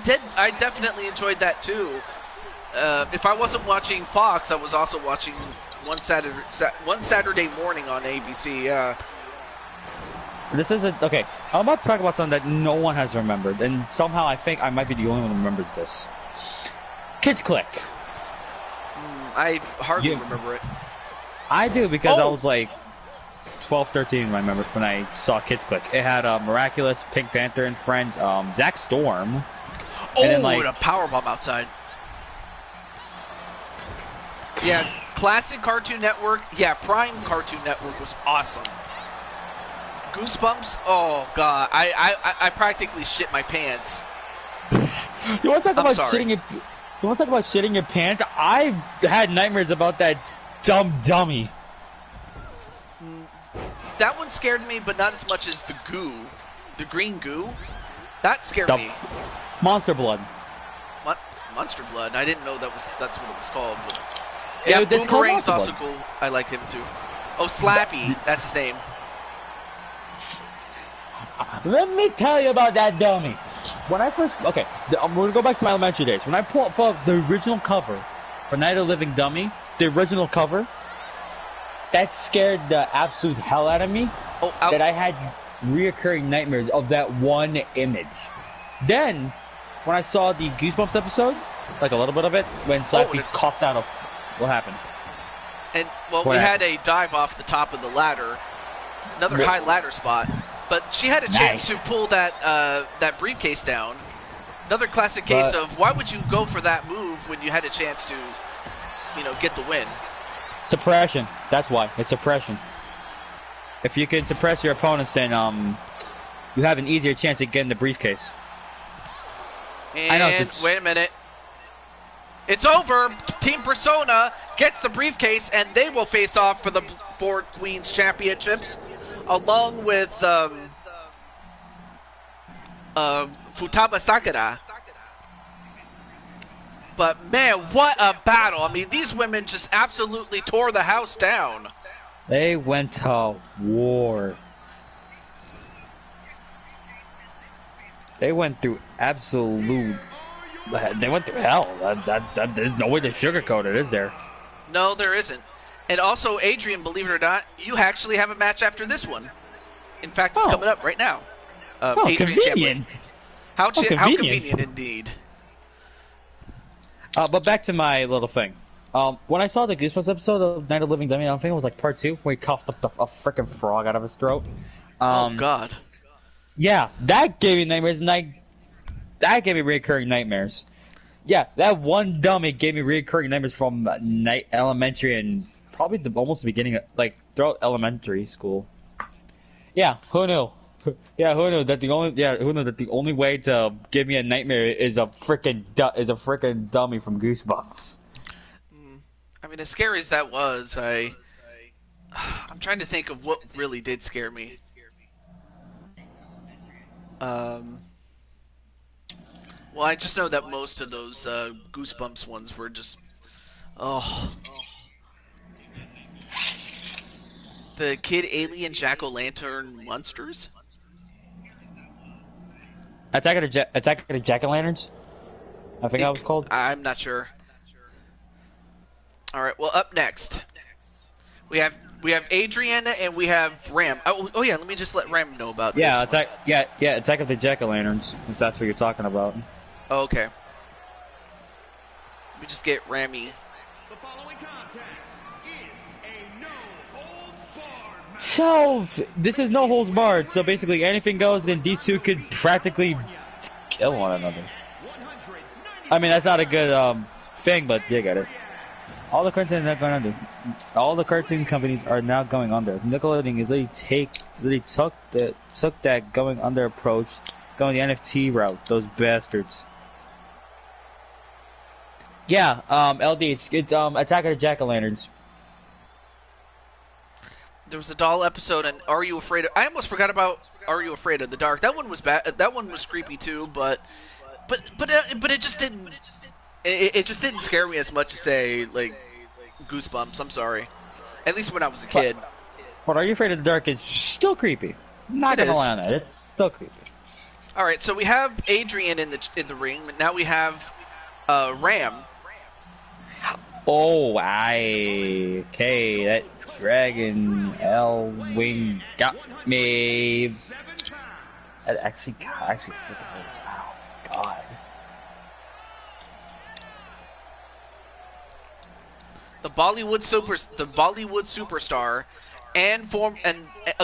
definitely enjoyed that too. If I wasn't watching Fox, I was also watching one Saturday morning on ABC. Yeah. This is okay. I'm about to talk about something that no one has remembered, and somehow I think I might be the only one who remembers this. Kids Click. I hardly remember it. I do because I was like 12, 13 when I remember when I saw Kids Click. It had Miraculous, Pink Panther and Friends, Zack Storm. Oh, and then, a powerbomb outside. Yeah, classic Cartoon Network. Yeah, Prime Cartoon Network was awesome. Goosebumps. Oh god, I practically shit my pants. You want to talk about shitting your? You want to talk about shitting your pants? I've had nightmares about that dumb dummy. That one scared me, but not as much as the goo, the green goo. That scared me. Monster Blood. Monster Blood. I didn't know that's what it was called. But yeah, Boomerang's also cool. I like him too. Oh, Slappy. That's his name. Let me tell you about that dummy. When I first, okay, I'm gonna go back to my elementary days. When I pulled up the original cover for Night of the Living Dummy, the original cover, that scared the absolute hell out of me. That I had reoccurring nightmares of that one image. Then, when I saw the Goosebumps episode, like a little bit of it, when Slappy coughed out what happened? And we had a dive off the top of the ladder, another high ladder spot. But she had a chance to pull that briefcase down. Another classic case of why would you go for that move when you had a chance to, get the win? Suppression. That's why. It's suppression. If you can suppress your opponents, then you have an easier chance at getting the briefcase. And wait a minute. It's over. Team Persona gets the briefcase, and they will face off for the Four Queens Championships. Along with Futaba Sakura. But man, what a battle. I mean, these women just absolutely tore the house down. They went to war. They went through absolute... They went through hell. There's no way to sugarcoat it, is there? No, there isn't. And also, Adrian, believe it or not, you actually have a match after this one. In fact, it's coming up right now. Adrian convenient. How convenient indeed. But back to my little thing. When I saw the Goosebumps episode of Night of the Living Dummy, I think it was like part 2, where he coughed up a freaking frog out of his throat. Oh god. Yeah, that gave me nightmares, and that gave me recurring nightmares. Yeah, that one dummy gave me recurring nightmares from elementary and probably almost the beginning of, throughout elementary school. Yeah, who knew? Yeah, who knew that the only way to give me a nightmare is a freaking dummy from Goosebumps. I mean, as scary as that was, I'm trying to think of what really did scare me. Well, I just know that most of those Goosebumps ones were just, the Kid Alien Jack-O-Lantern Monsters? Attack of the Jack-O-Lanterns? I think that was called. I'm not sure. Alright, well, up next, we have Adrian and we have Ram. Oh yeah, let me just let Ram know about this one. Attack of the Jack-O-Lanterns, if that's what you're talking about. Oh, okay. Let me just get Rammy. The following contest is a no-holds-barred match. So, this is no holds barred, so basically anything goes, then these two could practically kill one another. I mean, that's not a good thing, but you get it. All the cartoons are going under. All the cartoon companies are now going under. Nickelodeon is really took that going under approach, going the NFT route. Those bastards. Yeah, LD, it's Attack of the Jack-O-Lanterns. There was a doll episode, and Are You Afraid of... I almost forgot about Are You Afraid of the Dark. That one was bad. That one was creepy too, but it just didn't. It just didn't scare me as much as say like goosebumps. I'm sorry. At least when I was a kid. But Are You Afraid of the Dark is still creepy. Not It gonna is. lie on that. It's still creepy. All right, so we have Adrian in the ring. Now we have Ram. Oh, okay. That Dragon L Wing got me. That actually freaking hurts. Oh, God. The Bollywood superstar, and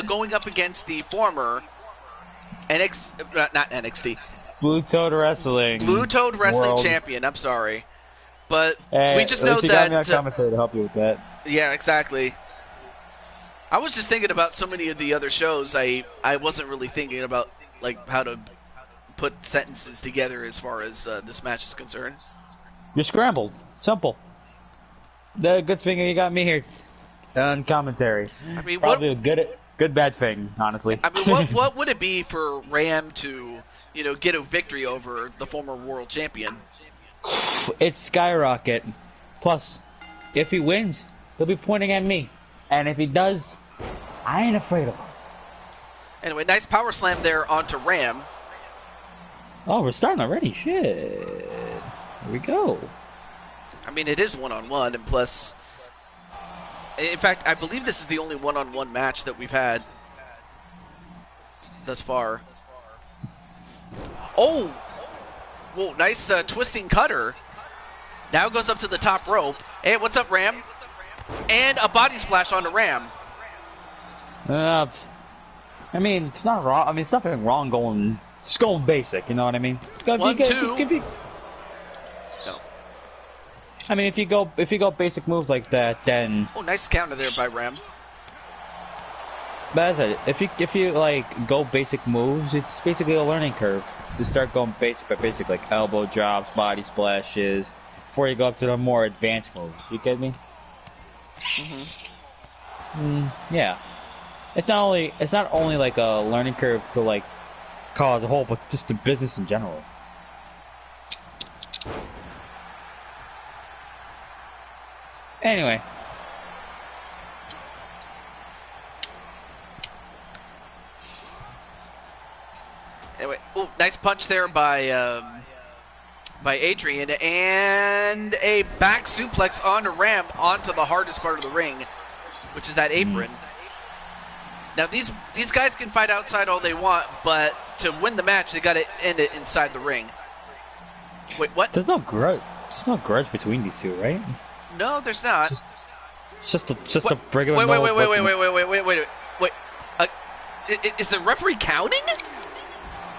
going up against the former not NXT, Blue Toad Wrestling World. champion. I'm sorry, but Hey, we just at know least you got me on that. commentary to help you with that. Yeah, exactly. I was just thinking about so many of the other shows. I wasn't really thinking about like how to put sentences together as far as this match is concerned. You're scrambled. Simple. The good thing you got me here on commentary. I mean, Probably a good bad thing, honestly. I mean, what would it be for Ram to, get a victory over the former world champion? It's skyrocket. Plus, if he wins, he'll be pointing at me. And if he does, I ain't afraid of him. Anyway, nice power slam there onto Ram. Oh, we're starting already. Shit. Here we go. I mean, it is one-on-one, and plus... In fact, I believe this is the only one-on-one match that we've had thus far. Oh! Whoa, nice twisting cutter. Now goes up to the top rope. Hey, what's up, Ram? And a body splash onto Ram. I mean, it's not wrong. I mean, it's nothing wrong going... Just going basic, you know what I mean? One, two. No. I mean, if you go basic moves like that, then. Oh, nice counter there by Ram. But as I said, if you like go basic moves, it's basically a learning curve to start going basic by basic, like elbow drops, body splashes, before you go up to the more advanced moves. You get me? Yeah. It's not only like a learning curve to like cause a whole, but just the business in general. Anyway. Ooh, nice punch there by Adrian, and a back suplex onto Ram onto the hardest part of the ring, which is that apron. Now these guys can fight outside all they want, but to win the match, they got to end it inside the ring. Wait, what? There's no grudge between these two, right? No, there's not. It's just a regular. Wait. Is the referee counting?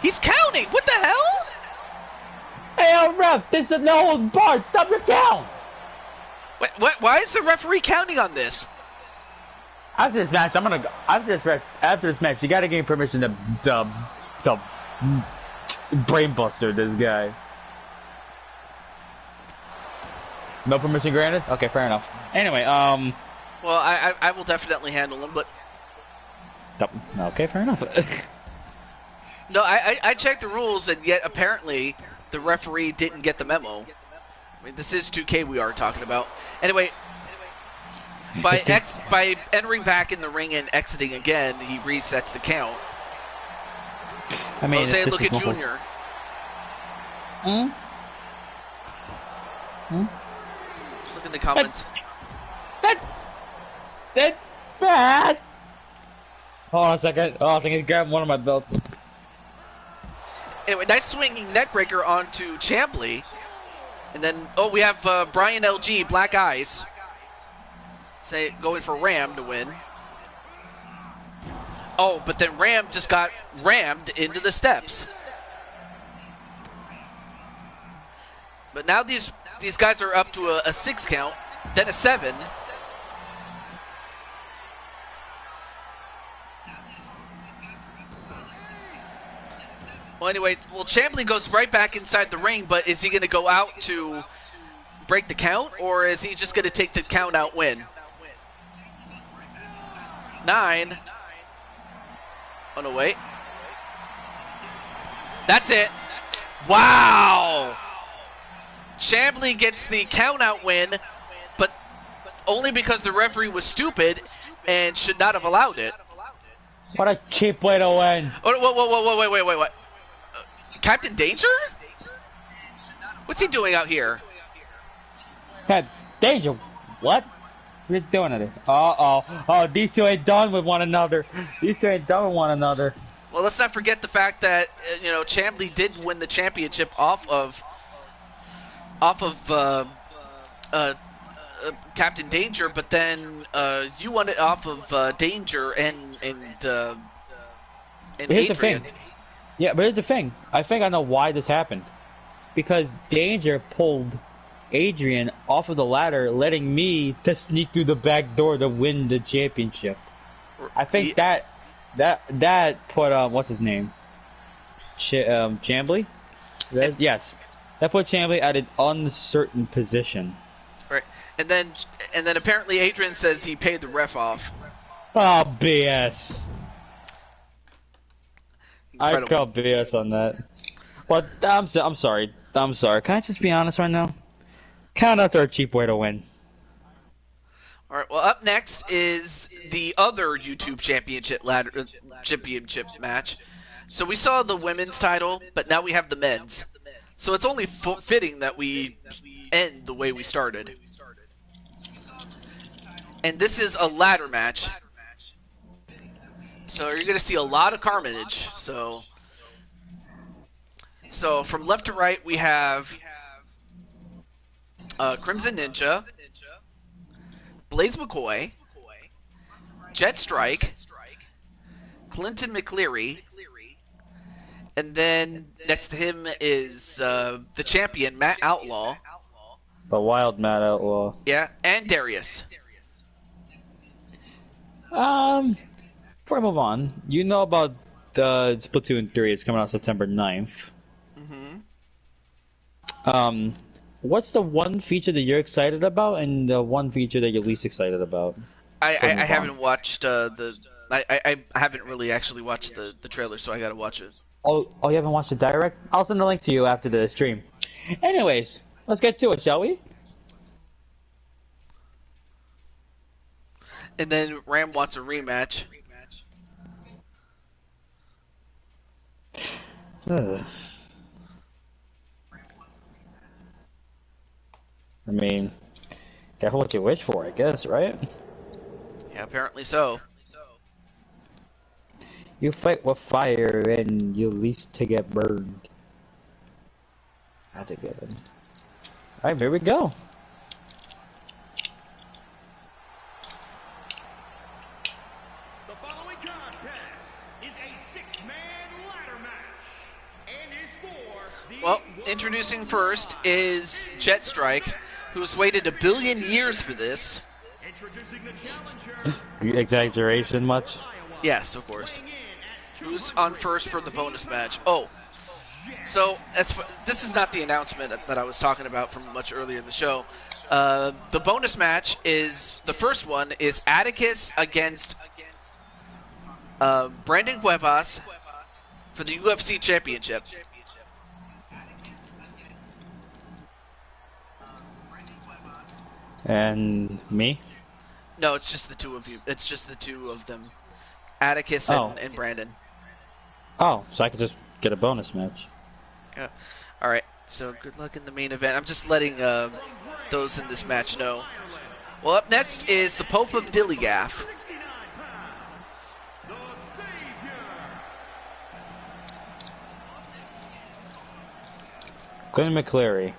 He's counting. What the hell? Hey, ref! This is no holds barred. Stop your count. Wait, what? Why is the referee counting on this? After this match, I'm gonna go. After this match, you gotta give me permission to brainbuster this guy. No permission granted? Okay, fair enough. Anyway, Well, I will definitely handle him, but... Okay, fair enough. No, I checked the rules, and yet apparently the referee didn't get the memo. I mean, this is 2K we are talking about. Anyway, by entering back in the ring and exiting again, he resets the count. I mean, Jose Luca Jr. Look in the comments. That's bad. Hold on a second. Oh, I think he's grabbing one of my belts. Anyway, nice swinging neckbreaker onto Champley. And then, we have Brian LG, Black Eyes. Going for Ram to win. Oh, but then Ram just got rammed into the steps. But now these guys are up to a 6 count, then a 7. Well, anyway, Champley goes right back inside the ring, but is he going to go out to break the count, or is he just going to take the count out win? 9. Oh, no, wait. That's it. Wow! Champley gets the count out win, but Only because the referee was stupid and should not have allowed it. What a cheap way to win. Oh, whoa, wait. Captain Danger? What's he doing out here? Hey, Danger, what? What are you doing at it? Oh, these two ain't done with one another. These two ain't done with one another. Well, let's not forget the fact that Chambly did win the championship off of Captain Danger, but then you won it off of Danger and Here's the Adrian. thing. Yeah, but here's the thing. I think I know why this happened. Because Danger pulled Adrian off of the ladder, letting me to sneak through the back door to win the championship. I think that put what's his name? Chambly? Yes. That put Chambly at an uncertain position. Right. And then apparently Adrian says he paid the ref off. Oh, BS. Incredible. I call BS on that. But I'm sorry. I'm sorry. Can I just be honest right now? Countouts are a cheap way to win. All right. Well, up next is the other YouTube championship match. So we saw the women's title, but now we have the men's. So it's only fitting that we end the way we started. And this is a ladder match. So you're going to see a lot of carnage. So from left to right, we have Crimson Ninja, Blaze McCoy, Jet Strike, Clinton McCleary, and then next to him is the champion, Matt Outlaw. The wild Matt Outlaw. Yeah, and Darius. Before I move on, you know about Splatoon 3. It's coming out September 9th. Mm-hmm. What's the one feature that you're excited about, and the one feature that you're least excited about? I haven't watched I haven't really actually watched the trailer, so I gotta watch it. Oh, you haven't watched the direct? I'll send the link to you after the stream. Anyways, let's get to it, shall we? And then Ram wants a rematch. I mean, careful what you wish for, I guess, right? Yeah, apparently so. You fight with fire and you least to get burned. That's a good one. Alright, here we go. The following contest is a 6-man ladder match and is for the Well, introducing first is Jet Strike, who's waited 1 billion years for this. Introducing the challenger. Exaggeration much? Yes, of course. Who's on first for the bonus match? Oh, so this is not the announcement that I was talking about from much earlier in the show. The bonus match is, the first one is Atticus against Brandon Cuevas for the UFC Championship. And me? No, it's just the two of you. It's just the two of them. Atticus and Brandon. Oh, so I could just get a bonus match. Yeah. Alright, so good luck in the main event. I'm just letting those in this match know. Well, up next is the Pope of Dillygaff. Glenn McCleary.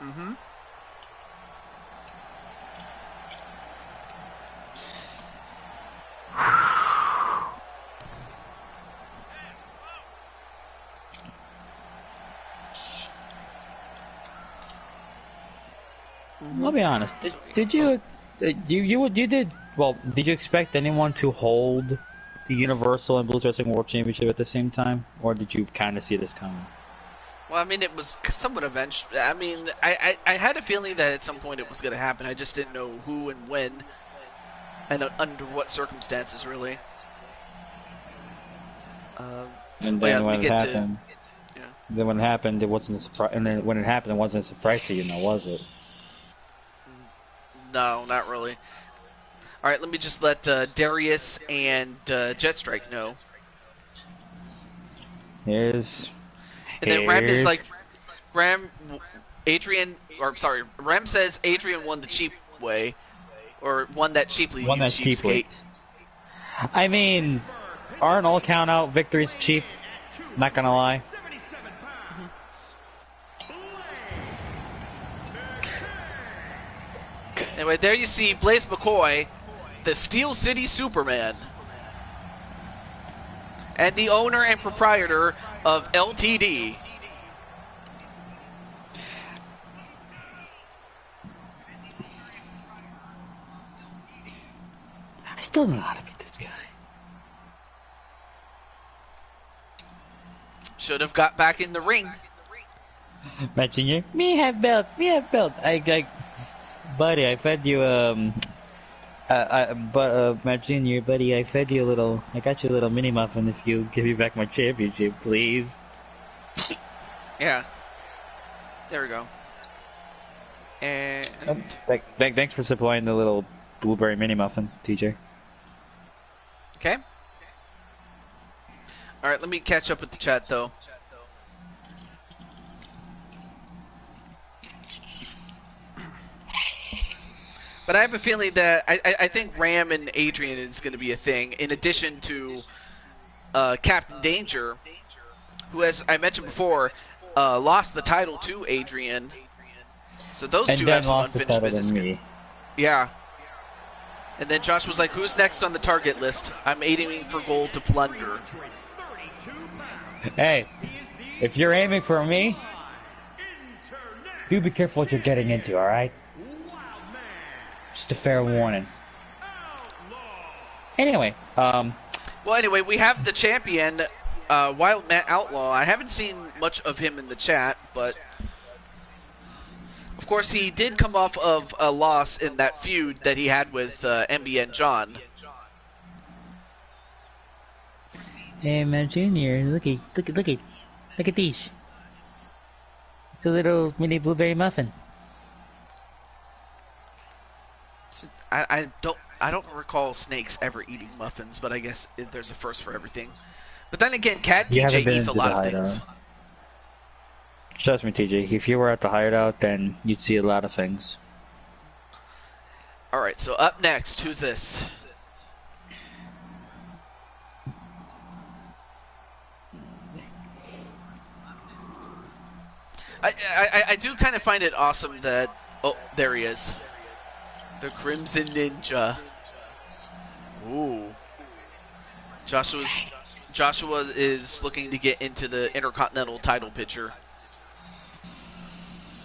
Mm-hmm. I'll be honest. Did you did well? Did you expect anyone to hold the Universal and Blue Wrestling World Championship at the same time, or did you kind of see this coming? Well, I mean, it was somewhat eventual. I mean, I had a feeling that at some point it was going to happen. I just didn't know who and when, and under what circumstances, really. And then when it happened, Then when it happened, it wasn't a surprise. And then when it happened, it wasn't a surprise to you, now was it? No, not really. All right, let me just let Darius and Jetstrike know. And then Ram is like, Ram says Adrian won the cheap way, or won that cheaply. Won you that cheaply. cheapskate. I mean, aren't all count out victories cheap? Not gonna lie. Anyway, there you see Blaze McCoy, the Steel City Superman, and the owner and proprietor of LTD. I still don't know how to beat this guy. Should have got back in the ring. Imagine you, me have belt. Buddy, I fed you, imagine you, buddy, I fed you a little, I got you a little mini muffin if you give me back my championship, please. Yeah. There we go. And... Thanks for supplying the little blueberry mini muffin, TJ. Okay. Alright, let me catch up with the chat, though. But I have a feeling that I think Ram and Adrian is going to be a thing, in addition to Captain Danger, who, as I mentioned before, lost the title to Adrian. So those two have some unfinished business. Yeah. And then Josh was like, who's next on the target list? I'm aiming for gold to plunder. Hey, if you're aiming for me, do be careful what you're getting into, alright? Just a fair warning. Anyway, Well, anyway, we have the champion, Wild Matt Outlaw. I haven't seen much of him in the chat, but... Of course, he did come off of a loss in that feud that he had with MBN John. hey, man, Junior, look at these. It's a little mini blueberry muffin. I don't recall snakes ever eating muffins, but I guess there's a first for everything. But then again, Cat DJ eats a lot of things. Trust me, TJ, if you were at the hideout, then you'd see a lot of things. Alright, so up next, who's this? I do kind of find it awesome that... Oh, there he is. The Crimson Ninja. Ooh. Joshua is looking to get into the Intercontinental title picture.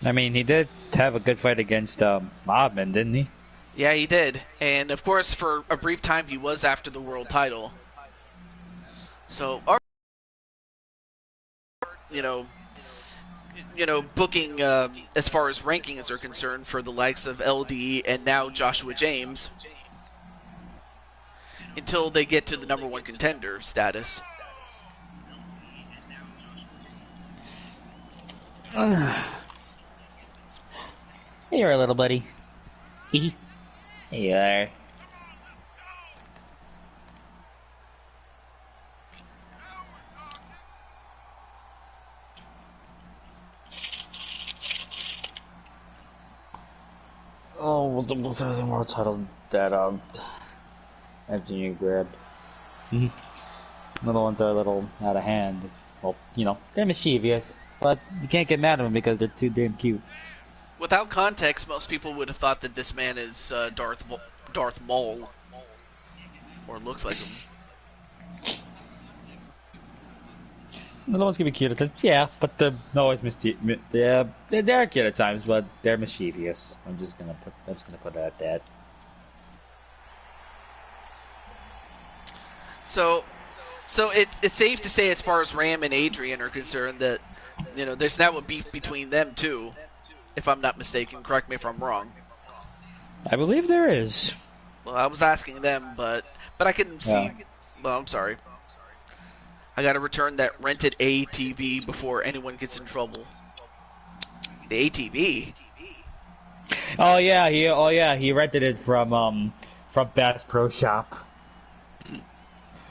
I mean, he did have a good fight against Mobman, didn't he? Yeah, he did. And, of course, for a brief time, he was after the world title. So, you know, booking as far as rankings are concerned for the likes of LD and now Joshua James until they get to the #1 contender status. Hey, you're a little buddy. Here you are. Oh, well, the world title that you grabbed. Little ones are a little out of hand. Well, you know, they're mischievous, but you can't get mad at them because they're too damn cute. Without context, most people would have thought that this man is Darth Maul, or looks like him. Little ones can be cute at times, yeah, but they're always mischievous. Yeah, they're cute at times, but they're mischievous. I'm just gonna put it at that. So it's safe to say, as far as Ram and Adrian are concerned, that there's now a beef between them too, if I'm not mistaken. Correct me if I'm wrong. I believe there is. Well, I was asking them, but I couldn't see. Yeah. Well, I'm sorry. I gotta return that rented ATV before anyone gets in trouble. The ATV? Oh yeah, he rented it from Bass Pro Shop.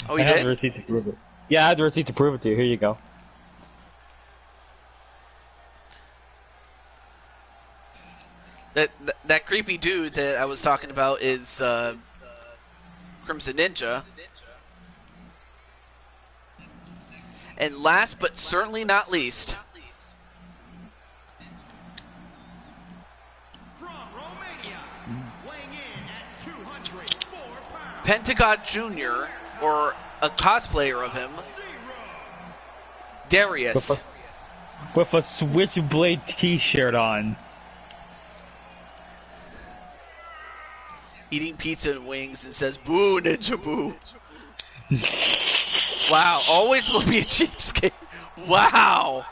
Oh, he I have the did? receipt to prove it. Yeah, I have the receipt to prove it to you. Here you go. That creepy dude that I was talking about is Crimson Ninja. And last but certainly not least, From Romania, weighing in at 204 pounds, Pentagon Jr., or a cosplayer of him, Darius. With a Switchblade T-shirt on. Eating pizza and wings and says, "Boo, Ninja, boo." Wow, always will be a cheapskate. Wow.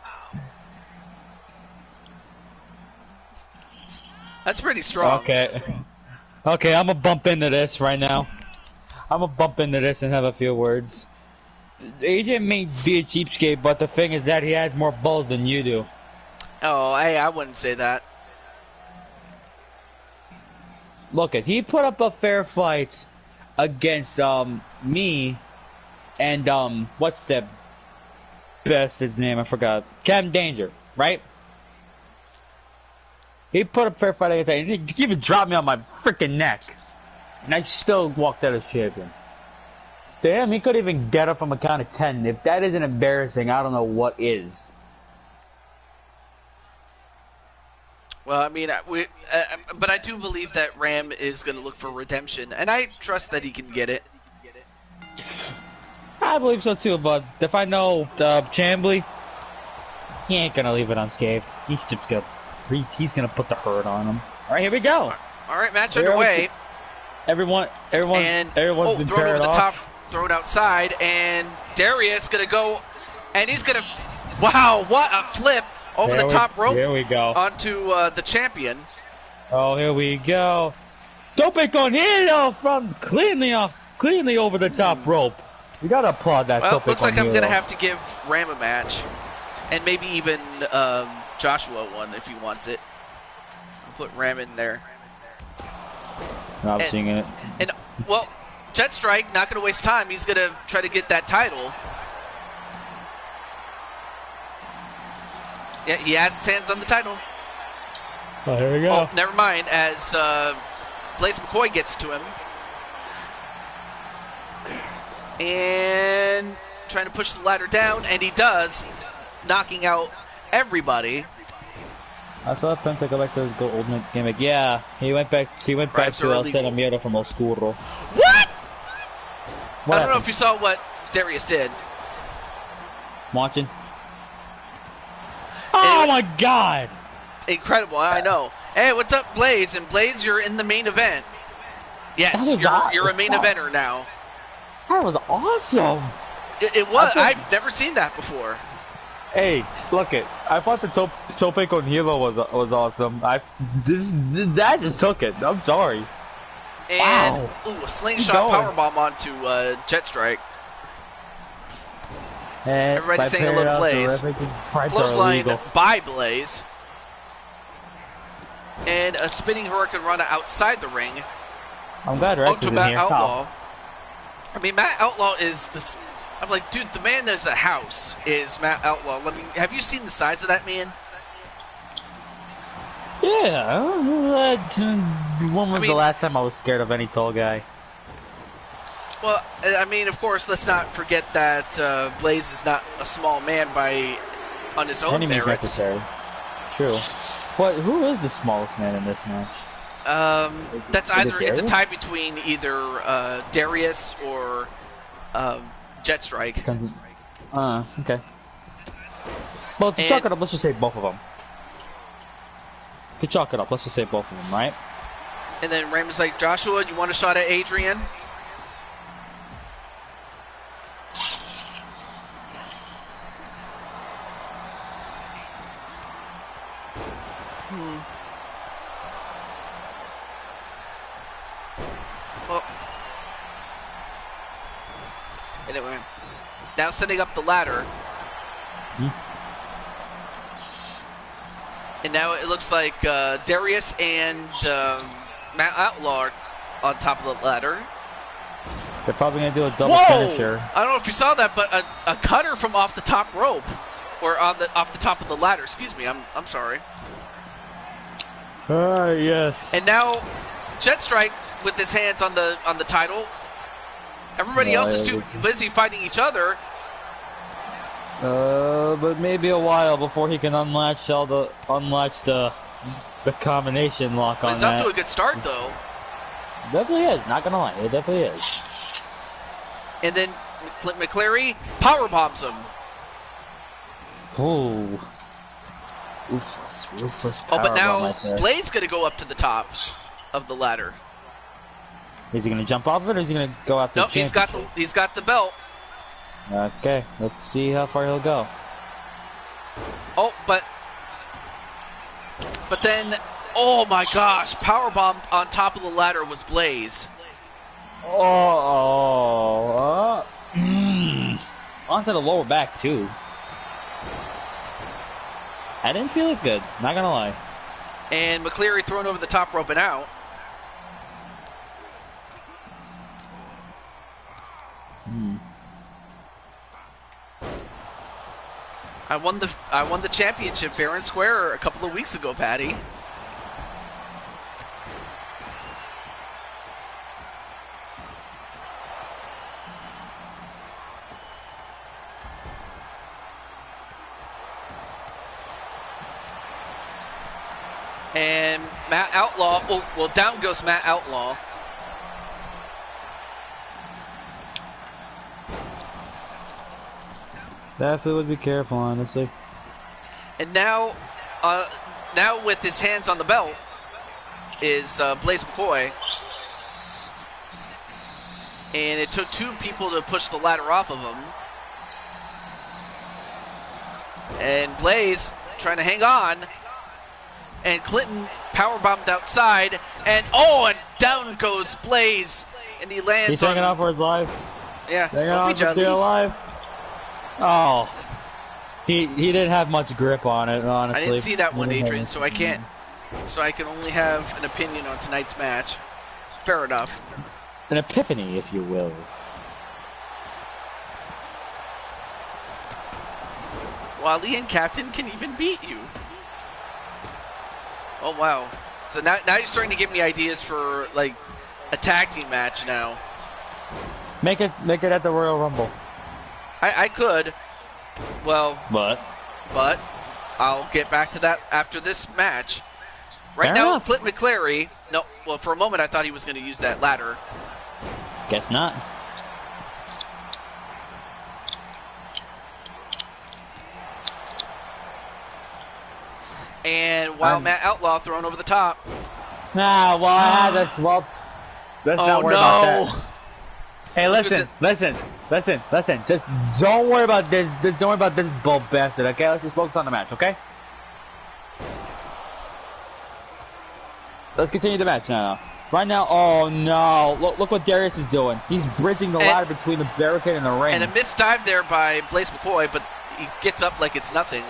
That's pretty strong. Okay, I'm gonna bump into this right now. I'm gonna bump into this and have a few words. Agent may be a cheapskate, but the thing is that he has more balls than you do. Oh, hey, I wouldn't say that. Look, he put up a fair fight against me and what's the best's name? I forgot. Cam Danger, right? He put up a fair fight against that. He even dropped me on my freaking neck, and I still walked out as champion. Damn, he could even get up from a count of 10. If that isn't embarrassing, I don't know what is. Well, I mean, but I do believe that Ram is going to look for redemption, and I trust that he can get it. I believe so too, but if I know Chambly, he ain't gonna leave it unscathed. He's just gonna put the hurt on him. All right, here we go. All right, match underway. Everyone's throw been it over the off. top, throw it outside, and Darius gonna go, and he's gonna, wow, what a flip over the top rope. Here we go. Onto the champion. Oh, here we go. Tope con hilo from cleanly over the top rope. You gotta applaud that. Well, Tope looks like con I'm hilo. gonna have to give Ram a match, and maybe even Joshua one if he wants it. I'll put Ram in there. I'm seeing it. And well, Jet Strike not gonna waste time. He's gonna try to get that title. Yeah, he has his hands on the title. Oh, here we go. Oh, never mind. As Blaze McCoy gets to him. And trying to push the ladder down, and he does, knocking out everybody. I saw Penta go back to his ultimate gimmick. Yeah, he went back to El Ceramiro from Oscuro. What? What I don't know happened? if you saw what Darius did. Watching. Oh my God! Incredible, I know. Hey, what's up, Blaze? And Blaze, you're in the main event. Yes, you're a main eventer now. That was awesome. It was. I've never seen that before. Hey, look it. I thought the Tope con hilo was awesome. That just took it. I'm sorry. And wow. Ooh, a slingshot powerbomb onto Jet Strike. Everybody's saying hello to Blaze. Clothesline by Blaze. And a spinning Hurricane Rana outside the ring. I'm glad Rex is to in Matt here. Outlaw. I mean, Matt Outlaw is this. I'm like, dude, the man that's the house is Matt Outlaw. Have you seen the size of that man? Yeah. When was the last time I was scared of any tall guy? Well, I mean, of course, let's not forget that Blaze is not a small man on his own merits. Necessary. True. But who is the smallest man in this match? It's a tie between either Darius or Jet Strike. Okay. Well, to chalk it up, let's just say both of them. To chalk it up, let's just say both of them, right? And then Raymond's like, Joshua, you want a shot at Adrian? Well, anyway, Now setting up the ladder. And now it looks like Darius and Matt Outlaw are on top of the ladder. They're probably going to do a double Whoa! finisher. I don't know if you saw that, but a cutter from off the top rope. Or off the top of the ladder. Excuse me, I'm sorry. Yes. And now Jet Strike with his hands on the title. Everybody else is too busy fighting each other. But maybe a while before he can unlatch the combination lock on He's that. off to a good start though. Definitely is. Not gonna lie, it definitely is. And then McCleary power bombs him. Ooh. Ruthless Oh, but powerbomb now right there. Blade's gonna go up to the top of the ladder. Is he gonna jump off of it, or is he gonna go after Nope, the championship? he's got the belt. Okay, let's see how far he'll go. Oh, but then, oh my gosh, powerbomb on top of the ladder was Blaze. Onto the lower back too. I didn't feel it good, not gonna lie. And McCleary thrown over the top rope and out. I won the championship fair and square a couple of weeks ago, Patty. And Matt Outlaw, well, down goes Matt Outlaw. Definitely would be careful, honestly. And now with his hands on the belt is Blaze McCoy. And it took two people to push the ladder off of him. And Blaze trying to hang on. And Clinton powerbombed outside. And down goes Blaze. And he lands He's hanging on for his life. Yeah, Hanging don't on be for jelly. dear life. Oh. He didn't have much grip on it, honestly. I didn't see that one, Adrian, so I can't. So I can only have an opinion on tonight's match. Fair enough. An epiphany, if you will. Wally and Captain can even beat you. Oh wow! So now you're starting to give me ideas for like a tag team match now. Make it at the Royal Rumble. I could. Well, But I'll get back to that after this match. Right Fair now, enough. Clint McCleary. No, well, for a moment I thought he was going to use that ladder. guess not. And Matt Outlaw thrown over the top. Nah, well, let's not worry about that. Hey, listen. Just don't worry about this. Don't worry about this bull bastard, okay? Let's just focus on the match, okay? Let's continue the match now. Right now, oh no! Look what Darius is doing. He's bridging the ladder between the barricade and the ring. And a missed dive there by Blaze McCoy, but he gets up like it's nothing.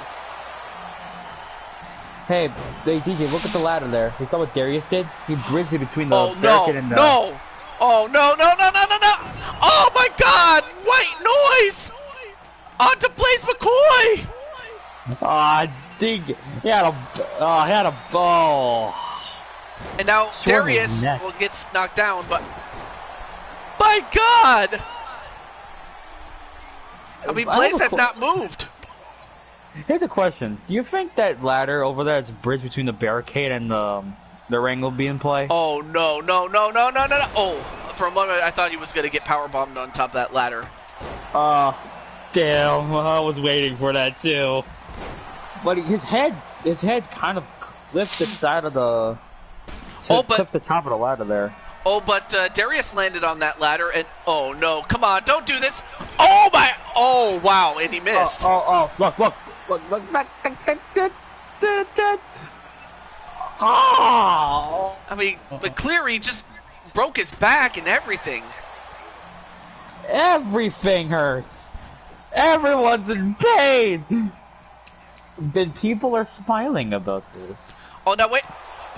Hey, DJ, look at the ladder there. You saw what Darius did? He bridged it between the Oh barricade and the... no! Oh no! Oh my God! White noise! Onto Blaze McCoy! Ah, dig! He had a ball. And now Swung his Darius neck. gets knocked down, but my God! I mean, I have Blaze a has not moved. Here's a question: do you think that ladder over there is a bridge between the barricade and the ring will be in play? Oh no! Oh, for a moment I thought he was gonna get powerbombed on top of that ladder. Damn! I was waiting for that too. But his head kind of clipped the side of the. Clipped the top of the ladder there. Oh, but Darius landed on that ladder, and oh no! Come on, don't do this! Oh my! Oh wow! And he missed. Look! Oh! I mean, McCleary just broke his back and everything. Everything hurts. Everyone's in pain! Then people are smiling about this. Oh, no, wait.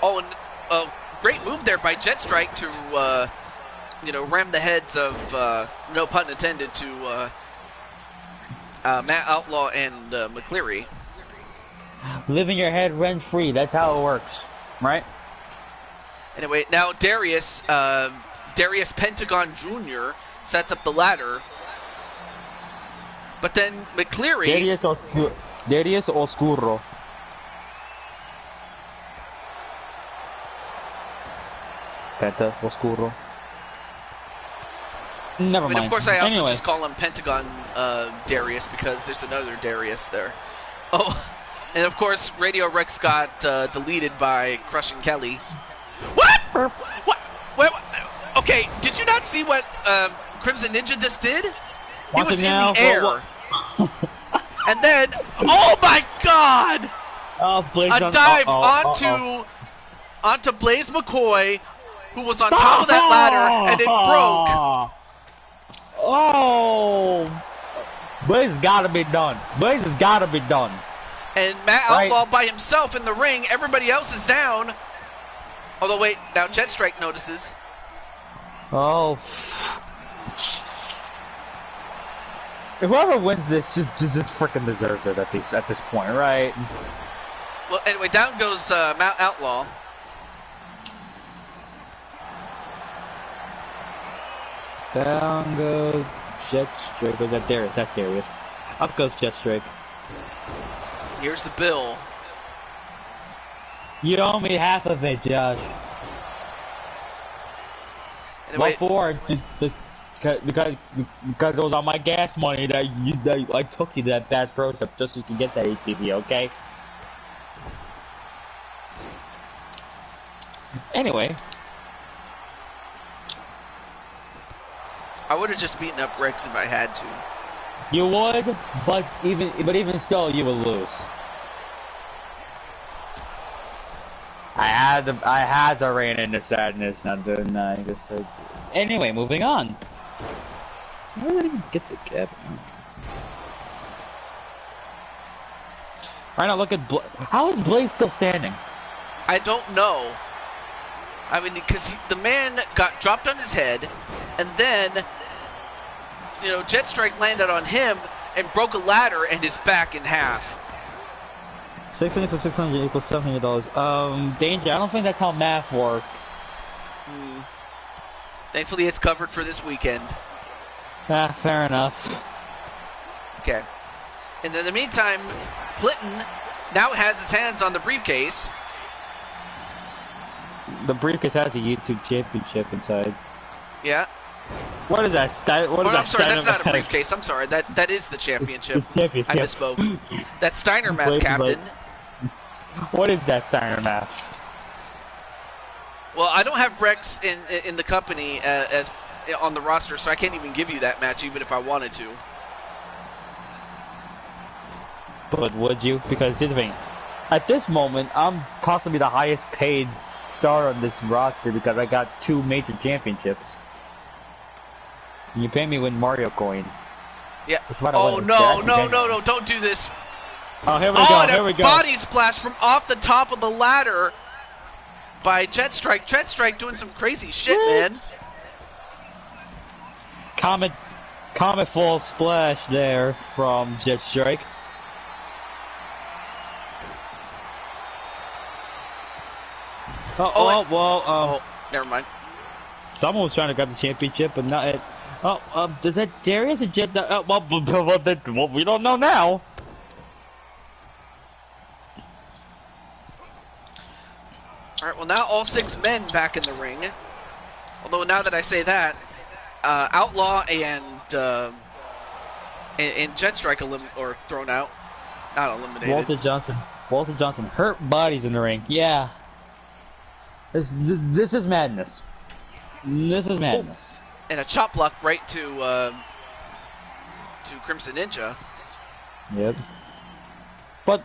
Oh, and, great move there by Jet Strike to, ram the heads of, no pun intended, to Matt Outlaw and McCleary. Living your head rent-free, that's how it works, right? Anyway, now Darius Pentagon Jr. sets up the ladder. But then McCleary... Darius Oscuro. Penta Oscuro. Never mind. Of course, I also anyway. just call him Pentagon Darius because there's another Darius there. Oh, and of course, Radio Rex got deleted by Crushing Kelly. What? What? Wait, okay, did you not see what Crimson Ninja just did? He was in the air. And then, oh my God! A dive onto Blaze McCoy, who was on top of that ladder, and it broke. Oh! Blaze has gotta be done. Blaze has gotta be done. And Matt Outlaw by himself in the ring, everybody else is down. Although wait, now Jet Strike notices. Oh. Whoever wins this just freaking deserves it at this point, right? Well, anyway, down goes Matt Outlaw. Down goes Jet Strike. Was that Darius? That's Darius. Up goes Jet Strike. Here's the bill. You owe me half of it, Josh. Anyway, what for? Because it was on my gas money that I took you to that Bass Pro Shop just so you can get that ATV, okay? Anyway. I would have just beaten up Rex if I had to. You would, but even still, you would lose. I had to rein in the sadness, not doing that. Anyway, moving on. How did I even get the cap? Right now, look at how is Blaze still standing? I don't know. I mean, because the man got dropped on his head, and then, Jet Strike landed on him and broke a ladder and his back in half. 600 plus 600 equals $700. Danger. I don't think that's how math works. Thankfully, it's covered for this weekend. Ah, fair enough. Okay. And in the meantime, Clinton now has his hands on the briefcase. The briefcase has a YouTube championship inside. Yeah. What is that? I'm sorry, that's not a briefcase. I'm sorry, that is the championship. Championship. I misspoke. That's Steiner Math, Captain. What is that Steiner Math? Well, I don't have Rex in the company as on the roster, so I can't even give you that match, even if I wanted to. But would you? Because here's the thing. At this moment, I'm possibly the highest paid star on this roster because I got 2 major championships. And you pay me with Mario coins. Yeah. Oh, no, don't do this. Oh, here we go, here we go. Body splash from off the top of the ladder by Jet Strike. Jet Strike doing some crazy shit, man. Comet fall splash there from Jet Strike. Never mind. Someone was trying to grab the championship, but not it. Does that Darius or Jet? Well, we don't know now. All right. Well, now all 6 men back in the ring. Although now that I say that, Outlaw and Jet Strike or thrown out, not eliminated. Walter Johnson, hurt bodies in the ring. Yeah. This is madness. This is madness. Oh, and a chop block right to Crimson Ninja. Yep. But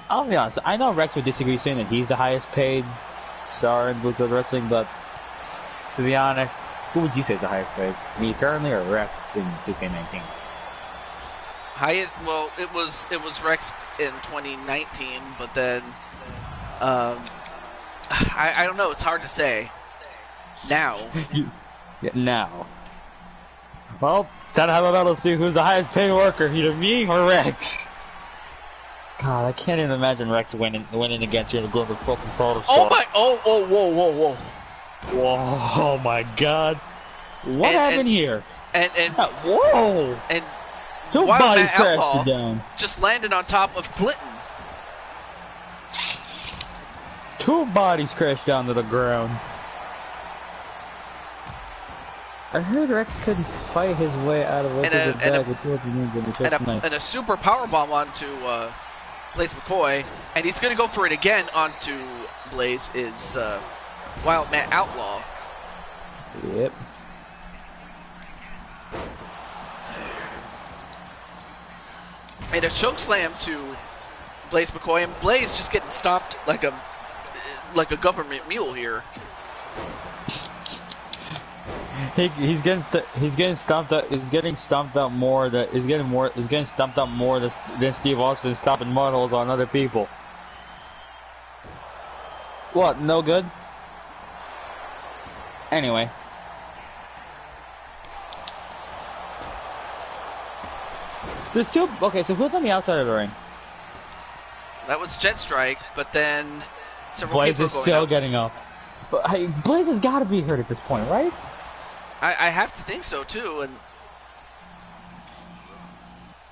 I'll be honest. I know Rex would disagree, saying that he's the highest paid star in Blues Wrestling. But to be honest, who would you say is the highest paid? Me currently or Rex in 2K19? Highest. Well, it was Rex in 2019, but then I don't know. It's hard to say now. Yeah, now. Well, time to have a battle to see who's the highest paid worker, either me or Rex. God, I can't even imagine Rex winning against you in the global fucking photo. Oh my! Oh! Whoa! Whoa! Oh my God! What happened here? And whoa! And two Wild bodies Matt crashed Outlaw down. just landed on top of Clinton. Two bodies crashed down to the ground. I heard Rex couldn't fight his way out of it. And a super powerbomb onto Blaze McCoy, and he's gonna go for it again onto Blaze. Is Wild Matt Outlaw. Yep. And a choke slam to Blaze McCoy, and Blaze just getting stomped like a government mule here. He's getting stomped out. He's getting stomped out more. He's getting stomped out more than Steve Austin stomping mud holes on other people. What? No good. Anyway. There's two. Okay, so who's on the outside of the ring? That was Jet Strike, but then several Blaze people is going still up. getting up. But hey, Blaze has got to be hurt at this point, right? I have to think so too, and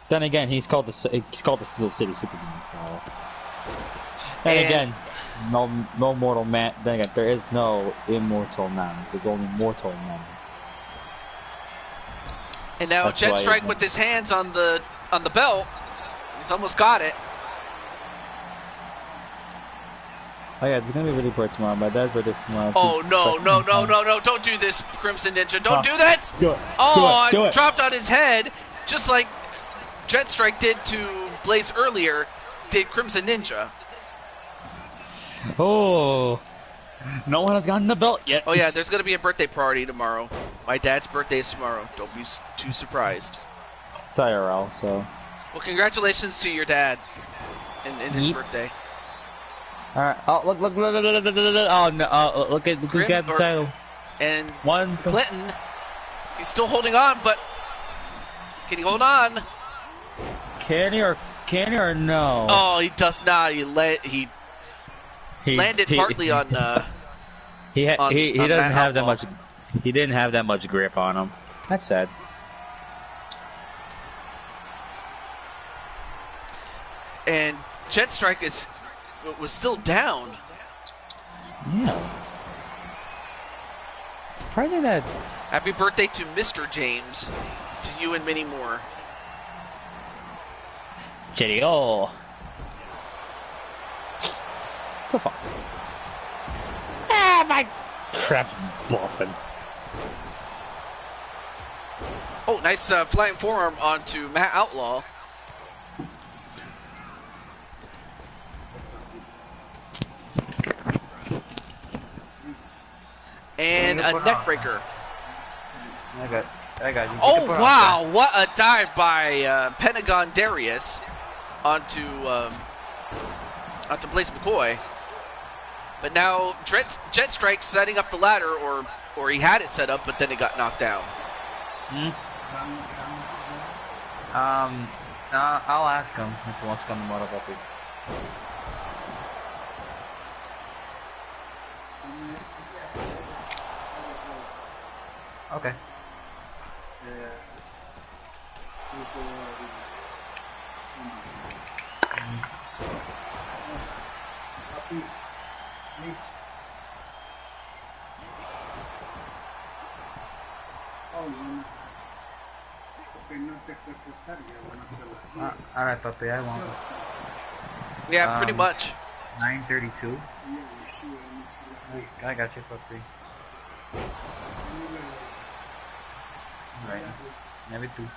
then again, he's called the Steel City Superman. So. And again, no mortal man. Then again, there is no immortal man. There's only mortal men. And now That's Jet Strike with his hands on the belt. He's almost got it. Oh yeah, it's gonna be really bright tomorrow. My dad's birthday tomorrow. Oh no! Don't do this, Crimson Ninja! Don't do this! Do it. Oh, do it. Dropped on his head, just like Jet Strike did to Blaze earlier. Did Crimson Ninja? Oh, no one has gotten the belt yet. Oh yeah, there's gonna be a birthday party tomorrow. My dad's birthday is tomorrow. Don't be too surprised. It's IRL, so. Well, congratulations to your dad in his birthday. All right. Oh look! Oh no! Look at who's got the title. And One. Clinton, he's still holding on, but can he hold on? Can he or no? Oh, he does not. He landed partly on. He doesn't Matt have that Outlaw. much. He didn't have that much grip on him. That's sad. And Jet Strike was still down. Yeah. Surprising that. Happy birthday to Mr. James, to you and many more. Cheerio. So far. Ah, my crap muffin. Oh, nice flying forearm onto Matt Outlaw. And a neck breaker. I got you. Oh wow! What a dive by Pentagon Darius onto Blaze McCoy. But now Jet Strike setting up the ladder, or he had it set up, but then it got knocked down. I'll ask him if he wants to come to Moto Puppy. Okay. Alright, puppy, I won't. Yeah, pretty much. 9:32. I got you, puppy. Alright, maybe 2.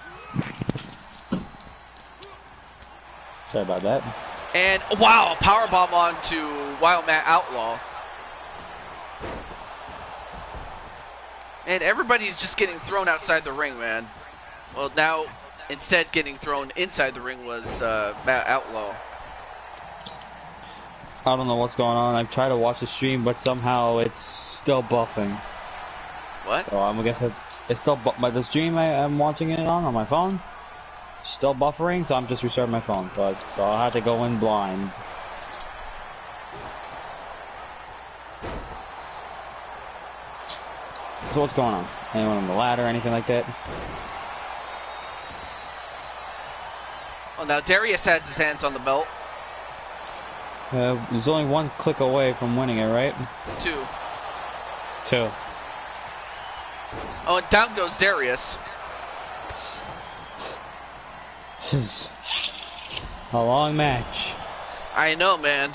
Sorry about that. And wow, powerbomb onto Wild Matt Outlaw. And everybody's just getting thrown outside the ring, man. Well, now Instead, getting thrown inside the ring was Matt Outlaw. I don't know what's going on. I've tried to watch the stream, but somehow it's still buffing. What? So I'm guessing it's still but the stream I'm watching it on my phone. Still buffering, so I'm just restarting my phone. So I'll have to go in blind. So what's going on? Anyone on the ladder, anything like that? Well, now Darius has his hands on the belt. There's only one click away from winning it, right? 2. 2. Oh, and down goes Darius. This is a long match. I know, man.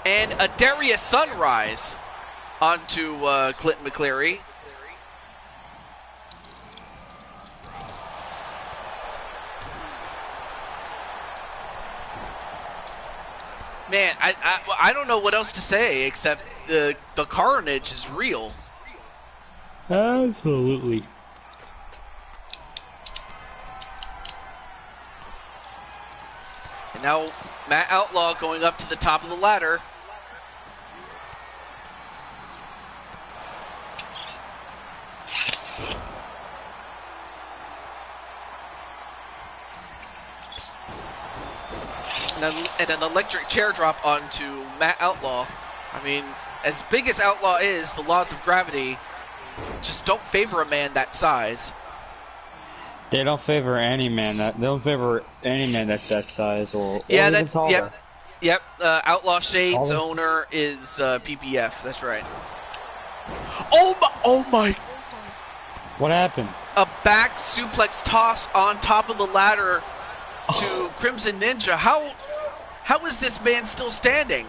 And a Darius Sunrise onto Clinton McCleary. Man, I don't know what else to say except the carnage is real. Absolutely. And now Matt Outlaw going up to the top of the ladder. And an electric chair drop onto Matt Outlaw. I mean, as big as Outlaw is, the laws of gravity just don't favor a man that size. They don't favor any man that's that size or Yeah, even that's taller. yep. Outlaw Shades Taller. owner is PPF. That's right. Oh my! What happened? A back suplex toss on top of the ladder to Crimson Ninja. How is this man still standing?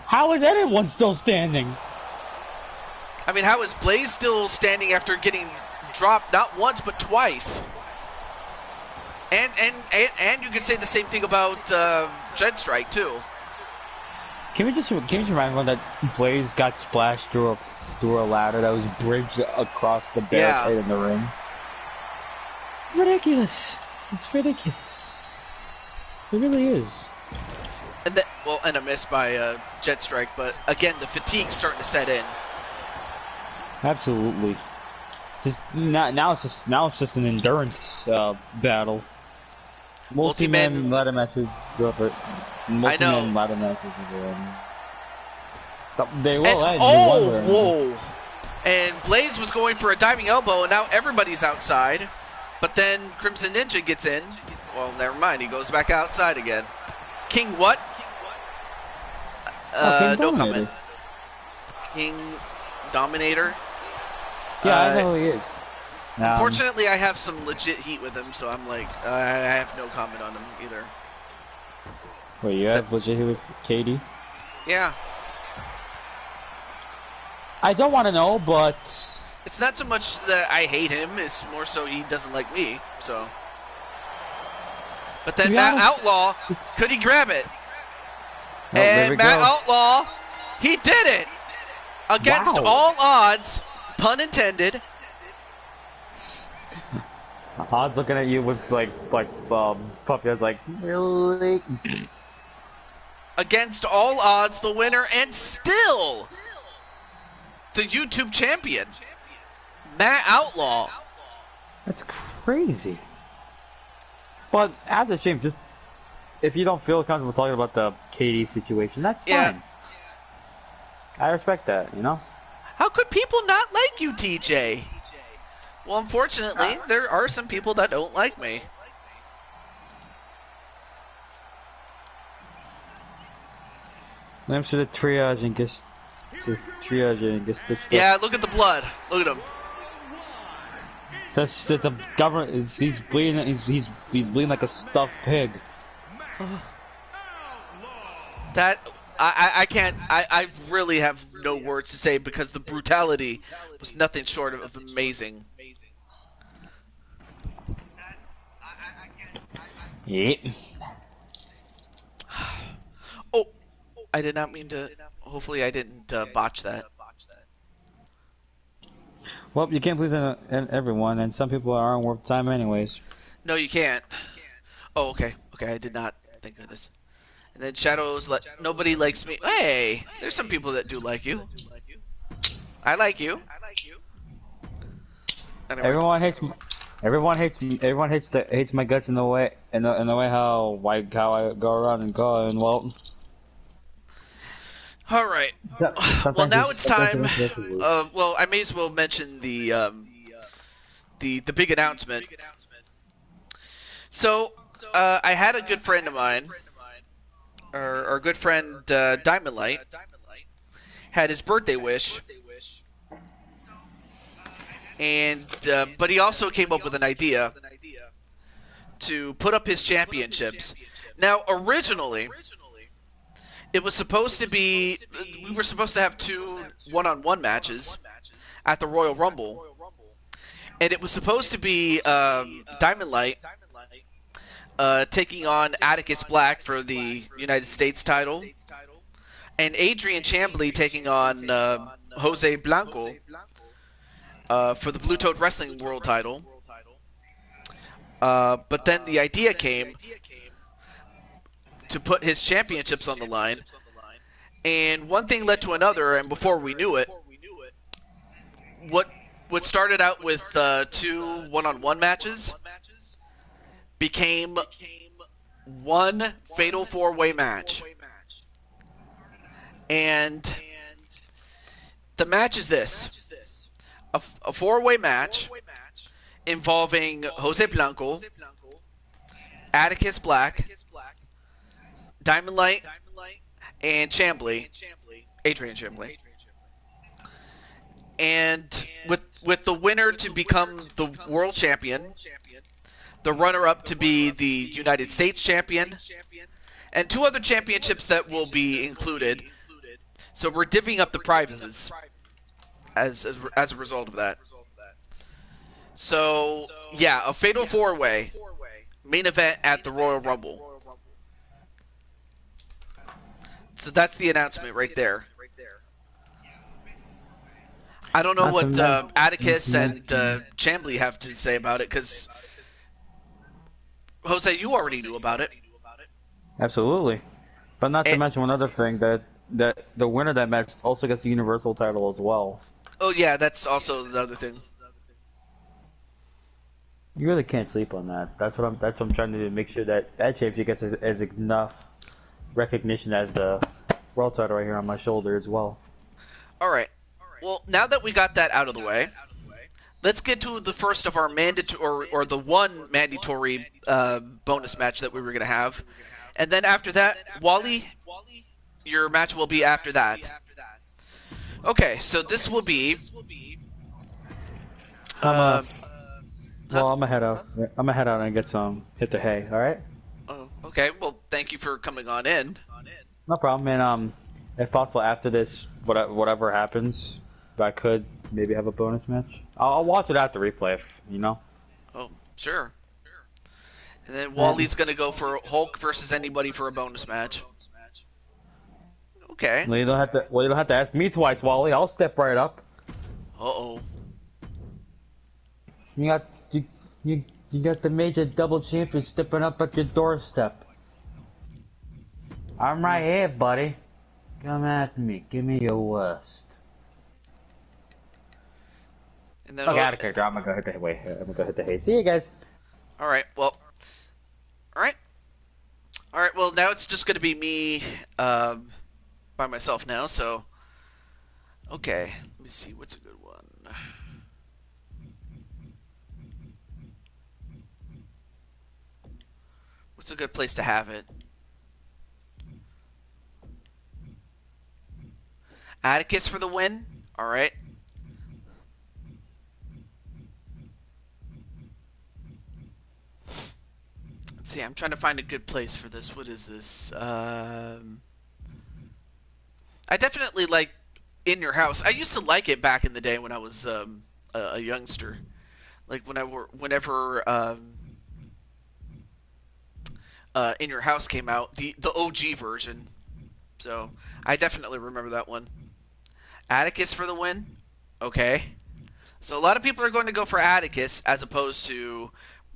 How is anyone still standing? I mean, how is Blaze still standing after getting dropped not once but twice? And you could say the same thing about Dread Strike too. Can you just remind everyone that Blaze got splashed through a ladder that was bridged across the barricade in the ring? Ridiculous. It's ridiculous. It really is. And and a miss by Jet Strike, but again, the fatigue's starting to set in. Absolutely. Now it's just an endurance battle. Multi-man ladder matches go for it. Multi-man ladder matches they will end. Whoa! And Blaze was going for a diving elbow, and now everybody's outside. But then Crimson Ninja gets in. Well, never mind. He goes back outside again. King what? No comment. King Dominator. Yeah, I know who he is. Unfortunately, I have some legit heat with him, so I'm like, I have no comment on him either. Wait, you have legit heat with KD? Yeah. I don't want to know, but it's not so much that I hate him; it's more so he doesn't like me. So. But then Matt Outlaw, could he grab it? Oh, and Matt Outlaw, he did it! Against all odds, pun intended. Odds looking at you with puppy eyes like, really? Against all odds, the winner and still the YouTube champion, Matt Outlaw. That's crazy. But as a shame, just if you don't feel comfortable talking about the KD situation, that's fine. I respect that, you know? How could people not like you, TJ? Well, unfortunately, there are some people that don't like me. I'm sure the triage and get stitched Yeah, look at the blood. Look at him. It's a government. He's bleeding. He's bleeding like a stuffed pig. That I can't. I really have no words to say because the brutality was nothing short of amazing. Yeah. Oh, I did not mean to. Hopefully, I didn't botch that. Well, you can't please everyone, and some people aren't worth time anyways. No, you can't. Oh, okay. Okay, I did not. Thank goodness. And then Shadows, nobody likes me. Hey, there's some people that do like you. I like you. Anyway. Everyone hates me. Everyone hates me. Everyone hates my guts in the way how I go around and go and well. All right. Well, now it's time. Well, I may as well mention the big announcement. So, I had a good friend of mine, our good friend Diamond Light, had his birthday wish, and but he also came up with an idea to put up his championships. Now, originally, it was supposed to be we were supposed to have 2 one-on-one matches at the Royal Rumble, and it was supposed to be Diamond Light taking on Atticus Black for the United States title, and Adrian Chambly taking on Jose Blanco for the Blue Toad Wrestling World title. But then the idea came to put his championships on the line, and one thing led to another, and before we knew it, what started out with 2 one-on-one matches became 1 fatal 4-way match. And the match is this: a 4-way match involving Jose Blanco, Atticus Black, Diamond Light, and Chambly, Adrian Chambly. And with the winner to become the world champion, the runner-up to be the United States champion, and 2 other championships that will be included. So we're divvying up the prizes as a result of that. So yeah, a fatal 4-way main event at the Royal Rumble. So that's the announcement right there. I don't know what Atticus and Chambly have to say about it, because Jose, you already knew about it. Absolutely, but not to mention one other thing, that the winner of that match also gets the Universal title as well. Oh yeah, that's also the other thing. You really can't sleep on that. That's what I'm trying to do, make sure that championship gets as enough recognition as the world title right here on my shoulder as well. All right. Well, now that we got that out of the way, let's get to the first of our mandatory, or the one mandatory bonus match that we were going to have. And then after that, Wally, your match will be after that. Okay, so this will be... well, I'm gonna head out. I'm gonna head out and get some hit the hay. All right. Oh, okay. Well, thank you for coming on in. No problem. And if possible, after this, whatever happens, if I could maybe have a bonus match. I'll watch it after replay, you know. Oh, sure. And then Wally's gonna go for Hulk versus anybody for a bonus match. Okay. Well, you don't have to ask me twice, Wally. I'll step right up. Uh-oh. You got the major double champion stepping up at your doorstep. I'm right here, buddy. Come at me. Give me your worst. And then okay, out of character. I'm gonna go hit the hay. I'm gonna go hit the hay. See you guys. All right. Well. All right. All right. Well, now it's just gonna be me by myself now. So. Okay. Let me see. What's a good one? What's a good place to have it? Atticus for the win. All right. Let's see. I'm trying to find a good place for this. What is this? I definitely like In Your House. I used to like it back in the day when I was a youngster. Like whenever In Your House came out, the OG version. So I definitely remember that one. Atticus for the win. Okay. So a lot of people are going to go for Atticus as opposed to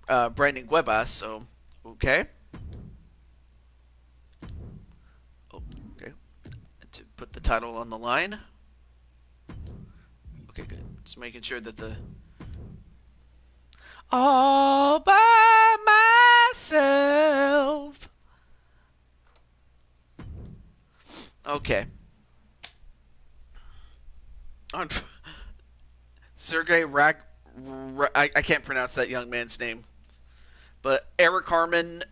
Brandon Cuevas. So okay. Oh, okay. To put the title on the line. Okay, good. Just making sure that the all by myself. Okay. On Sergey I can't pronounce that young man's name. But Eric Harmon,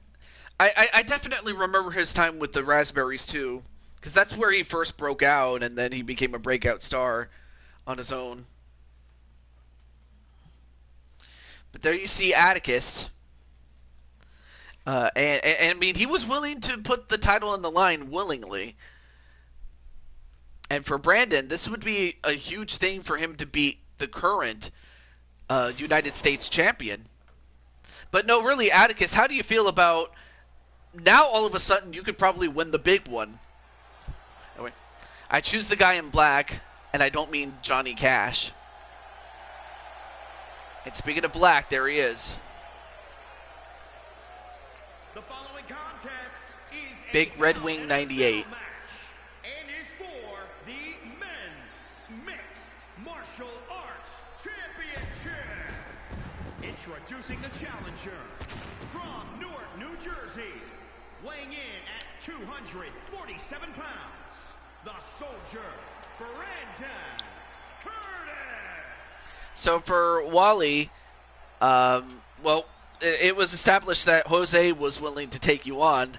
I definitely remember his time with the Raspberries too, because that's where he first broke out, and then he became a breakout star on his own. But there you see Atticus. And I mean, he was willing to put the title on the line willingly. And for Brandon, this would be a huge thing for him to beat the current United States champion. But no, really, Atticus, how do you feel about now all of a sudden you could probably win the big one? Anyway, I choose the guy in black, and I don't mean Johnny Cash. And speaking of black, there he is. The following contest is Big Red Wing 98. match and is for the men's mixed martial arts championship. Introducing the challenger from Newark, New Jersey, weighing in at 247 pounds, the soldier, Brandon Curtis. So for Wally, well, it was established that Jose was willing to take you on.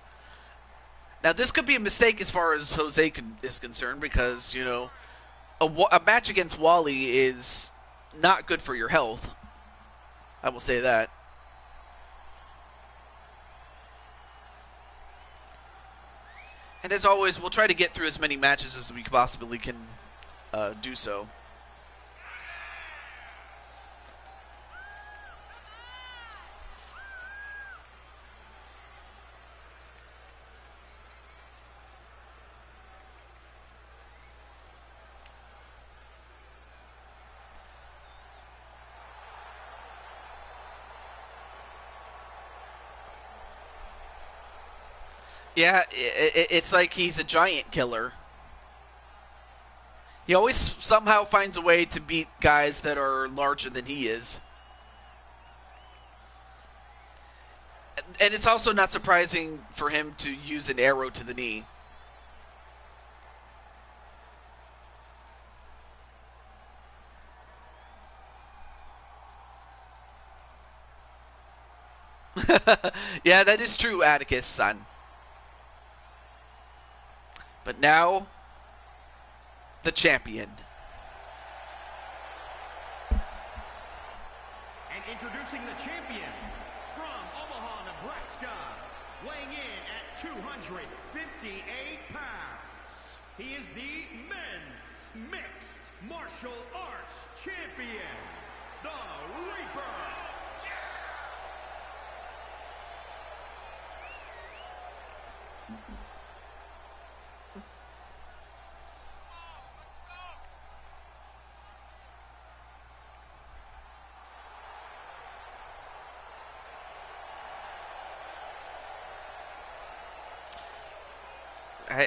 Now, this could be a mistake as far as Jose is concerned because, you know, a match against Wally is not good for your health. I will say that. And as always, we'll try to get through as many matches as we possibly can do so. Yeah, it's like he's a giant killer. He always somehow finds a way to beat guys that are larger than he is. And it's also not surprising for him to use an arrow to the knee. Yeah, that is true, Atticus, son. But now, the champion. And introducing the champion from Omaha, Nebraska, weighing in at 258 pounds. He is the men's mixed martial arts champion, the Reaper.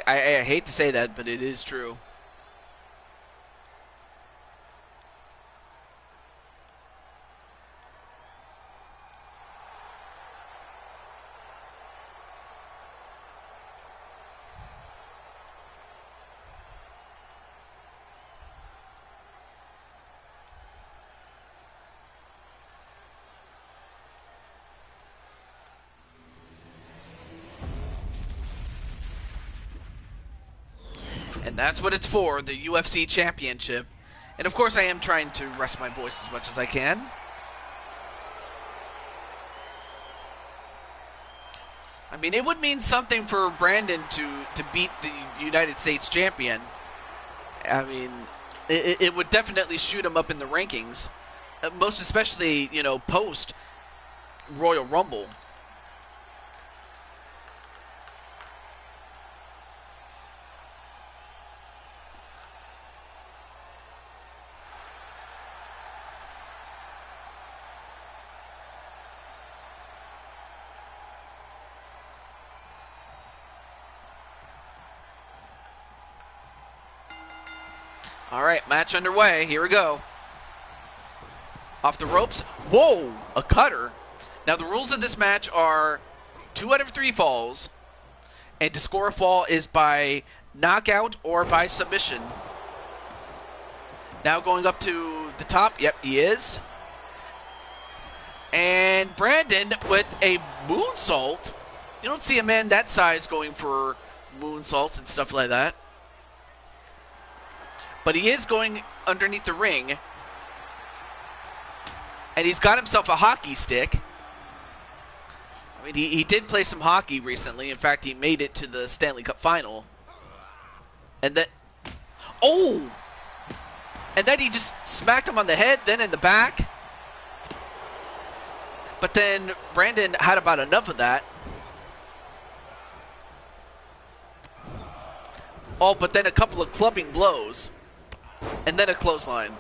I hate to say that, but it is true. And that's what it's for, the UFC Championship. And of course I am trying to rest my voice as much as I can. I mean, it would mean something for Brandon to beat the United States champion. I mean, it would definitely shoot him up in the rankings. Most especially, you know, post Royal Rumble. All right, match underway. Here we go. Off the ropes. Whoa, a cutter. Now the rules of this match are 2 out of 3 falls, and to score a fall is by knockout or by submission. Now going up to the top. Yep, he is. And Brandon with a moonsault. You don't see a man that size going for moonsaults and stuff like that. But he is going underneath the ring. And he's got himself a hockey stick. I mean, he did play some hockey recently. In fact, he made it to the Stanley Cup final. And then... Oh! And then he just smacked him on the head, then in the back. But then Brandon had about enough of that. Oh, but then a couple of clubbing blows. And then a clothesline.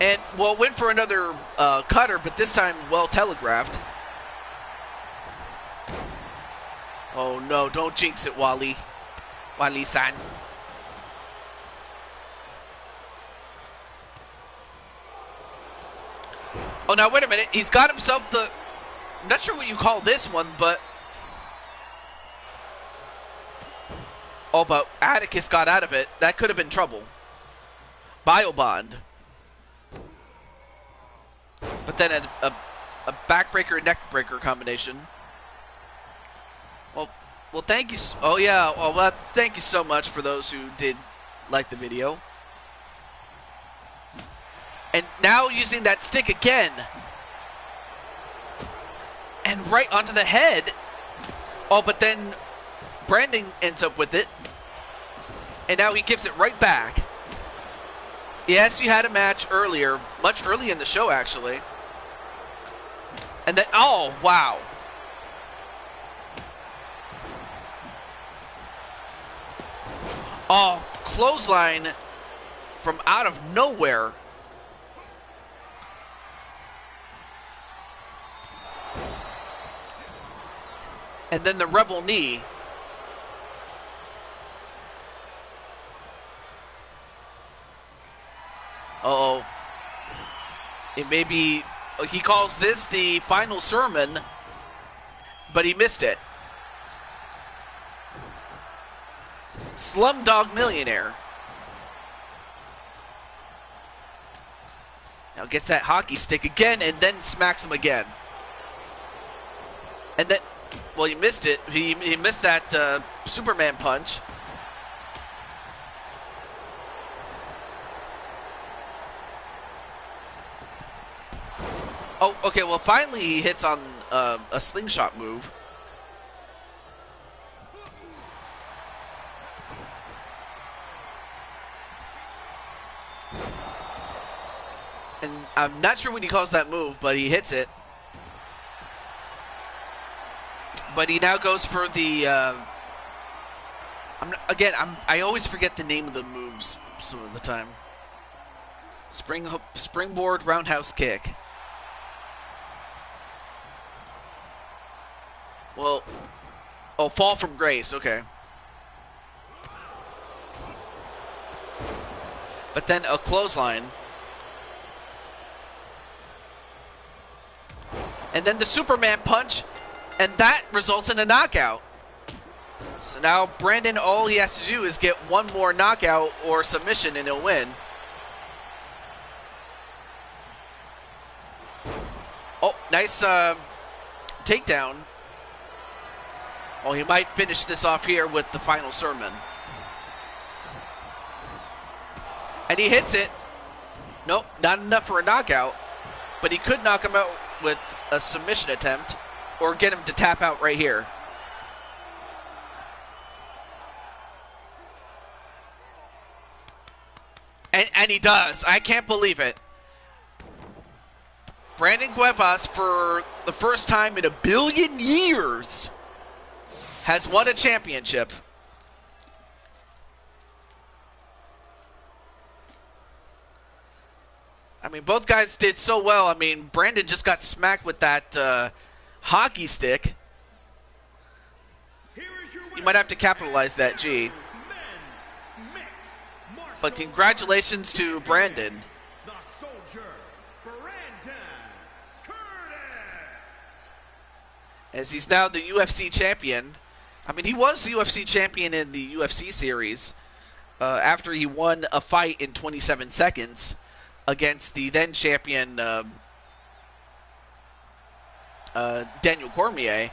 And, well, went for another cutter, but this time well telegraphed. Oh, no, don't jinx it, Wally. Wally-san. Oh, now, wait a minute. He's got himself the... I'm not sure what you call this one, but... Oh, but Atticus got out of it. That could have been trouble. Biobond. But then a backbreaker, neckbreaker combination. Well, thank you. Oh, yeah. Well, thank you so much for those who did like the video. And now using that stick again. And right onto the head. Oh, but then Brandon ends up with it. And now he gives it right back. Yes, you had a match earlier. Much early in the show, actually. And then, oh, wow. Oh, clothesline from out of nowhere. And then the rebel knee. Uh-oh. It may be... He calls this the final sermon, but he missed it. Slumdog Millionaire. Now gets that hockey stick again and then smacks him again. And then... Well, he missed it. He missed that Superman punch. Oh, okay. Well, finally he hits on a slingshot move. And I'm not sure what he calls that move, but he hits it. But he now goes for the. I always forget the name of the moves some of the time. Springboard roundhouse kick. Well, oh, fall from grace. Okay. But then a clothesline. And then the Superman punch. And that results in a knockout. So now Brandon, all he has to do is get one more knockout or submission and he'll win. Oh, nice takedown. Oh, he might finish this off here with the final sermon. And he hits it. Nope, not enough for a knockout. But he could knock him out with a submission attempt. Or get him to tap out right here. And he does. I can't believe it. Brandon Cuevas, for the first time in 1 billion years, has won a championship. I mean, both guys did so well. I mean, Brandon just got smacked with that... hockey stick. Here is your You might have to capitalize that G. But congratulations to Brandon. The soldier, Brandon Curtis. As he's now the UFC champion. I mean, he was the UFC champion in the UFC series after he won a fight in 27 seconds against the then champion Daniel Cormier.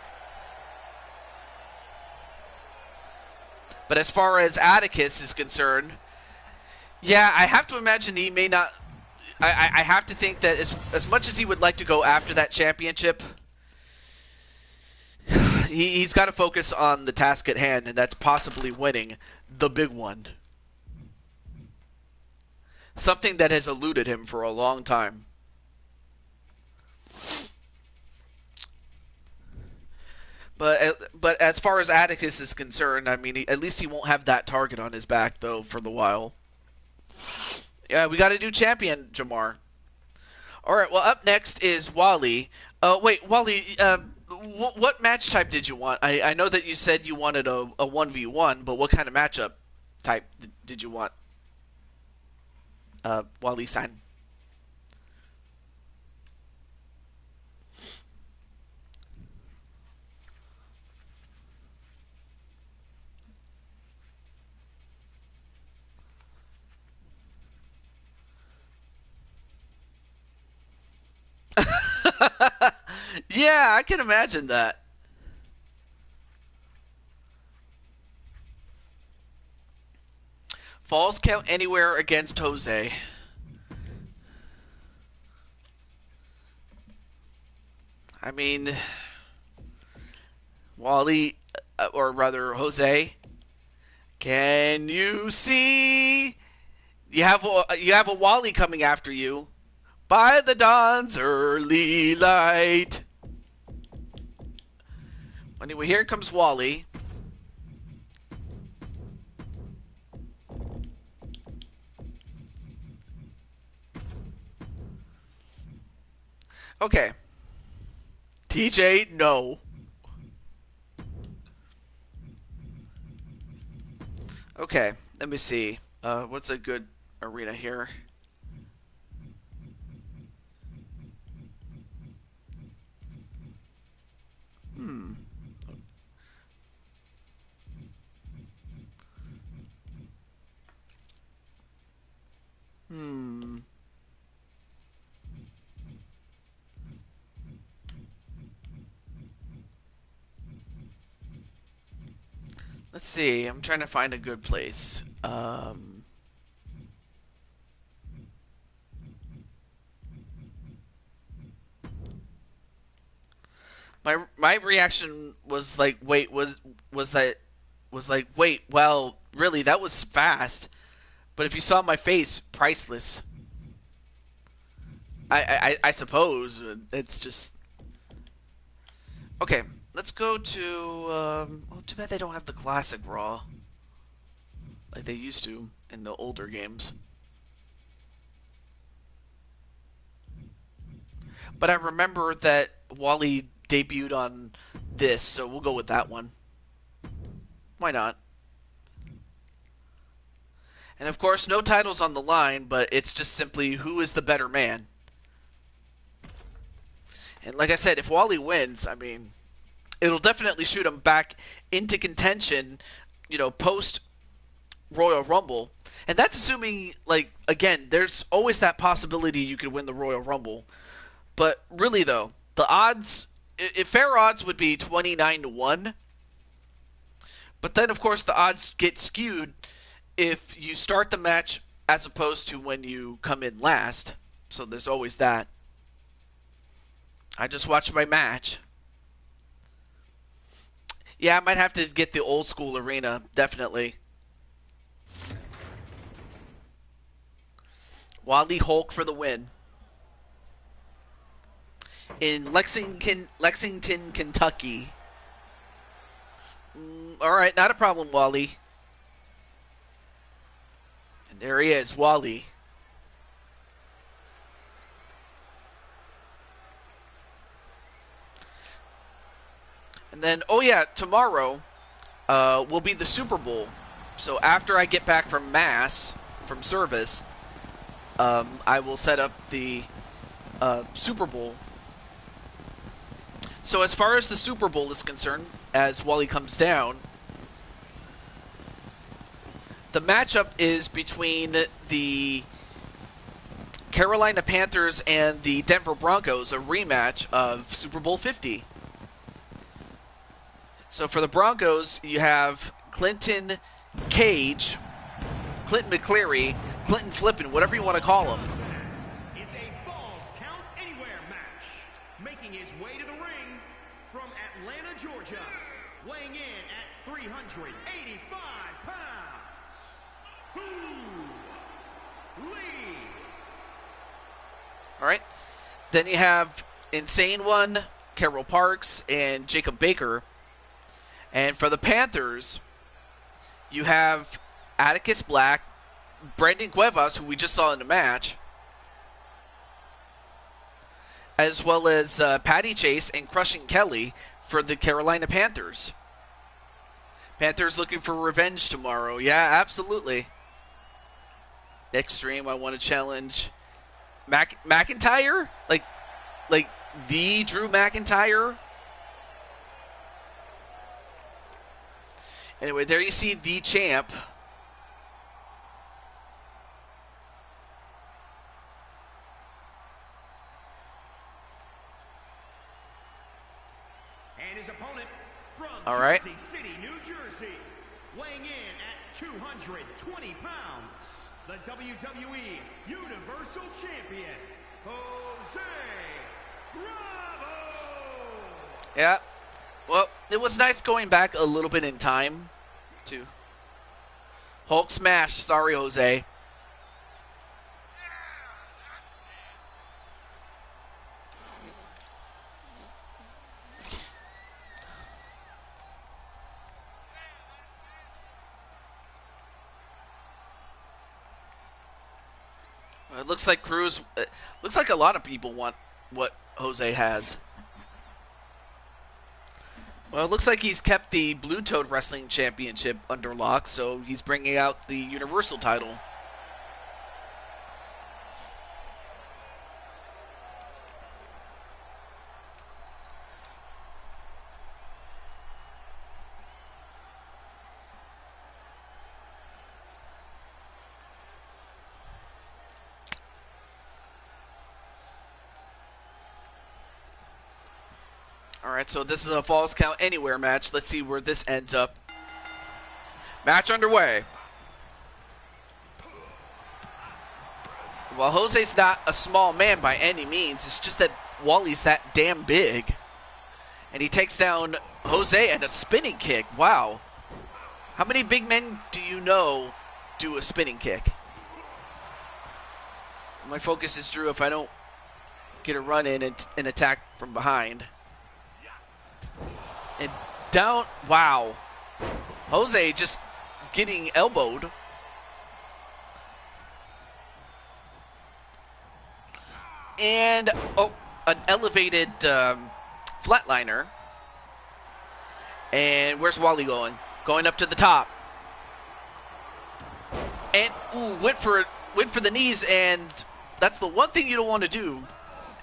But as far as Atticus is concerned, yeah, I have to imagine he may not. I have to think that as much as he would like to go after that championship, he's got to focus on the task at hand, and that's possibly winning the big one. Something that has eluded him for a long time. But as far as Atticus is concerned, I mean, at least he won't have that target on his back, though, for the while. Yeah, we got a new champion, Jamar. All right, well, up next is Wally. Wait, Wally, what match type did you want? I know that you said you wanted a 1v1, but what kind of matchup type did you want? Wally-san. Yeah, I can imagine that. Falls count anywhere against Jose. I mean, Wally, or rather Jose, can you see? You have a Wally coming after you. By the dawn's early light. Anyway, here comes Wally. Okay. TJ, no. Okay, let me see. What's a good arena here? Let's see. I'm trying to find a good place. My reaction was like, wait, was like, wait, well, really, that was fast. But if you saw my face, priceless. I suppose it's just okay. Let's go to. Oh, too bad they don't have the classic Raw like they used to in the older games. But I remember that Wally debuted on this, so we'll go with that one. Why not? And of course, no titles on the line, but it's just simply who is the better man. And like I said, if Wally wins, I mean, it'll definitely shoot him back into contention, post Royal Rumble. And that's assuming, like, again, there's always that possibility you could win the Royal Rumble. But really, though, the odds, if fair odds would be 29-1. But then, of course, the odds get skewed if you start the match as opposed to when you come in last. So there's always that. I just watched my match. Yeah, I might have to get the old school arena, definitely. Wally Hulk for the win. In Lexington, Kentucky. Alright, not a problem, Wally. And there he is, Wally. And then, oh yeah, tomorrow will be the Super Bowl. So after I get back from from service, I will set up the Super Bowl. So as far as the Super Bowl is concerned, as Wally comes down, the matchup is between the Carolina Panthers and the Denver Broncos, a rematch of Super Bowl 50. So for the Broncos, you have Clinton Cage, Clinton McCleary, Clinton Flippin, whatever you want to call him. Is a Falls Count Anywhere match. Making his way to the ring from Atlanta, Georgia, weighing in at 385 pounds, Lee. All right. Then you have Insane One, Carol Parks, and Jacob Baker. And for the Panthers, you have Atticus Black, Brandon Cuevas, who we just saw in the match, as well as Patty Chase and Crushing Kelly for the Carolina Panthers. Panthers looking for revenge tomorrow. Yeah, absolutely. Next stream, I want to challenge McIntyre? Like the Drew McIntyre? Anyway, there you see the champ. And his opponent from All right. Jersey City, New Jersey, weighing in at 220 pounds, the WWE Universal Champion, Jose Bravo. Yeah. Well, it was nice going back a little bit in time to Hulk Smash. Sorry, Jose. It looks like Cruz. Looks like a lot of people want what Jose has. Well, it looks like he's kept the Blue Toad Wrestling Championship under lock, so he's bringing out the Universal title. Alright, so this is a Falls Count Anywhere match. Let's see where this ends up. Match underway. Well, Jose's not a small man by any means. It's just that Wally's that damn big. And he takes down Jose and a spinning kick. Wow. How many big men do you know do a spinning kick? My focus is Drew if I don't get a run in and attack from behind. And down, wow. Jose just getting elbowed. And, oh, an elevated flatliner. And where's Wally going? Going up to the top. And, ooh, went for the knees, and that's the one thing you don't want to do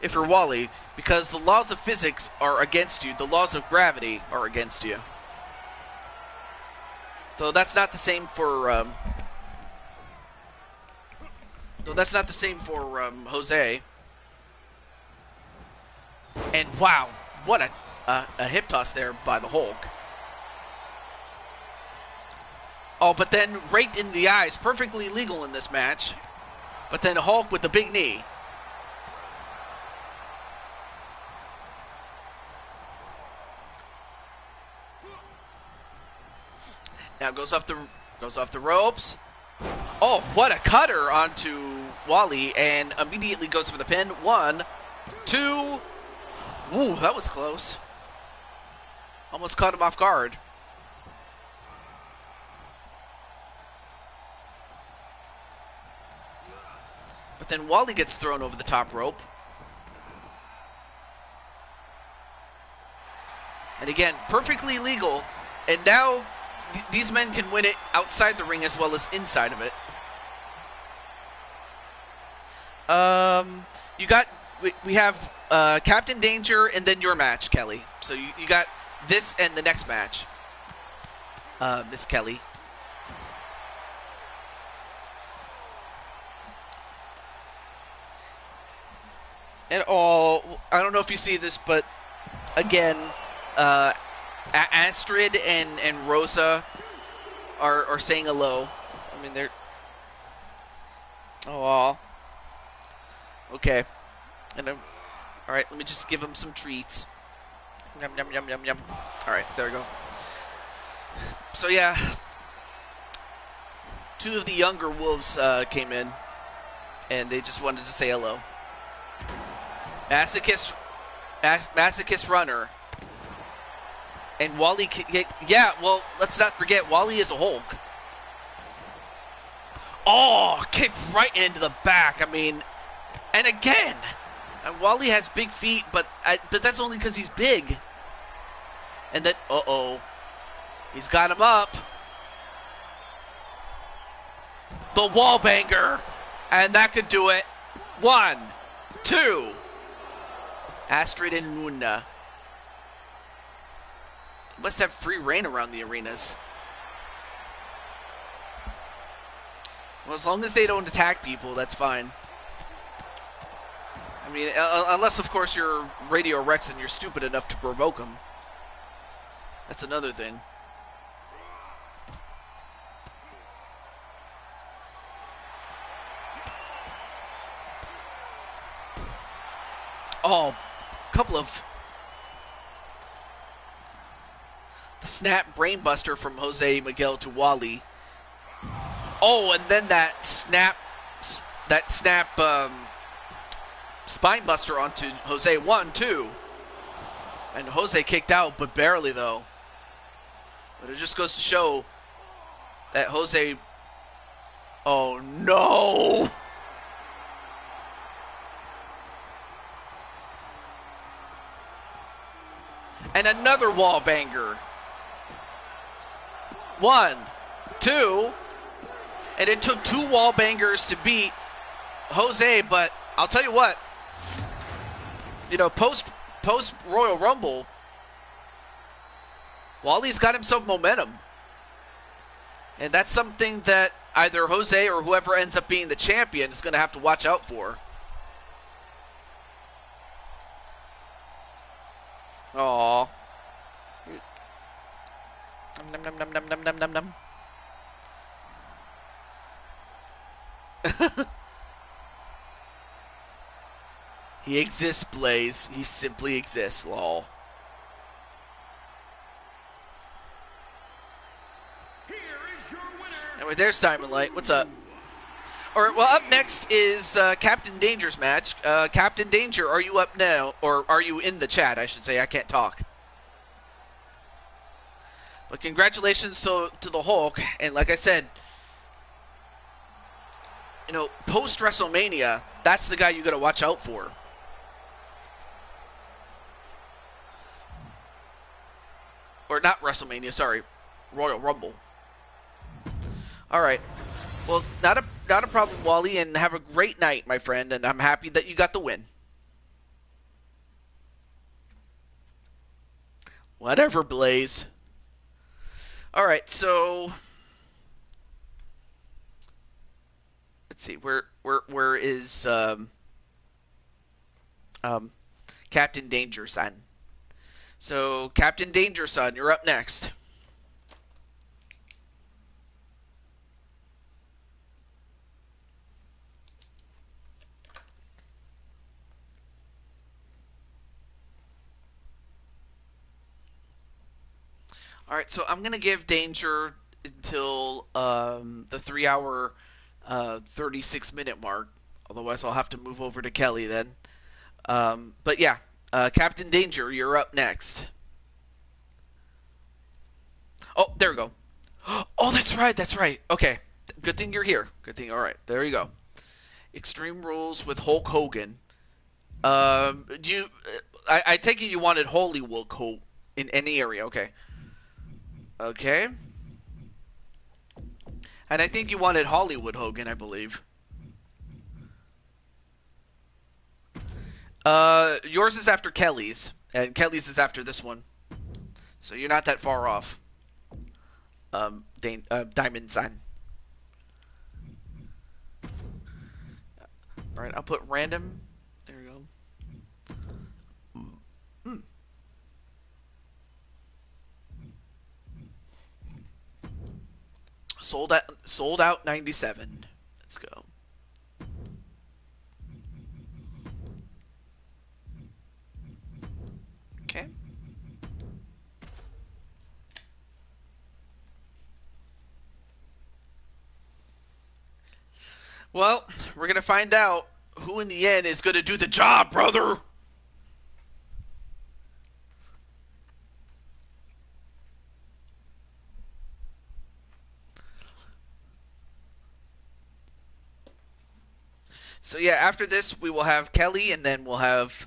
if you're Wally, because the laws of physics are against you. The laws of gravity are against you. So that's not the same for Jose. And wow, what a hip toss there by the Hulk. Oh, but then raked in the eyes, perfectly legal in this match. But then Hulk with the big knee. Now goes off the ropes. Oh, what a cutter onto Wally, and immediately goes for the pin. 1, 2. Ooh, that was close. Almost caught him off guard. But then Wally gets thrown over the top rope. And again, perfectly legal. And now these men can win it outside the ring as well as inside of it. You got we have Captain Danger and then your match, Kelly. So you got this and the next match, Miss Kelly. And I don't know if you see this, but again, Astrid and Rosa are saying hello. I mean, they're okay. And all right, let me just give them some treats. Yum yum yum yum yum. All right, there we go. So yeah, two of the younger wolves came in, and they just wanted to say hello. Masochist Runner. And Wally, yeah, well, let's not forget, Wally is a Hulk. Oh, kicked right into the back. I mean, and again, Wally has big feet, but that's only because he's big. And then, he's got him up. The wall banger, and that could do it. 1, 2. Astrid and Luna must have free reign around the arenas. Well, as long as they don't attack people, that's fine. I mean, unless, of course, you're Radio Rex and you're stupid enough to provoke them. That's another thing. Oh, a couple of... The snap brainbuster from Jose Miguel to Wally. Oh, and then that snap spine buster onto Jose. 1, 2. And Jose kicked out, but barely though. But it just goes to show that Jose... Oh, no! And another wall banger. 1, 2. And it took 2 wall bangers to beat Jose, but I'll tell you what. You know, post Royal Rumble, Wally's got himself momentum. And that's something that either Jose or whoever ends up being the champion is going to have to watch out for. Aww. Num num num num num num num num. He exists, Blaze. He simply exists, lol. Here is your winner. Anyway, there's Diamond Light. What's up? Alright, well, up next is Captain Danger's match. Captain Danger, are you up now? Or are you in the chat, I should say. I can't talk. But congratulations to the Hulk. And like I said, you know, post-WrestleMania, that's the guy you got to watch out for. Or not WrestleMania, sorry. Royal Rumble. Alright. Well, not a problem, Wally, and have a great night, my friend, and I'm happy that you got the win. Whatever, Blaze. Alright, so let's see, where is Captain Danger Son? So, Captain Danger Son, you're up next. Alright, so I'm going to give Danger until the 3-hour, 36-minute mark. Otherwise, I'll have to move over to Kelly then. But yeah, Captain Danger, you're up next. Oh, there we go. Oh, that's right. Okay, good thing you're here. Good thing, alright, there you go. Extreme Rules with Hulk Hogan. I take it you wanted Holy Hulk in any area, okay. Okay. And I think you wanted Hollywood Hogan, I believe. Yours is after Kelly's, and Kelly's is after this one. So you're not that far off. Diamond Sign. Alright, I'll put random. There we go. Sold out 97. Let's go. Okay. Well, we're going to find out who in the end is going to do the job, brother. So yeah, after this we will have Kelly, and then we'll have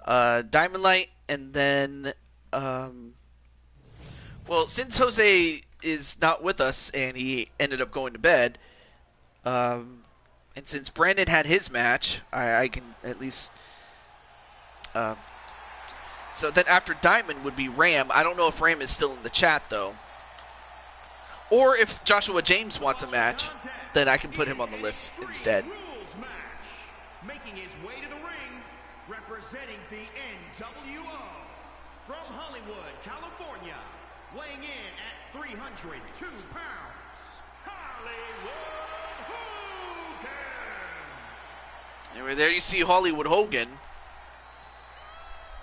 Diamond Light, and then well, since Jose is not with us and he ended up going to bed, and since Brandon had his match, I can at least. So then after Diamond would be Ram. I don't know if Ram is still in the chat though, or if Joshua James wants a match, then I can put him on the list instead. Making his way to the ring, representing the NWO from Hollywood, California, weighing in at 302 pounds, Hollywood Hogan. Anyway, there you see Hollywood Hogan.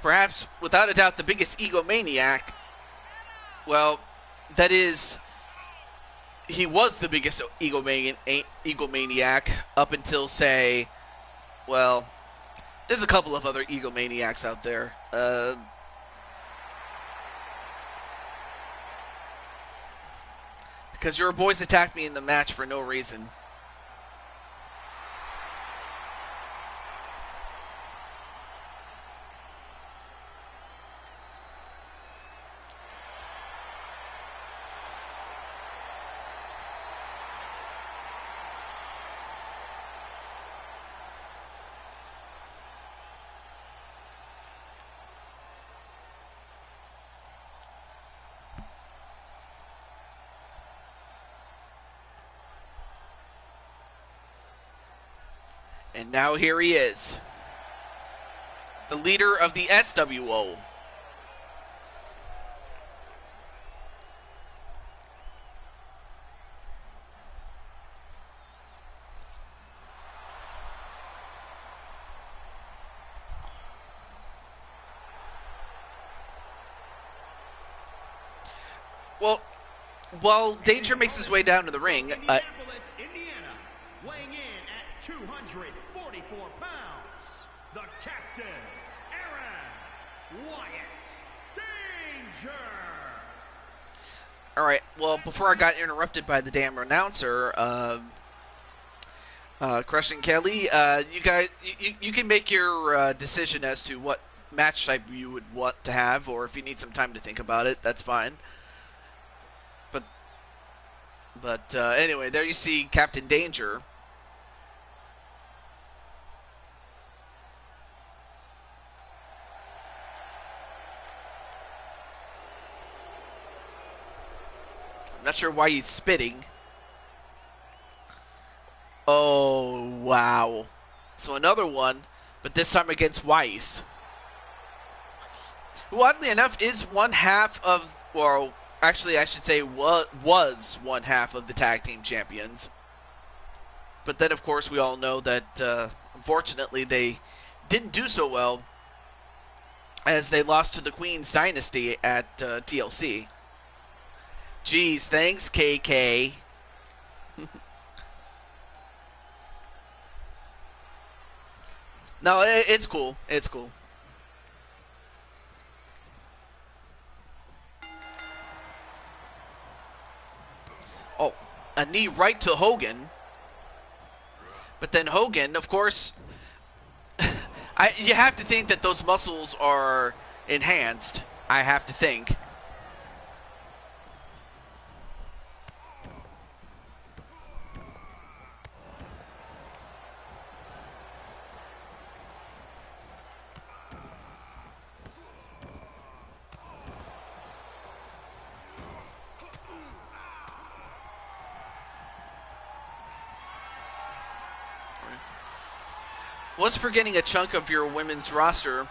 Perhaps, without a doubt, the biggest egomaniac. Well, that is, he was the biggest egomaniac up until, say, well, there's a couple of other egomaniacs out there. Because your boys attacked me in the match for no reason. And now here he is, the leader of the SWO. Well, while Danger makes his way down to the ring, Indianapolis, Indiana, weighing in at 244 pounds, the captain, Aaron Wyatt Danger. all right. Well, before I got interrupted by the damn announcer, Crushing Kelly, you guys, you can make your decision as to what match type you would want to have, or if you need some time to think about it, that's fine. But anyway, there you see Captain Danger. I'm not sure why he's spitting. Oh, wow. So another one, but this time against Weiss. Who, oddly enough, is one half of, well, actually, I should say was one half of the tag team champions. But then, of course, we all know that, unfortunately, they didn't do so well as they lost to the Queen's Dynasty at TLC. Geez, thanks, KK. No, it's cool. It's cool. Oh, a knee right to Hogan. But then Hogan, of course, you have to think that those muscles are enhanced. I have to think. Was forgetting a chunk of your women's roster.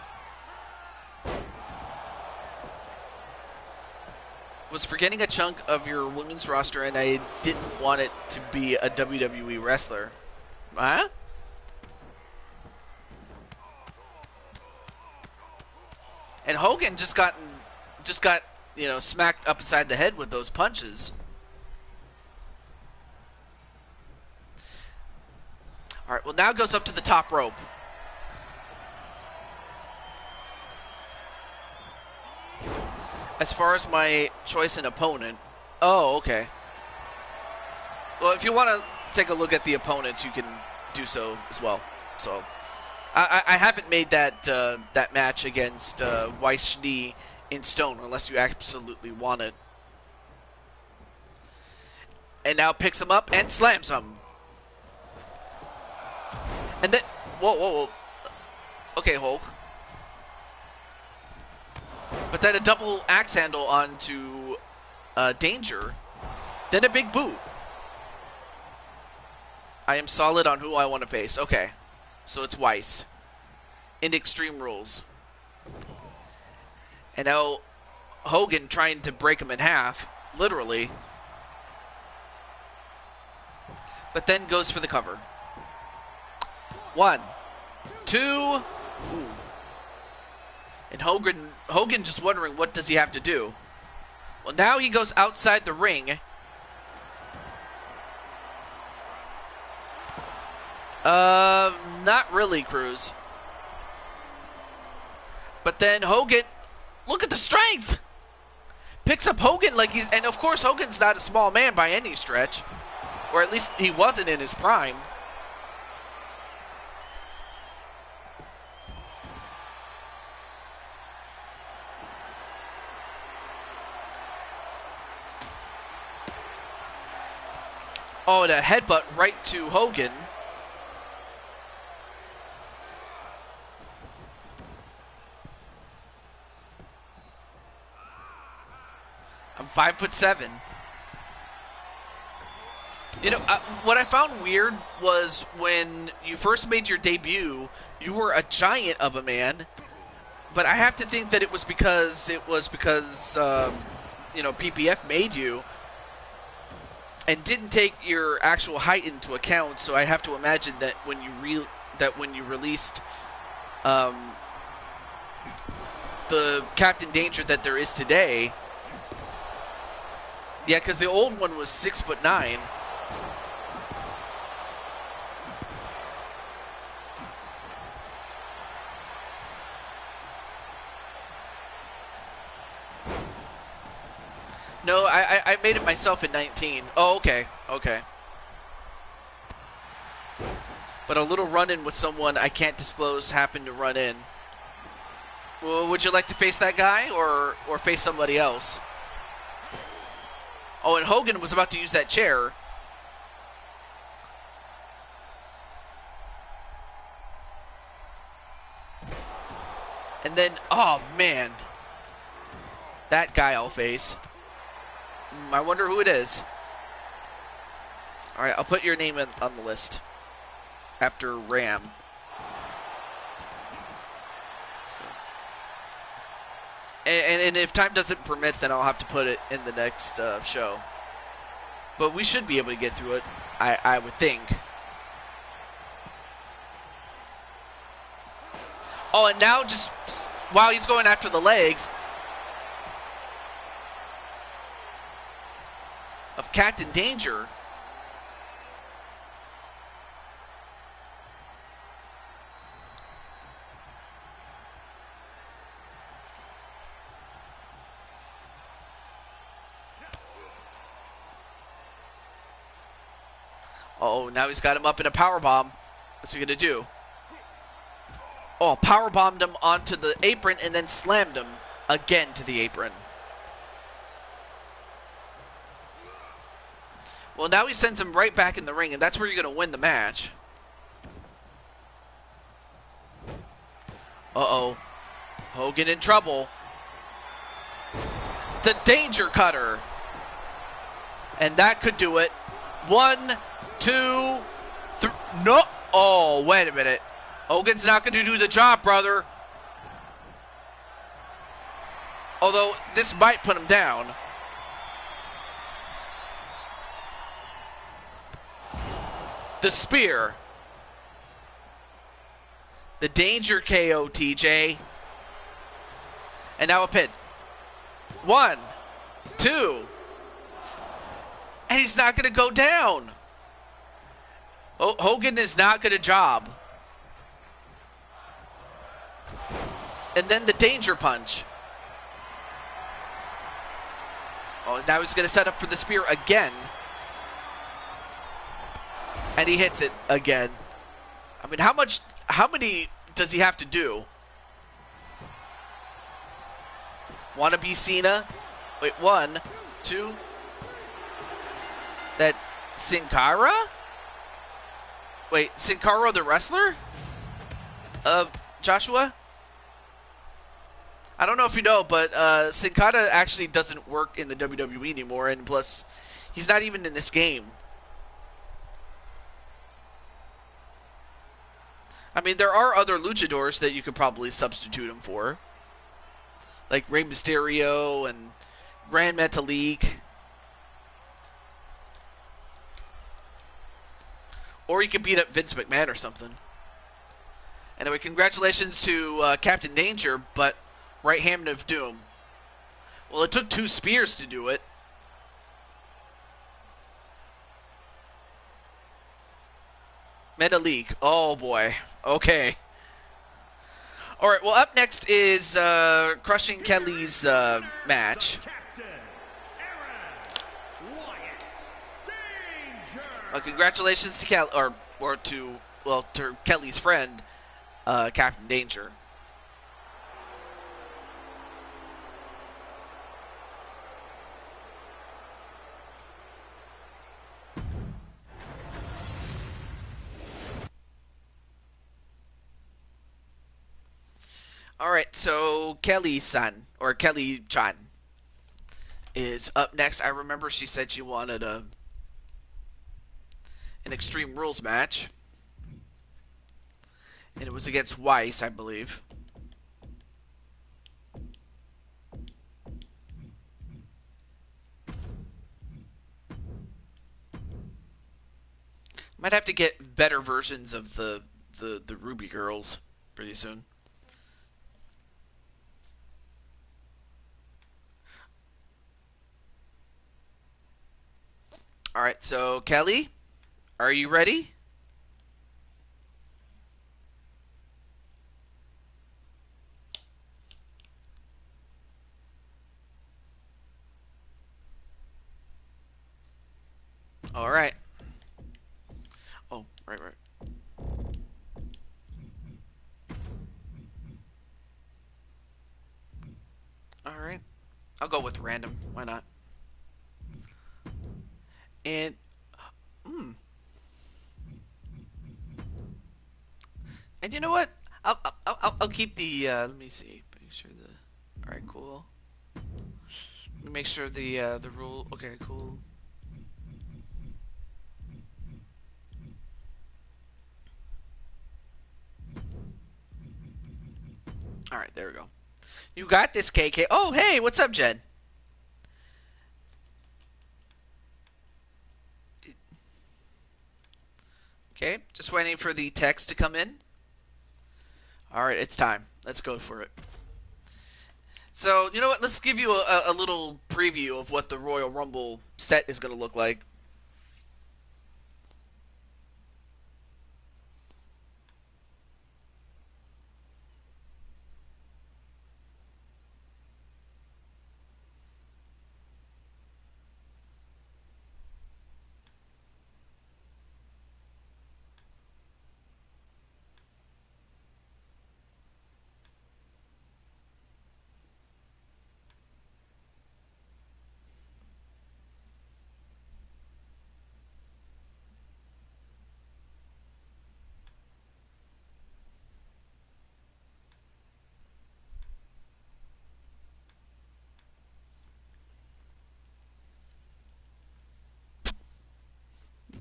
Was forgetting a chunk of your women's roster, and I didn't want it to be a WWE wrestler. Huh? And Hogan just got, you know, smacked upside the head with those punches. All right, well, now goes up to the top rope. As far as my choice in opponent, oh, okay. Well, if you want to take a look at the opponents, you can do so as well. So, I haven't made that that match against Weiss Schnee in stone unless you absolutely want it. And now picks him up and slams him. And then, whoa. Okay, Hulk. But then a double axe handle onto Danger. Then a big boot. I am solid on who I want to face. Okay. So it's Weiss. In Extreme Rules. And now Hogan trying to break him in half. Literally. But then goes for the cover. 1, 2. Ooh. And Hogan just wondering what does he have to do. Well, now he goes outside the ring. Not really, Cruz. But then Hogan, look at the strength. Picks up Hogan like he's, and of course Hogan's not a small man by any stretch. Or at least he wasn't in his prime. Oh, and a headbutt right to Hogan. I'm 5'7". You know, what I found weird was when you first made your debut, you were a giant of a man. But I have to think that it was because you know, PPF made you. And didn't take your actual height into account, so I have to imagine that when you released the Captain Danger that there is today, yeah, because the old one was 6'9". No, I made it myself at 19. Oh, okay. But a little run-in with someone I can't disclose happened to run in. Well, would you like to face that guy or face somebody else? Oh, and Hogan was about to use that chair. And then, oh, man. That guy I'll face. I wonder who it is. Alright, I'll put your name on the list. After Ram. And if time doesn't permit, then I'll have to put it in the next show. But we should be able to get through it, I would think. Oh, and now just while he's going after the legs of Captain Danger. Oh, now he's got him up in a powerbomb. What's he going to do? Oh, powerbombed him onto the apron and then slammed him again to the apron. Well, now he sends him right back in the ring, and that's where you're going to win the match. Uh-oh. Hogan in trouble. The Danger Cutter. And that could do it. 1, 2, 3. No. Oh, wait a minute. Hogan's not going to do the job, brother. Although, this might put him down. The spear. The danger KO, TJ. And now a pin. 1, 2. And he's not going to go down. Hogan is not going to job. And then the danger punch. Oh, now he's going to set up for the spear again. And he hits it again. I mean, how many does he have to do? Wanna be Cena? Wait, 1, 2. That Sin Cara? Wait, Sin Cara the wrestler? Joshua? I don't know if you know, but Sin Cara actually doesn't work in the WWE anymore, and plus, he's not even in this game. I mean, there are other luchadors that you could probably substitute him for. Like Rey Mysterio and Grand Metalik. Or you could beat up Vince McMahon or something. Anyway, congratulations to Captain Danger, but right hand of doom. Well, it took 2 spears to do it. Metalik. Oh, boy. Okay. All right, well, up next is Crushing Kelly's match. Congratulations to Kelly, or to Kelly's friend, Captain Danger. All right, so Kelly-san, or Kelly-chan, is up next. I remember she said she wanted an Extreme Rules match. And it was against Weiss, I believe. Might have to get better versions of the Ruby girls pretty soon. All right, so Kelly, are you ready? All right. Oh, right. All right. I'll go with random. Why not? And and you know what? I'll keep the let me see. Make sure the all right, cool. Let me make sure the rule. Okay, cool. All right, there we go. You got this, KK. Oh, hey, what's up, Jed? Okay, just waiting for the text to come in. All right, it's time. Let's go for it. So, you know what? Let's give you a little preview of what the Royal Rumble set is going to look like.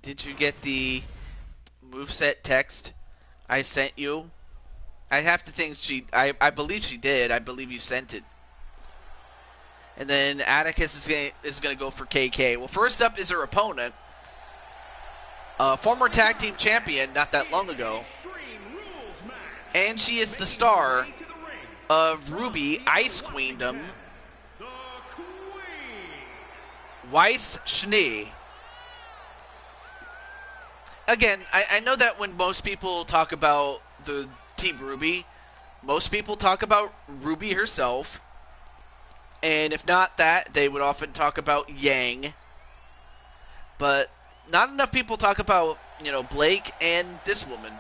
Did you get the moveset text? I sent you. I have to think I believe she did. I believe you sent it. And then Atticus is gonna go for KK. Well, first up is her opponent, former tag team champion not that long ago, and she is the star of Ruby Ice Queendom, Weiss Schnee. Again, I know that when most people talk about the Team Ruby, most people talk about Ruby herself. And if not that, they would often talk about Yang. But not enough people talk about, Blake and this woman,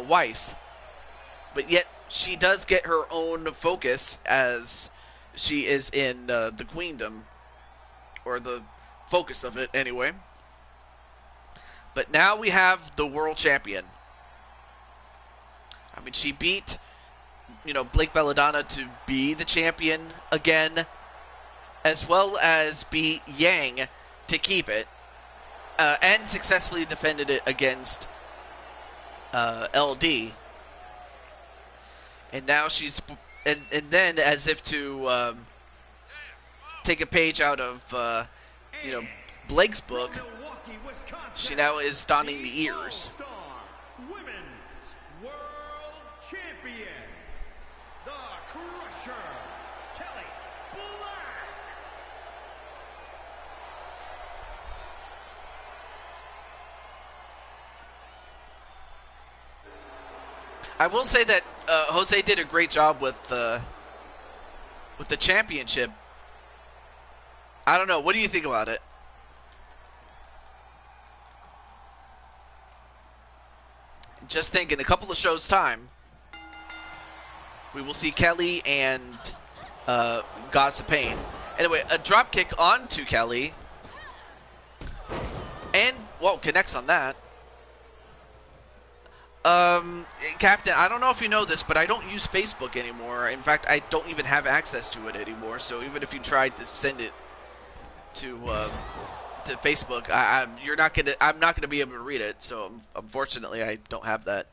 Weiss. But yet, she does get her own focus as she is in the Queendom. Or the focus of it, anyway. But now we have the world champion. I mean, she beat Blake Belladonna to be the champion again, as well as beat Yang to keep it, and successfully defended it against LD. And now she's, and then as if to take a page out of, Blake's book, she now is donning the ears. I will say that Jose did a great job with the championship. I don't know. What do you think about it? Just think, in a couple of shows' time, we will see Kelly and Gods of Pain. Anyway, a drop kick onto Kelly. And, whoa, connects on that. Captain, I don't know if you know this, but I don't use Facebook anymore. In fact, I don't even have access to it anymore. So even if you tried to send it to Facebook, I'm not gonna be able to read it. So unfortunately, I don't have that.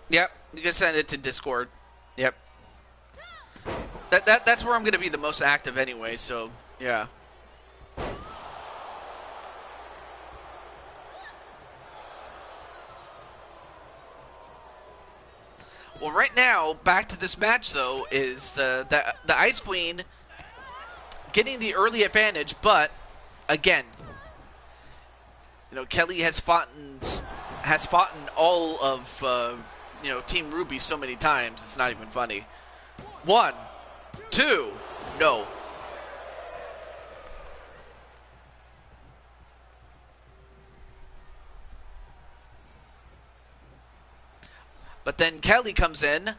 Yep, you can send it to Discord. Yep. That's where I'm gonna be the most active anyway, so yeah. Well, right now, back to this match though, is the Ice Queen getting the early advantage, but again, Kelly has fought all of Team Ruby so many times, it's not even funny. 1, 2, no. But then Kelly comes in,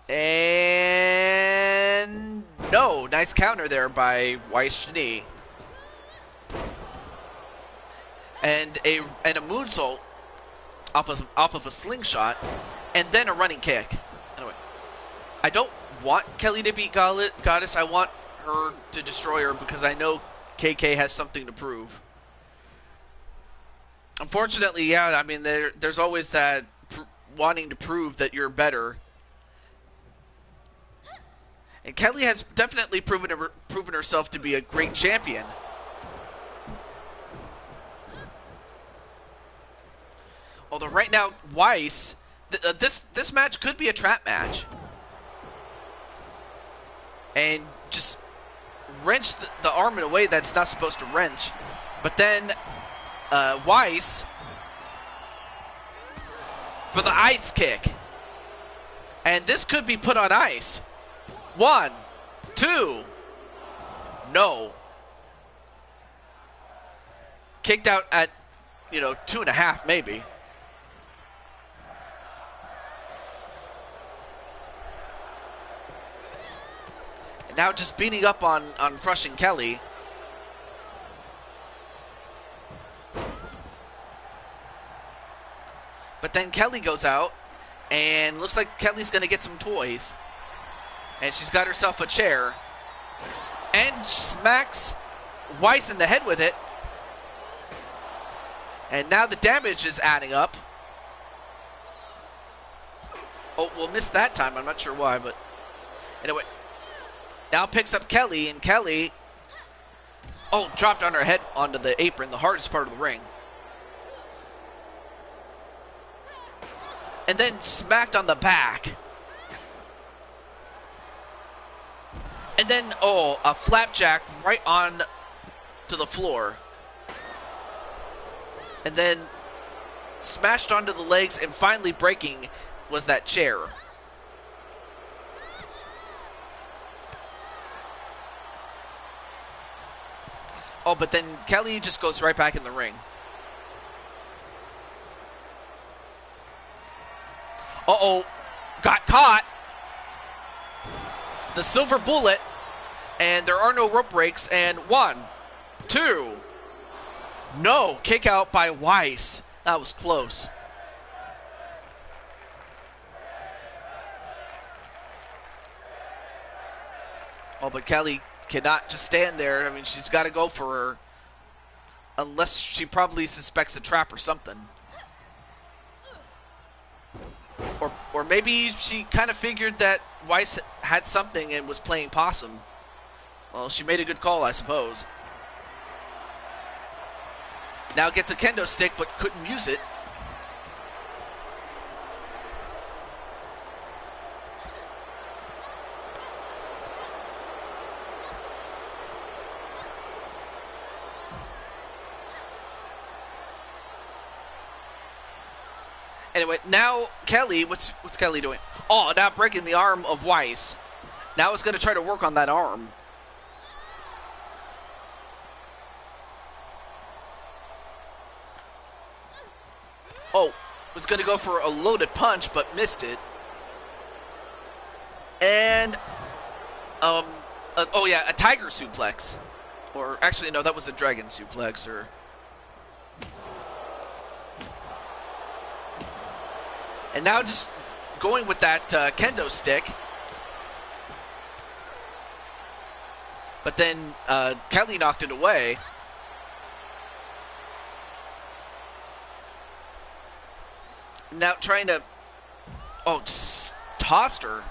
and no, nice counter there by Weiss Schnee. And a moonsault off of a slingshot, and then a running kick. Anyway, I don't want Kelly to beat Goddess. I want her to destroy her because I know KK has something to prove. Unfortunately, yeah, I mean, there's always that wanting to prove that you're better. And Kelly has definitely proven herself to be a great champion. Although right now, Weiss, this match could be a trap match. And just wrench the arm in a way that's not supposed to wrench. But then Weiss for the ice kick. And this could be put on ice. 1, 2, no. Kicked out at, 2.5 maybe. And now just beating up on crushing Kelly. But then Kelly goes out, and looks like Kelly's going to get some toys. And she's got herself a chair. And smacks Weiss in the head with it. And now the damage is adding up. Oh, we'll miss that time. I'm not sure why, but anyway. Now picks up Kelly, and Kelly, oh, dropped on her head onto the apron, the hardest part of the ring. And then smacked on the back. And then, oh, a flapjack right on to the floor. And then smashed onto the legs, and finally breaking was that chair. Oh, but then Kelly just goes right back in the ring. Uh-oh. Got caught. The silver bullet. And there are no rope breaks. And 1, 2. No. Kick out by Weiss. That was close. Oh, but Kelly cannot just stand there. I mean, she's got to go for her. Unless she probably suspects a trap or something. Or maybe she kind of figured that Weiss had something and was playing possum. Well, she made a good call, I suppose. Now gets a kendo stick, but couldn't use it. Anyway, now Kelly, what's Kelly doing? Oh, now breaking the arm of Weiss. Now it's going to try to work on that arm. Oh, was going to go for a loaded punch, but missed it. And, oh yeah, a tiger suplex. Or, actually, no, that was a dragon suplex, or... And now just going with that kendo stick. But then Kelly knocked it away. Now trying to... Oh, just tossed her.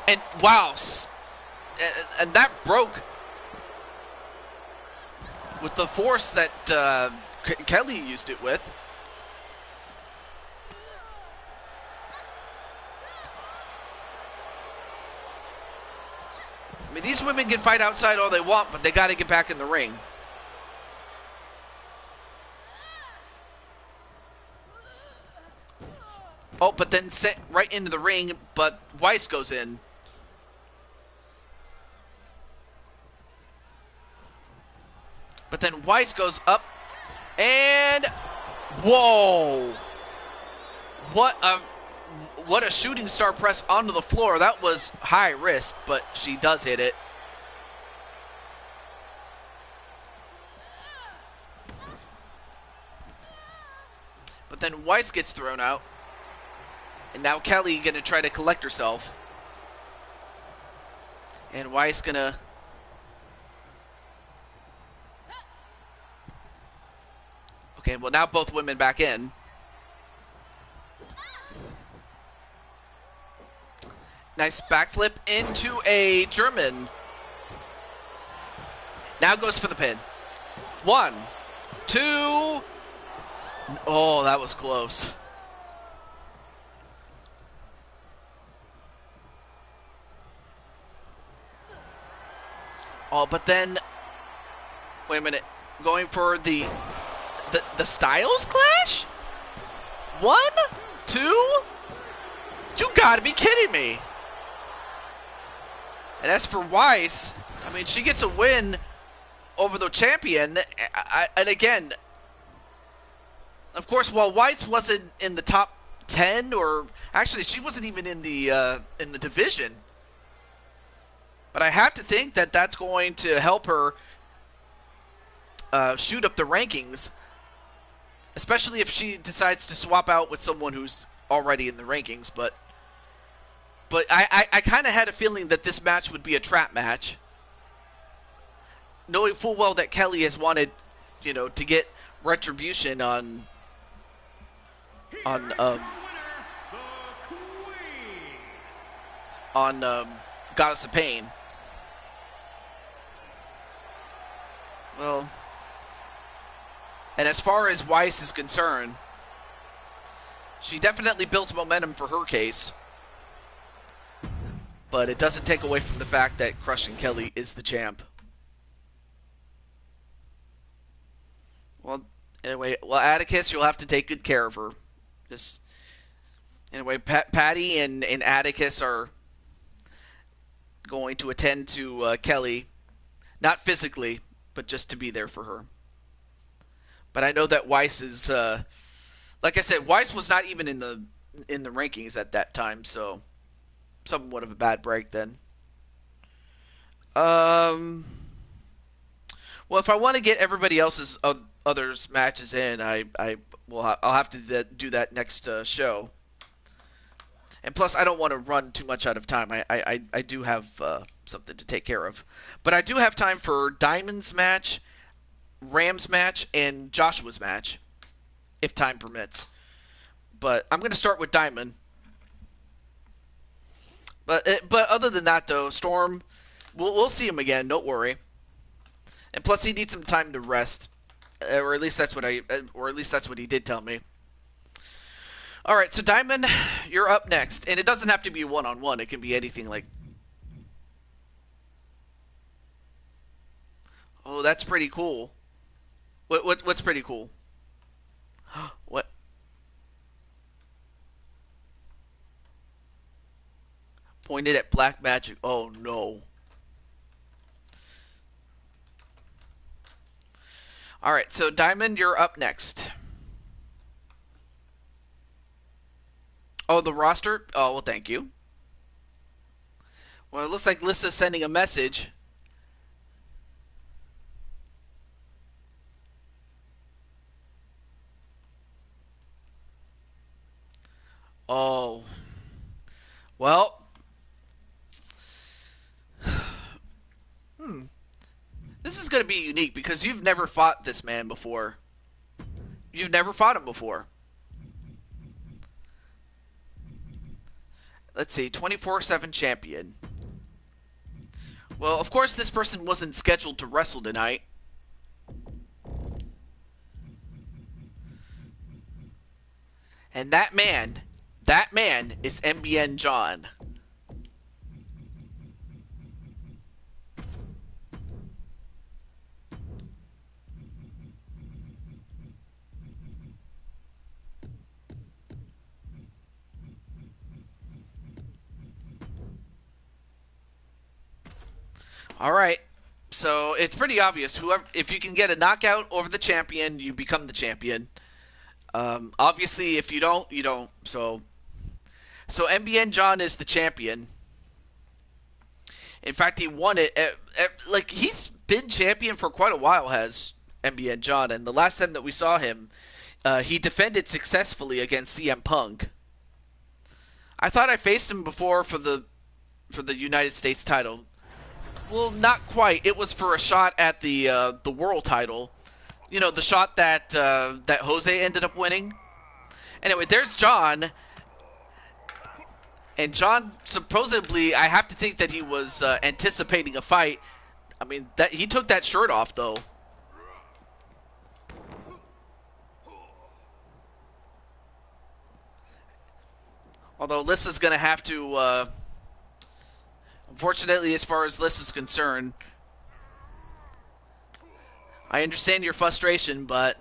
And wow. And that broke with the force that Kelly used it with. I mean, these women can fight outside all they want, but they got to get back in the ring. Oh, but then sent right into the ring, but Weiss goes in. But then Weiss goes up, and whoa! What a shooting star press onto the floor. That was high risk, but she does hit it. But then Weiss gets thrown out. And now Kelly gonna try to collect herself. And Weiss gonna... Okay, well now both women back in. Nice backflip into a German. Now goes for the pin. 1, 2. Oh, that was close. Oh, but then, wait a minute. Going for the Styles Clash? 1, 2. You gotta be kidding me. And as for Weiss, I mean, she gets a win over the champion. And again, of course, while Weiss wasn't in the top 10, or actually, she wasn't even in the division. But I have to think that that's going to help her shoot up the rankings especially if she decides to swap out with someone who's already in the rankings. But I kind of had a feeling that this match would be a trap match, knowing full well that Kelly has wanted, to get retribution on Goddess of Pain. Well, and as far as Weiss is concerned, she definitely builds momentum for her case, but it doesn't take away from the fact that Crushing Kelly is the champ. Well, anyway, Atticus, you'll have to take good care of her. Just anyway, Patty and Atticus are going to attend to Kelly, not physically, but just to be there for her. But I know that Weiss is, like I said, Weiss was not even in the rankings at that time, so somewhat of a bad break then. Well, if I want to get everybody else's others matches in, I'll have to do that next show. And plus, I don't want to run too much out of time. I do have something to take care of. But I do have time for Diamond's match, Ram's match, and Joshua's match, if time permits. But I'm going to start with Diamond. But other than that, though, Storm, we'll see him again. Don't worry. And plus, he needs some time to rest, or at least that's what he did tell me. All right, so Diamond, you're up next, and it doesn't have to be one-on-one. It can be anything like. Oh, that's pretty cool. What's pretty cool? What? Pointed at black magic. Oh no. All right, so Diamond, you're up next. Oh, the roster? Oh, well, thank you. Well, it looks like Lissa's sending a message. Oh. Well. This is going to be unique because you've never fought this man before. You've never fought him before. Let's see, 24/7 champion. Well, of course this person wasn't scheduled to wrestle tonight. And that man is MBN John. All right, so it's pretty obvious. If you can get a knockout over the champion, you become the champion. Obviously, if you don't, you don't. So MBN John is the champion. In fact, he won it. Like he's been champion for quite a while, has MBN John. And the last time that we saw him, he defended successfully against CM Punk. I thought I faced him before for the United States title. Well, not quite. It was for a shot at the world title. You know, the shot that Jose ended up winning. Anyway, there's John. And John, supposedly, I have to think that he was anticipating a fight. I mean, that he took that shirt off, though. Although Lissa's going to have to... Unfortunately, as far as Lissa's concerned, I understand your frustration, but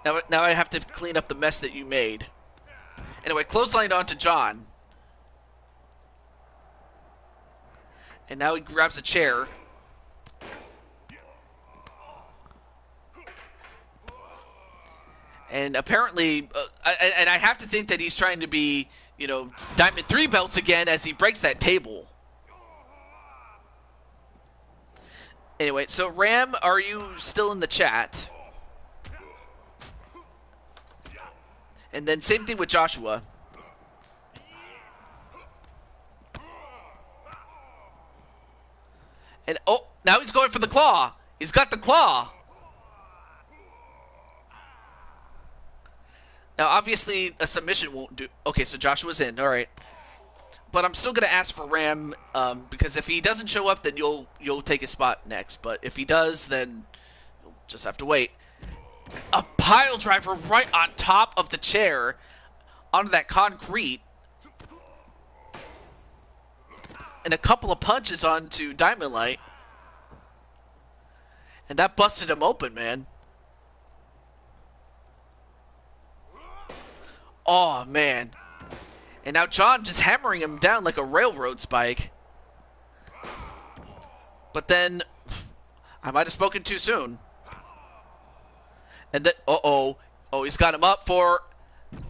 now I have to clean up the mess that you made. Anyway, clothesline onto John. And now he grabs a chair. And apparently, and I have to think that he's trying to be, you know, Diamond 3 belts again as he breaks that table. Anyway, so Ram, are you still in the chat? And then same thing with Joshua. And oh, now he's going for the claw. He's got the claw. Now, obviously, a submission won't do. Okay, so Joshua's in. All right, but I'm still gonna ask for Ram because if he doesn't show up, then you'll take his spot next. But if he does, then you'll just have to wait. A pile driver right on top of the chair onto that concrete, and a couple of punches onto Diamond Light, and that busted him open, man. Oh, man. And now John just hammering him down like a railroad spike. But then, I might have spoken too soon. And then, uh-oh. Oh, he's got him up for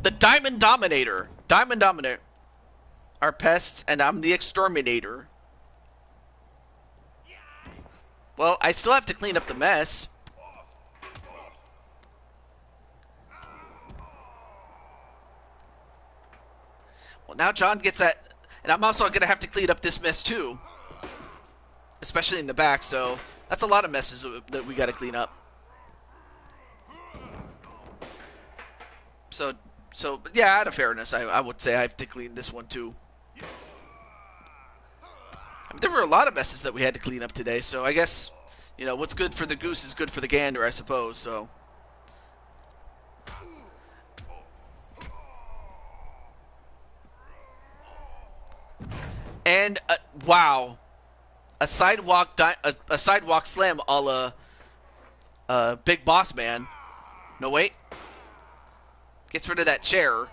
the Diamond Dominator. Diamond Dominator. Our pests, and I'm the Exterminator. Well, I still have to clean up the mess. Well, now John gets that, and I'm also going to have to clean up this mess too. Especially in the back, so that's a lot of messes that we got to clean up. So yeah, out of fairness, I would say I have to clean this one too. I mean, there were a lot of messes that we had to clean up today, so I guess, you know, what's good for the goose is good for the gander, I suppose, so. And, wow. A sidewalk slam a la Big Boss Man. No, wait. Gets rid of that chair.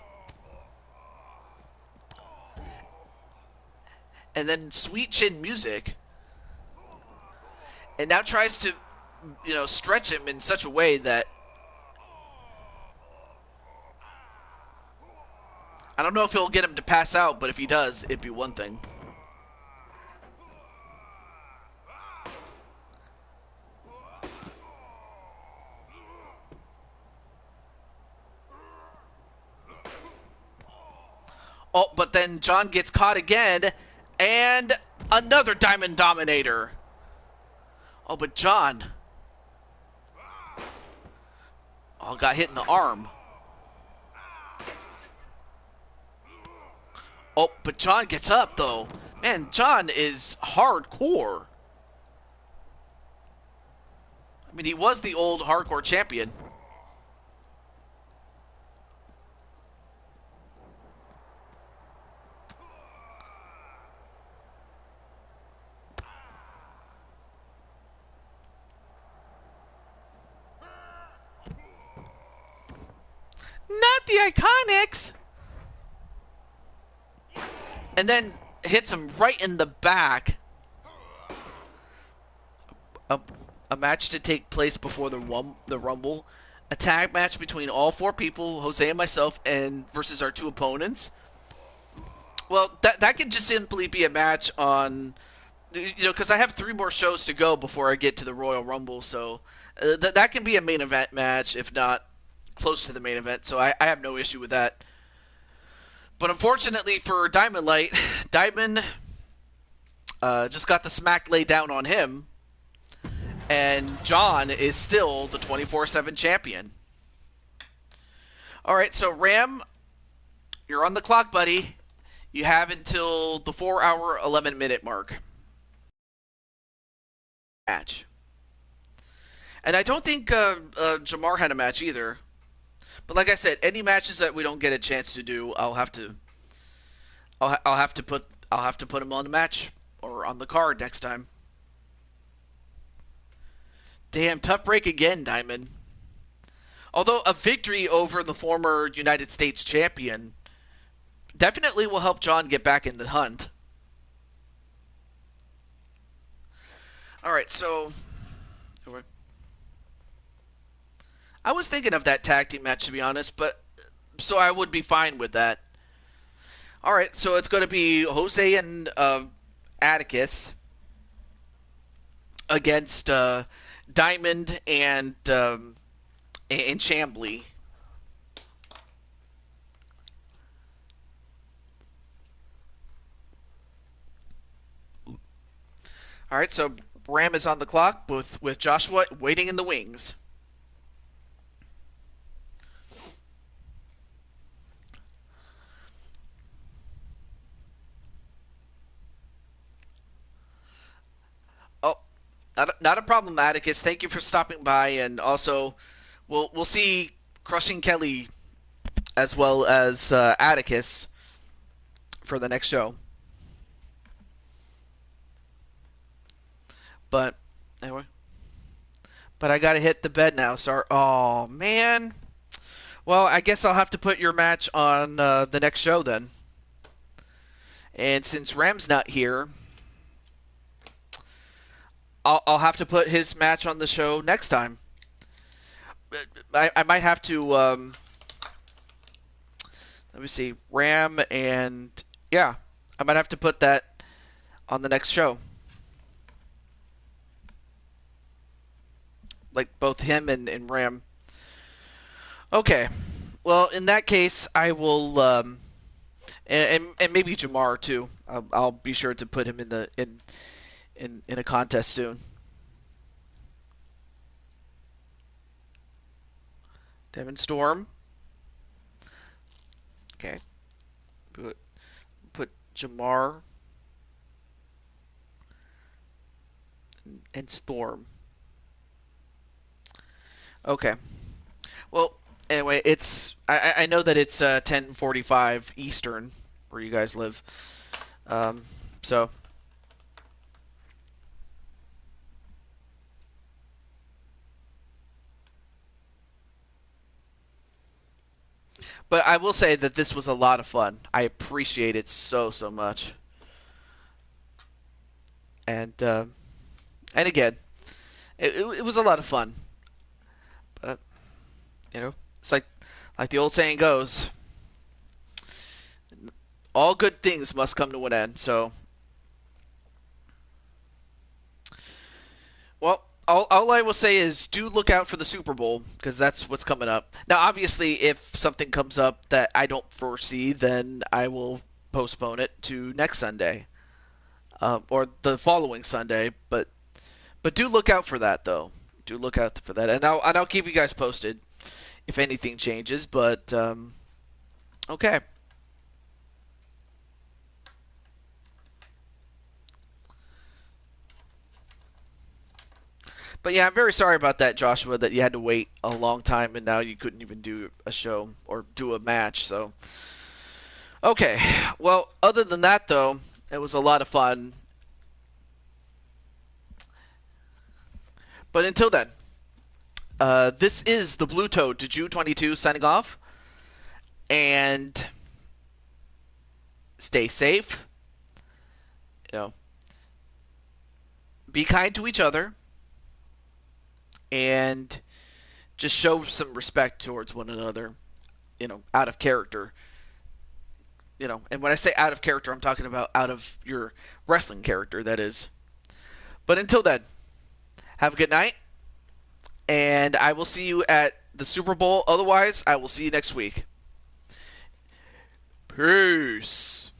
And then Sweet Chin Music. And now tries to, you know, stretch him in such a way that I don't know if he'll get him to pass out, but if he does, it'd be one thing. Oh, but then John gets caught again, and another Diamond Dominator. Oh, but John, oh, got hit in the arm. Oh, but John gets up, though. Man, John is hardcore. I mean, he was the old hardcore champion. Not the Iconics! And then hits him right in the back. A match to take place before the Rumble. A tag match between all four people, Jose and myself, and versus our two opponents. Well, that could just simply be a match on, you know, because I have 3 more shows to go before I get to the Royal Rumble, so that can be a main event match, if not close to the main event, so I have no issue with that. But unfortunately for Diamond Light, Diamond just got the smack laid down on him, and John is still the 24/7 champion. Alright, so Ram, you're on the clock, buddy. You have until the 4-hour, 11-minute mark. Match. And I don't think Jamar had a match either. But like I said, any matches that we don't get a chance to do, I'll have to put him on the match or on the card next time. Damn, tough break again, Diamond. Although a victory over the former United States champion definitely will help John get back in the hunt. Alright, so I was thinking of that tag team match, to be honest, but so I would be fine with that. Alright, so it's going to be Jose and Atticus against Diamond and Chambly. All right, so Ram is on the clock with Joshua waiting in the wings. Oh, not a problem, Atticus. Thank you for stopping by, and also we'll see Crushing Kelly as well as Atticus for the next show. But anyway, but I gotta hit the bed now. Sorry. Oh man. Well, I guess I'll have to put your match on the next show then. And since Ram's not here, I'll have to put his match on the show next time. I might have to. Let me see, Ram and yeah, I might have to put that on the next show. Like both him and Ram. Okay. Well, in that case, I will, and maybe Jamar too. I'll be sure to put him in the in a contest soon. Devin Storm. Okay. Put Jamar and Storm. Okay. Well, anyway, I know that it's 10:45 Eastern where you guys live. Um, so but I will say that this was a lot of fun. I appreciate it so much. And again, it was a lot of fun. But you know, it's like the old saying goes, all good things must come to an end. So, well, all I will say is do look out for the Super Bowl because that's what's coming up. Now, obviously, if something comes up that I don't foresee, then I will postpone it to next Sunday or the following Sunday. But do look out for that, though. Do look out for that, and I'll keep you guys posted if anything changes. But okay. But yeah, I'm very sorry about that, Joshua, that you had to wait a long time and now you couldn't even do a show or do a match. So, okay. Well, other than that, though, it was a lot of fun. But until then, this is the Blue Toad to Jew 22 signing off. And stay safe. You know, be kind to each other. And just show some respect towards one another, out of character. And when I say out of character, I'm talking about out of your wrestling character, that is. But until then, have a good night, and I will see you at the Super Bowl. Otherwise, I will see you next week. Peace.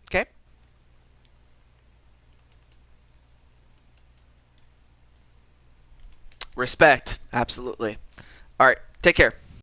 Okay? Respect. Absolutely. All right. Take care.